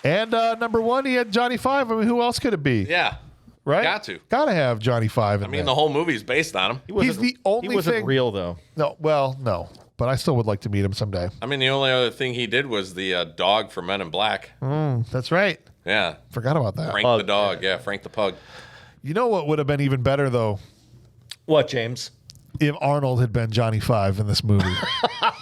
And number 1, he had Johnny Five. I mean, who else could it be?
Yeah.
right?
Got to.
Gotta have Johnny Five.
I mean, the whole movie's based on him.
He's the only
He wasn't
thing.
real though.
No, well, no, but I still would like to meet him someday.
I mean, the only other thing he did was the dog for Men in Black.
That's right.
Yeah.
Forgot about that.
Frank the dog. Yeah, Frank the pug.
You know what would have been even better though,
What, James?
if Arnold had been Johnny Five in this movie.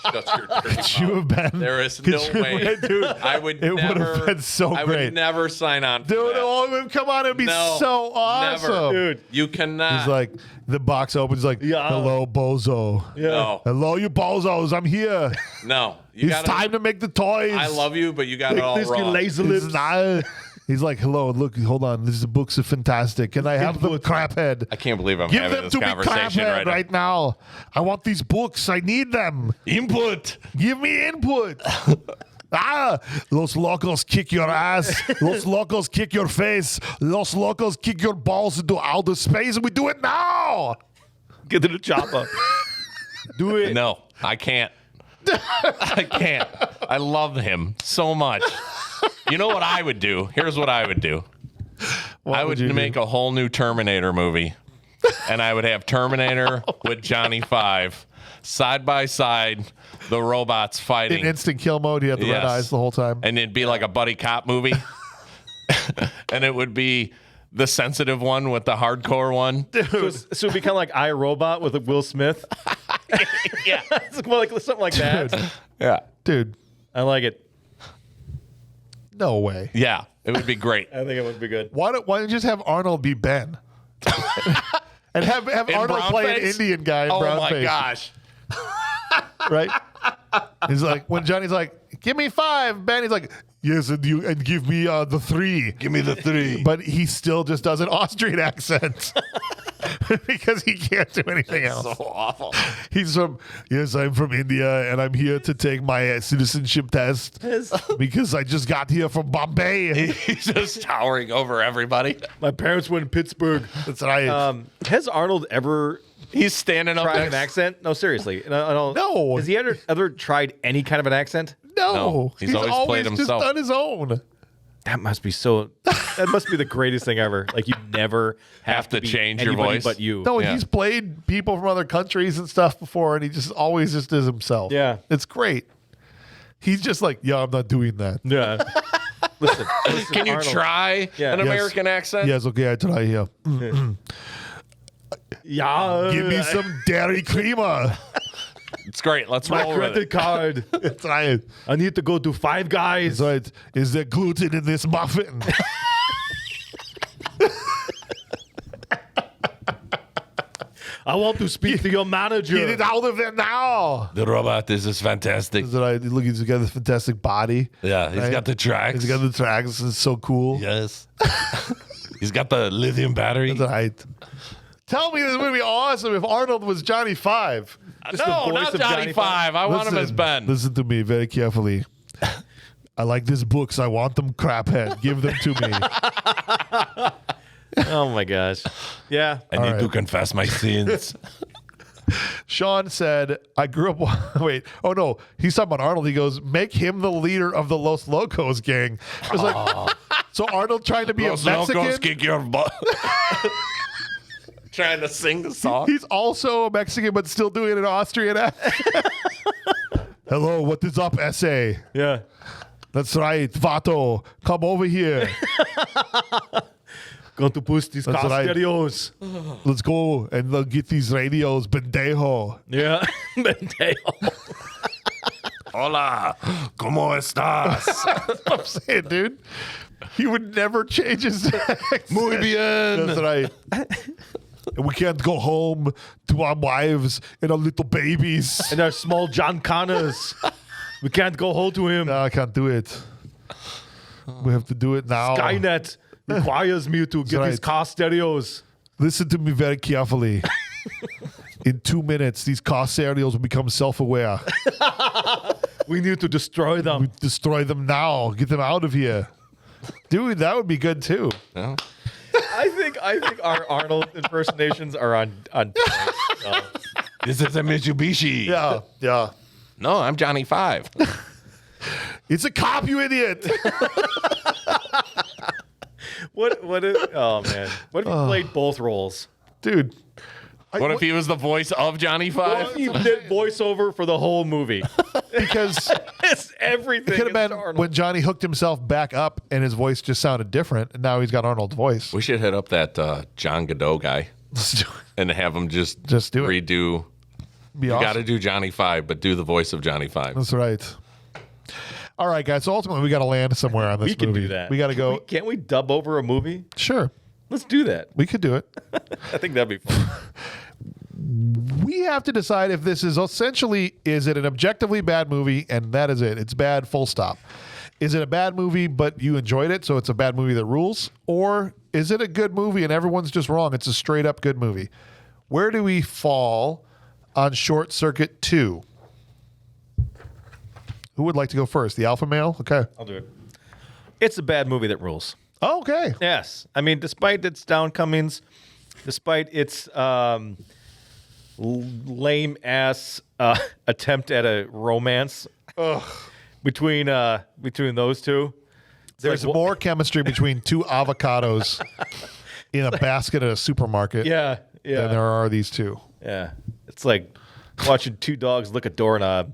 Shut your dirty
Could you
mouth.
have been?
There is
could
no
you
way.
have been, dude.
I would
It would
never.
have been so
I
great.
would never sign on for
Dude,
that.
oh, come on, it'd be
No,
so awesome.
never.
Dude.
You cannot.
He's like, the box opens, like,
Yeah.
hello, bozo.
no,
Hello, you bozos. I'm here.
no. You
It's
gotta,
time to make the toys.
I love you, but you got it all
This
wrong.
laser
It's
lips.
not- He's like, hello, look, hold on. These books are fantastic. Can I have them, craphead?
I can't believe I'm
Give
having
them
this
to me,
conversation
craphead,
right
now. I want these books. I need them.
now. Input.
Give me input. Los locos kick your ass. Los locos kick your face. Los locos kick your balls into outer space. And we do it now.
Get to the chopper. Do it.
No, I can't. I can't. I love him so much. You know what I would do? Here's what I would do. I would
you do?
make a whole new Terminator movie. And I would have Terminator with Johnny Five. Side by side, the robots fighting.
In instant kill mode, he had the red
Yes.
eyes the whole time.
And it'd be like a buddy cop movie. And it would be the sensitive one with the hardcore one.
So it'd be kind of like iRobot with Will Smith.
Yeah.
It's more like something like that.
Yeah.
Dude,
I like it.
no way.
Yeah. It would be great.
I think it would be good.
Why don't you just have Arnold be Ben? And have
In
Arnold play an
brownface?
Indian guy in
Oh
brown
my
face.
gosh.
Right? He's like, when Johnny's like, give me 5, Ben, he's like, yes, and give me the 3.
Give me the 3.
But he still just does an Austrian accent because he can't do anything else.
So awful.
He's from, yes, I'm from India and I'm here to take my citizenship test because I just got here from Bombay.
He's just towering over everybody.
My parents were in Pittsburgh.
That's right.
Has Arnold ever
He's standing up
tried
next.
an accent? No, seriously. I don't,
No.
Has he ever tried any kind of an accent?
no,
he's always played
just
himself.
done his own.
That must be so. That must be the greatest thing ever. Like you never
Have to
be
change your
anybody
voice.
but you.
No,
Yeah.
he's played people from other countries and stuff before, and he just always just is himself.
Yeah.
It's great. He's just like, yeah, I'm not doing that.
Yeah. Listen,
Can you
Arnold.
try
Yeah.
an
Yes.
American accent?
Yes, okay, I try here.
Yeah.
Give me some dairy creamer.
It's great. Let's
my
roll with
credit
it.
card.
That's right.
I need to go to Five Guys.
That's right. Is there gluten in this muffin?
I want to speak to your manager.
Get it out of there now.
The robot is fantastic.
That's right. Look, he's got this fantastic body.
Yeah, he's
Right?
got the tracks.
He's got the tracks. It's so cool.
Yes. He's got the lithium battery.
That's right. Tell me this would be awesome if Arnold was Johnny Five.
Just the
No,
voice
not
of
Johnny
Johnny
Five. I want him as Ben.
Listen to me very carefully. I like these books. I want them, craphead. Give them to me.
Oh my gosh. Yeah.
I need
right.
to confess my sins.
Sean said, I grew up. Wait. Oh, no. He's talking about Arnold. He goes, make him the leader of the Los Locos gang. I was like, so Arnold trying to be
Los
a Mexican?
locos kick your butt. Trying to sing the song.
He's also a Mexican, but still doing an Austrian accent. Hello, what is up, SA?
Yeah.
That's right, Vato. Come over here.
Going to push these
That's
car
right.
stereos.
Let's go and get these radios, pendejo.
Yeah. Bendejo.
Hola, ¿cómo estás?
I'm saying, dude. He would never change his accent.
Muy bien.
That's right. And we can't go home to our wives and our little babies.
And our small John Connors. We can't go home to him.
No, I can't do it. We have to do it now.
Skynet requires me to get
right.
these car stereos.
Listen to me very carefully. In 2 minutes, these car stereos will become self-aware.
We need to destroy them.
We destroy them now. Get them out of here. Dude, that would be good too.
No.
I think our Arnold impersonations are on point. So.
This is a Mitsubishi.
Yeah, yeah.
No, I'm Johnny Five.
It's a cop, you idiot.
What if, oh man. What if you played both roles?
Dude.
What if he was the voice of Johnny
What
Five?
if you did voiceover for the whole movie?
Because
It's everything.
it could have
is
been
Arnold.
when Johnny hooked himself back up and his voice just sounded different, and now he's got Arnold's voice.
We should hit up that John Godot guy
Let's do it.
and have him just
do it.
redo.
Be
You
awesome.
got to do Johnny Five, but do the voice of Johnny Five.
That's right. All right, guys. So ultimately, we got to land somewhere on this
we can
movie.
do that.
We got to go.
Can't we dub over a movie?
Sure,
Let's do that.
we could do it.
I think that'd be fun.
We have to decide if this is essentially, is it an objectively bad movie, and that is it. It's bad, full stop. Is it a bad movie, but you enjoyed it, so it's a bad movie that rules? Or is it a good movie and everyone's just wrong? It's a straight up good movie. Where do we fall on Short Circuit 2? Who would like to go first? The alpha male? Okay.
I'll do it. It's a bad movie that rules.
Oh, okay.
Yes. I mean, despite its downcomings, despite its lame ass attempt at a romance between those two,
There's
like,
more chemistry between two avocados in a basket at a supermarket
yeah,
than there are these two.
yeah. It's like watching two dogs lick a doorknob.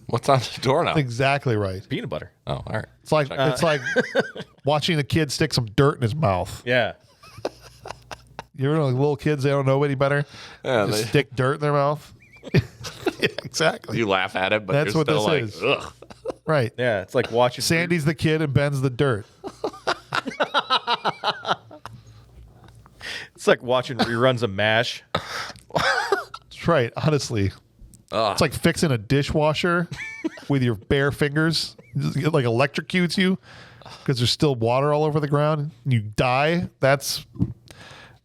What's on the door now?
Exactly right.
Peanut butter.
Oh, all right.
It's like watching a kid stick some dirt in his mouth.
Yeah.
You ever know little kids, they don't know any better?
Yeah,
Just
they-
stick dirt in their mouth. Exactly.
You laugh at it, but
That's
you're
what
still
this
like,
is.
ugh.
Right.
Yeah. It's like watching
Sandy's the kid and Ben's the dirt.
It's like watching reruns of MASH.
That's right. Honestly.
Ugh.
It's like fixing a dishwasher with your bare fingers. It like electrocutes you because there's still water all over the ground and you die. That's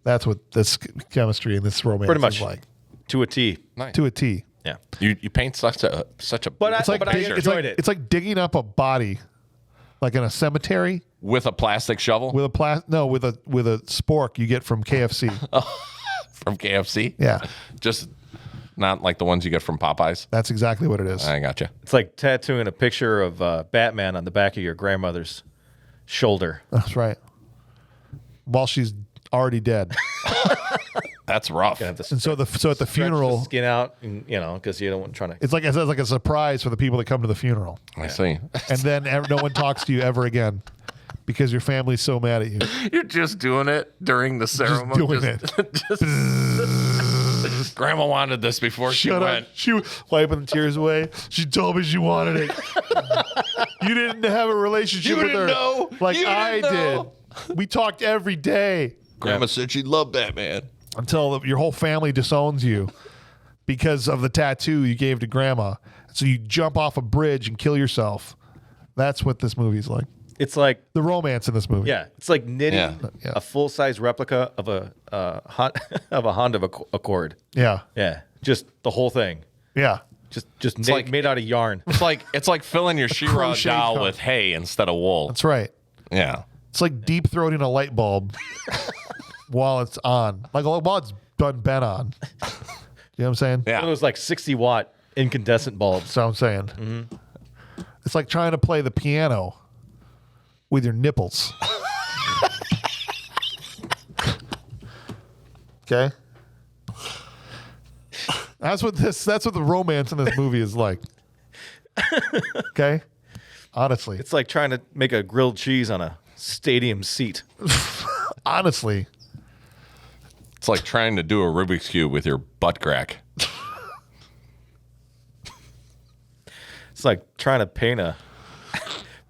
what this chemistry and this romance
Pretty much
is like.
To a T.
Nice.
To a T.
Yeah.
You paint such a
But
It's like,
But I
dig-
enjoyed it.
It's like digging up a body, like in a cemetery
with a plastic shovel
with a with a spork you get from KFC.
from KFC.
Yeah,
Just not like the ones you get from Popeyes.
that's exactly what it is.
I gotcha.
It's like tattooing a picture of Batman on the back of your grandmother's shoulder.
That's right. While she's already dead,
That's rough.
You have to
and so at the
stretch the
funeral,
skin out, and, because you don't want trying to.
it's like a surprise for the people that come to the funeral,
I see.
and then no one talks to you ever again because your family's so mad at you.
You're just doing it during the ceremony.
doing it.
Grandma wanted this before she
Shut
went.
up. She was wiping the tears away. She told me she wanted it. You didn't have a relationship
You
with
didn't
her
know.
like
You
I
didn't know.
did. We talked every day
Grandma said she loved Batman.
until your whole family disowns you because of the tattoo you gave to grandma. So you jump off a bridge and kill yourself. That's what this movie's like.
It's like
The romance in this movie.
it's like knitting
Yeah.
a full size replica of a Honda Accord.
Yeah.
Yeah, just the whole thing.
Yeah.
Just
like-
made out of yarn.
It's like filling your She-Ra
Crochet
doll
cut.
with hay instead of wool.
That's right.
Yeah.
It's like deep throating a light bulb while it's on. Like while it's been on. You know what I'm saying?
Yeah.
It was like 60-watt incandescent bulbs.
That's what I'm saying.
Mm-hmm.
It's like trying to play the piano with your nipples. Okay? That's what the romance in this movie is like. Okay? Honestly.
It's like trying to make a grilled cheese on a stadium seat.
Honestly.
It's like trying to do a Rubik's Cube with your butt crack.
It's like trying to paint a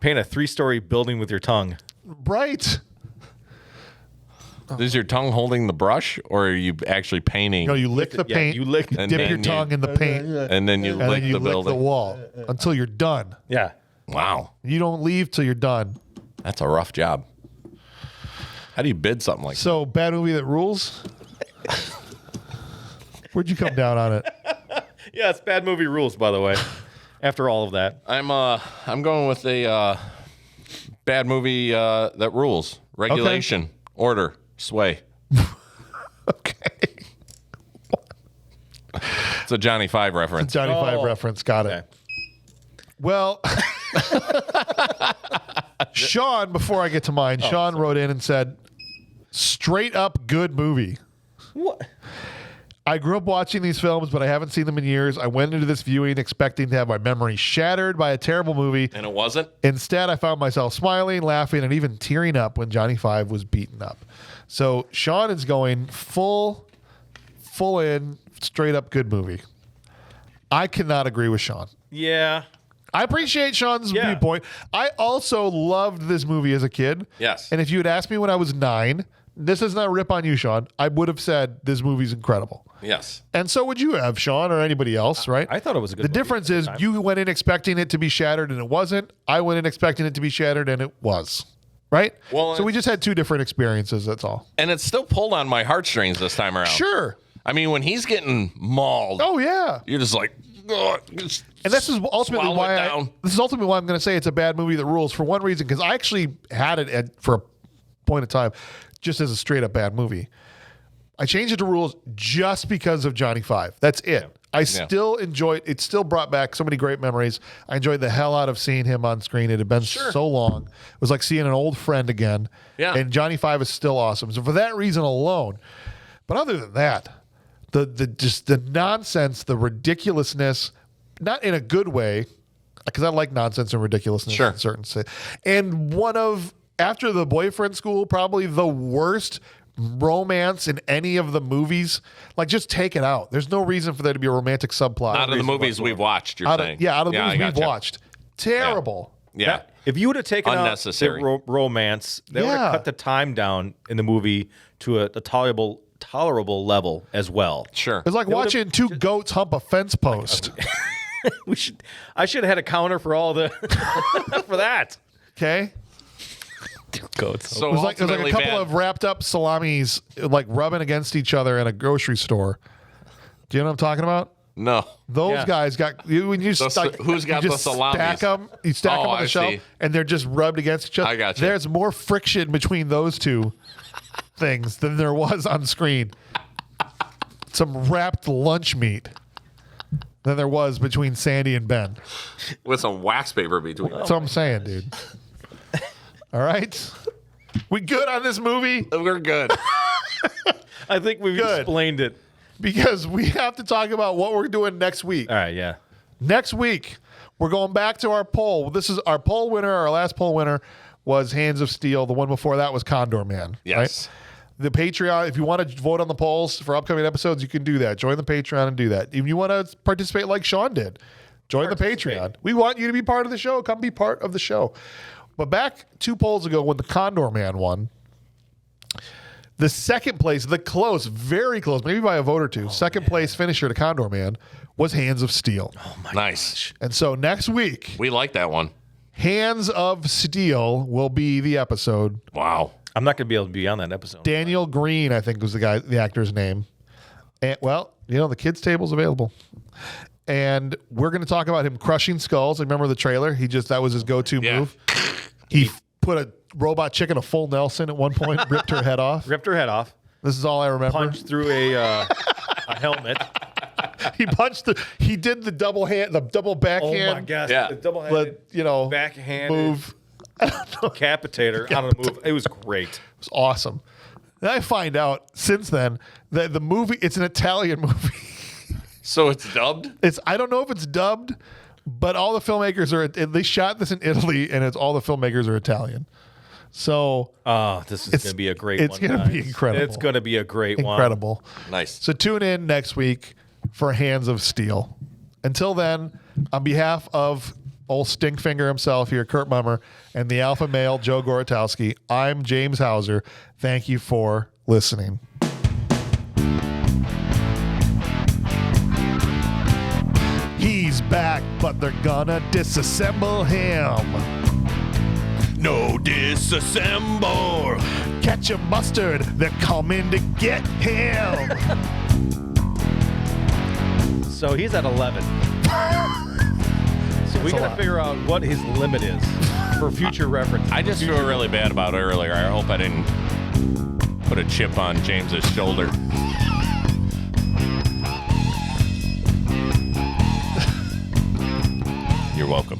3-story building with your tongue.
Right.
Is your tongue holding the brush, or are you actually painting?
You lick the
Yeah,
paint.
you lick
And
dip
then
your
you-
tongue in the paint.
and then you
And
lick
then you
the
lick
building.
the wall until you're done.
Yeah.
Wow,
You don't leave till you're done.
that's a rough job. How do you bid something like that?
So, bad movie that rules? Where'd you come down on it?
Yeah, it's bad movie rules, by the way. After all of that.
I'm going with a bad movie that rules. Regulation, order, sway.
Okay.
It's a Johnny Five reference.
Johnny Five
Oh.
reference. Got it.
Okay.
Well, Sean, before I get to mine, Sean wrote in and said, straight up good movie.
What?
I grew up watching these films, but I haven't seen them in years. I went into this viewing expecting to have my memory shattered by a terrible movie.
And it wasn't?
Instead, I found myself smiling, laughing, and even tearing up when Johnny Five was beaten up. So Sean is going full in, straight up good movie. I cannot agree with Sean.
Yeah.
I appreciate Sean's viewpoint. I also loved this movie as a kid.
Yes.
And if you had asked me when I was 9, this is not a rip on you, Sean, I would have said this movie's incredible.
Yes.
And so would you have, Sean, or anybody else, right?
I thought it was a good
The
movie
difference
at the
is
time.
you went in expecting it to be shattered and it wasn't. I went in expecting it to be shattered and it was. Right?
Well,
so we just had two different experiences, that's all.
And it still pulled on my heartstrings this time around.
Sure.
I mean, when he's getting mauled,
Oh, yeah.
you're just like, "Ugh, just
And this is ultimately
swallow
why
it down."
I'm going to say it's a bad movie that rules for one reason, because I actually had it for a point of time just as a straight up bad movie. I changed it to rules just because of Johnny Five. That's it. I still enjoyed it. Still brought back so many great memories. I enjoyed the hell out of seeing him on screen. It had been so long. It was like seeing an old friend again.
Yeah.
And Johnny Five is still awesome. So for that reason alone, but other than that, the nonsense, the ridiculousness, not in a good way, because I like nonsense and ridiculousness in certain and one of, after the boyfriend school, probably the worst romance in any of the movies. Like, just take it out. There's no reason for there to be a romantic subplot.
out of the movies we've watched, you're saying.
Out of the movies
I
we've
gotcha.
watched. Terrible.
Yeah.
If you would have taken
Unnecessary.
out the romance, they would have cut the time down in the movie to a tolerable level as well.
Sure.
It's like watching two goats hump a fence post.
I should have had a counter for all the for that.
Okay?
Goats.
So
It was like a
ultimately
couple
bad.
of wrapped up salamis like rubbing against each other in a grocery store. Do you know what I'm talking about?
No.
Those guys got you when you
Those-
like,
who's got
you
the
just
salamis?
stack them. You stack them on the
I
shelf,
see.
and they're just rubbed against each other.
I gotcha.
There's more friction between those two things than there was on screen. Some wrapped lunch meat than there was between Sandy and Ben.
With some wax paper between them.
That's what I'm saying, dude. All right, we good on this movie
We're good.
I think we've
Good.
explained it.
because we have to talk about what we're doing next week.
All right, yeah.
Next week, we're going back to our poll. This is our poll winner. Our last poll winner was Hands of Steel. The one before that was Condor Man.
Yes.
Right? The Patreon, if you want to vote on the polls for upcoming episodes, you can do that. Join the Patreon and do that. If you want to participate like Sean did, join the Patreon. We want you to be part of the show. Come be part of the show. But back 2 polls ago when the Condor Man won, the second place, the close, very close, maybe by a vote or two, second place finisher to Condor Man was Hands of Steel.
Nice.
And so next week,
We like that one.
Hands of Steel will be the episode.
Wow.
I'm not going to be able to be on that episode.
Daniel Green, I think, was the actor's name. And, well, the kids' table's available. And we're going to talk about him crushing skulls. Remember the trailer? That was his go-to move. He put a robot chicken a full Nelson at one point, ripped her head off.
Ripped her head off,
This is all I remember.
punched through a helmet.
He did the double backhand.
Oh my gosh!
Yeah.
The double-handed backhand
move.
decapitator on the move. It was great.
It was awesome. Then I find out since then that the movie, it's an Italian movie.
So it's dubbed?
I don't know if it's dubbed, but all the filmmakers they shot this in Italy, and all the filmmakers are Italian. So
This is going to be a great one.
it's gonna be
guys.
incredible.
It's going to be a great one.
incredible.
Nice.
So tune in next week for Hands of Steel. Until then, on behalf of old Stinkfinger himself here, Kurt Mummer, and the alpha male, Joe Goratowski, I'm James Hauser. Thank you for listening. He's back, but they're gonna disassemble him.
No disassemble.
Catch a mustard, they're coming to get him.
So he's at 11. So we got to figure out what his limit is for future reference.
I just feel really bad about it earlier. I hope I didn't put a chip on James's shoulder. You're welcome.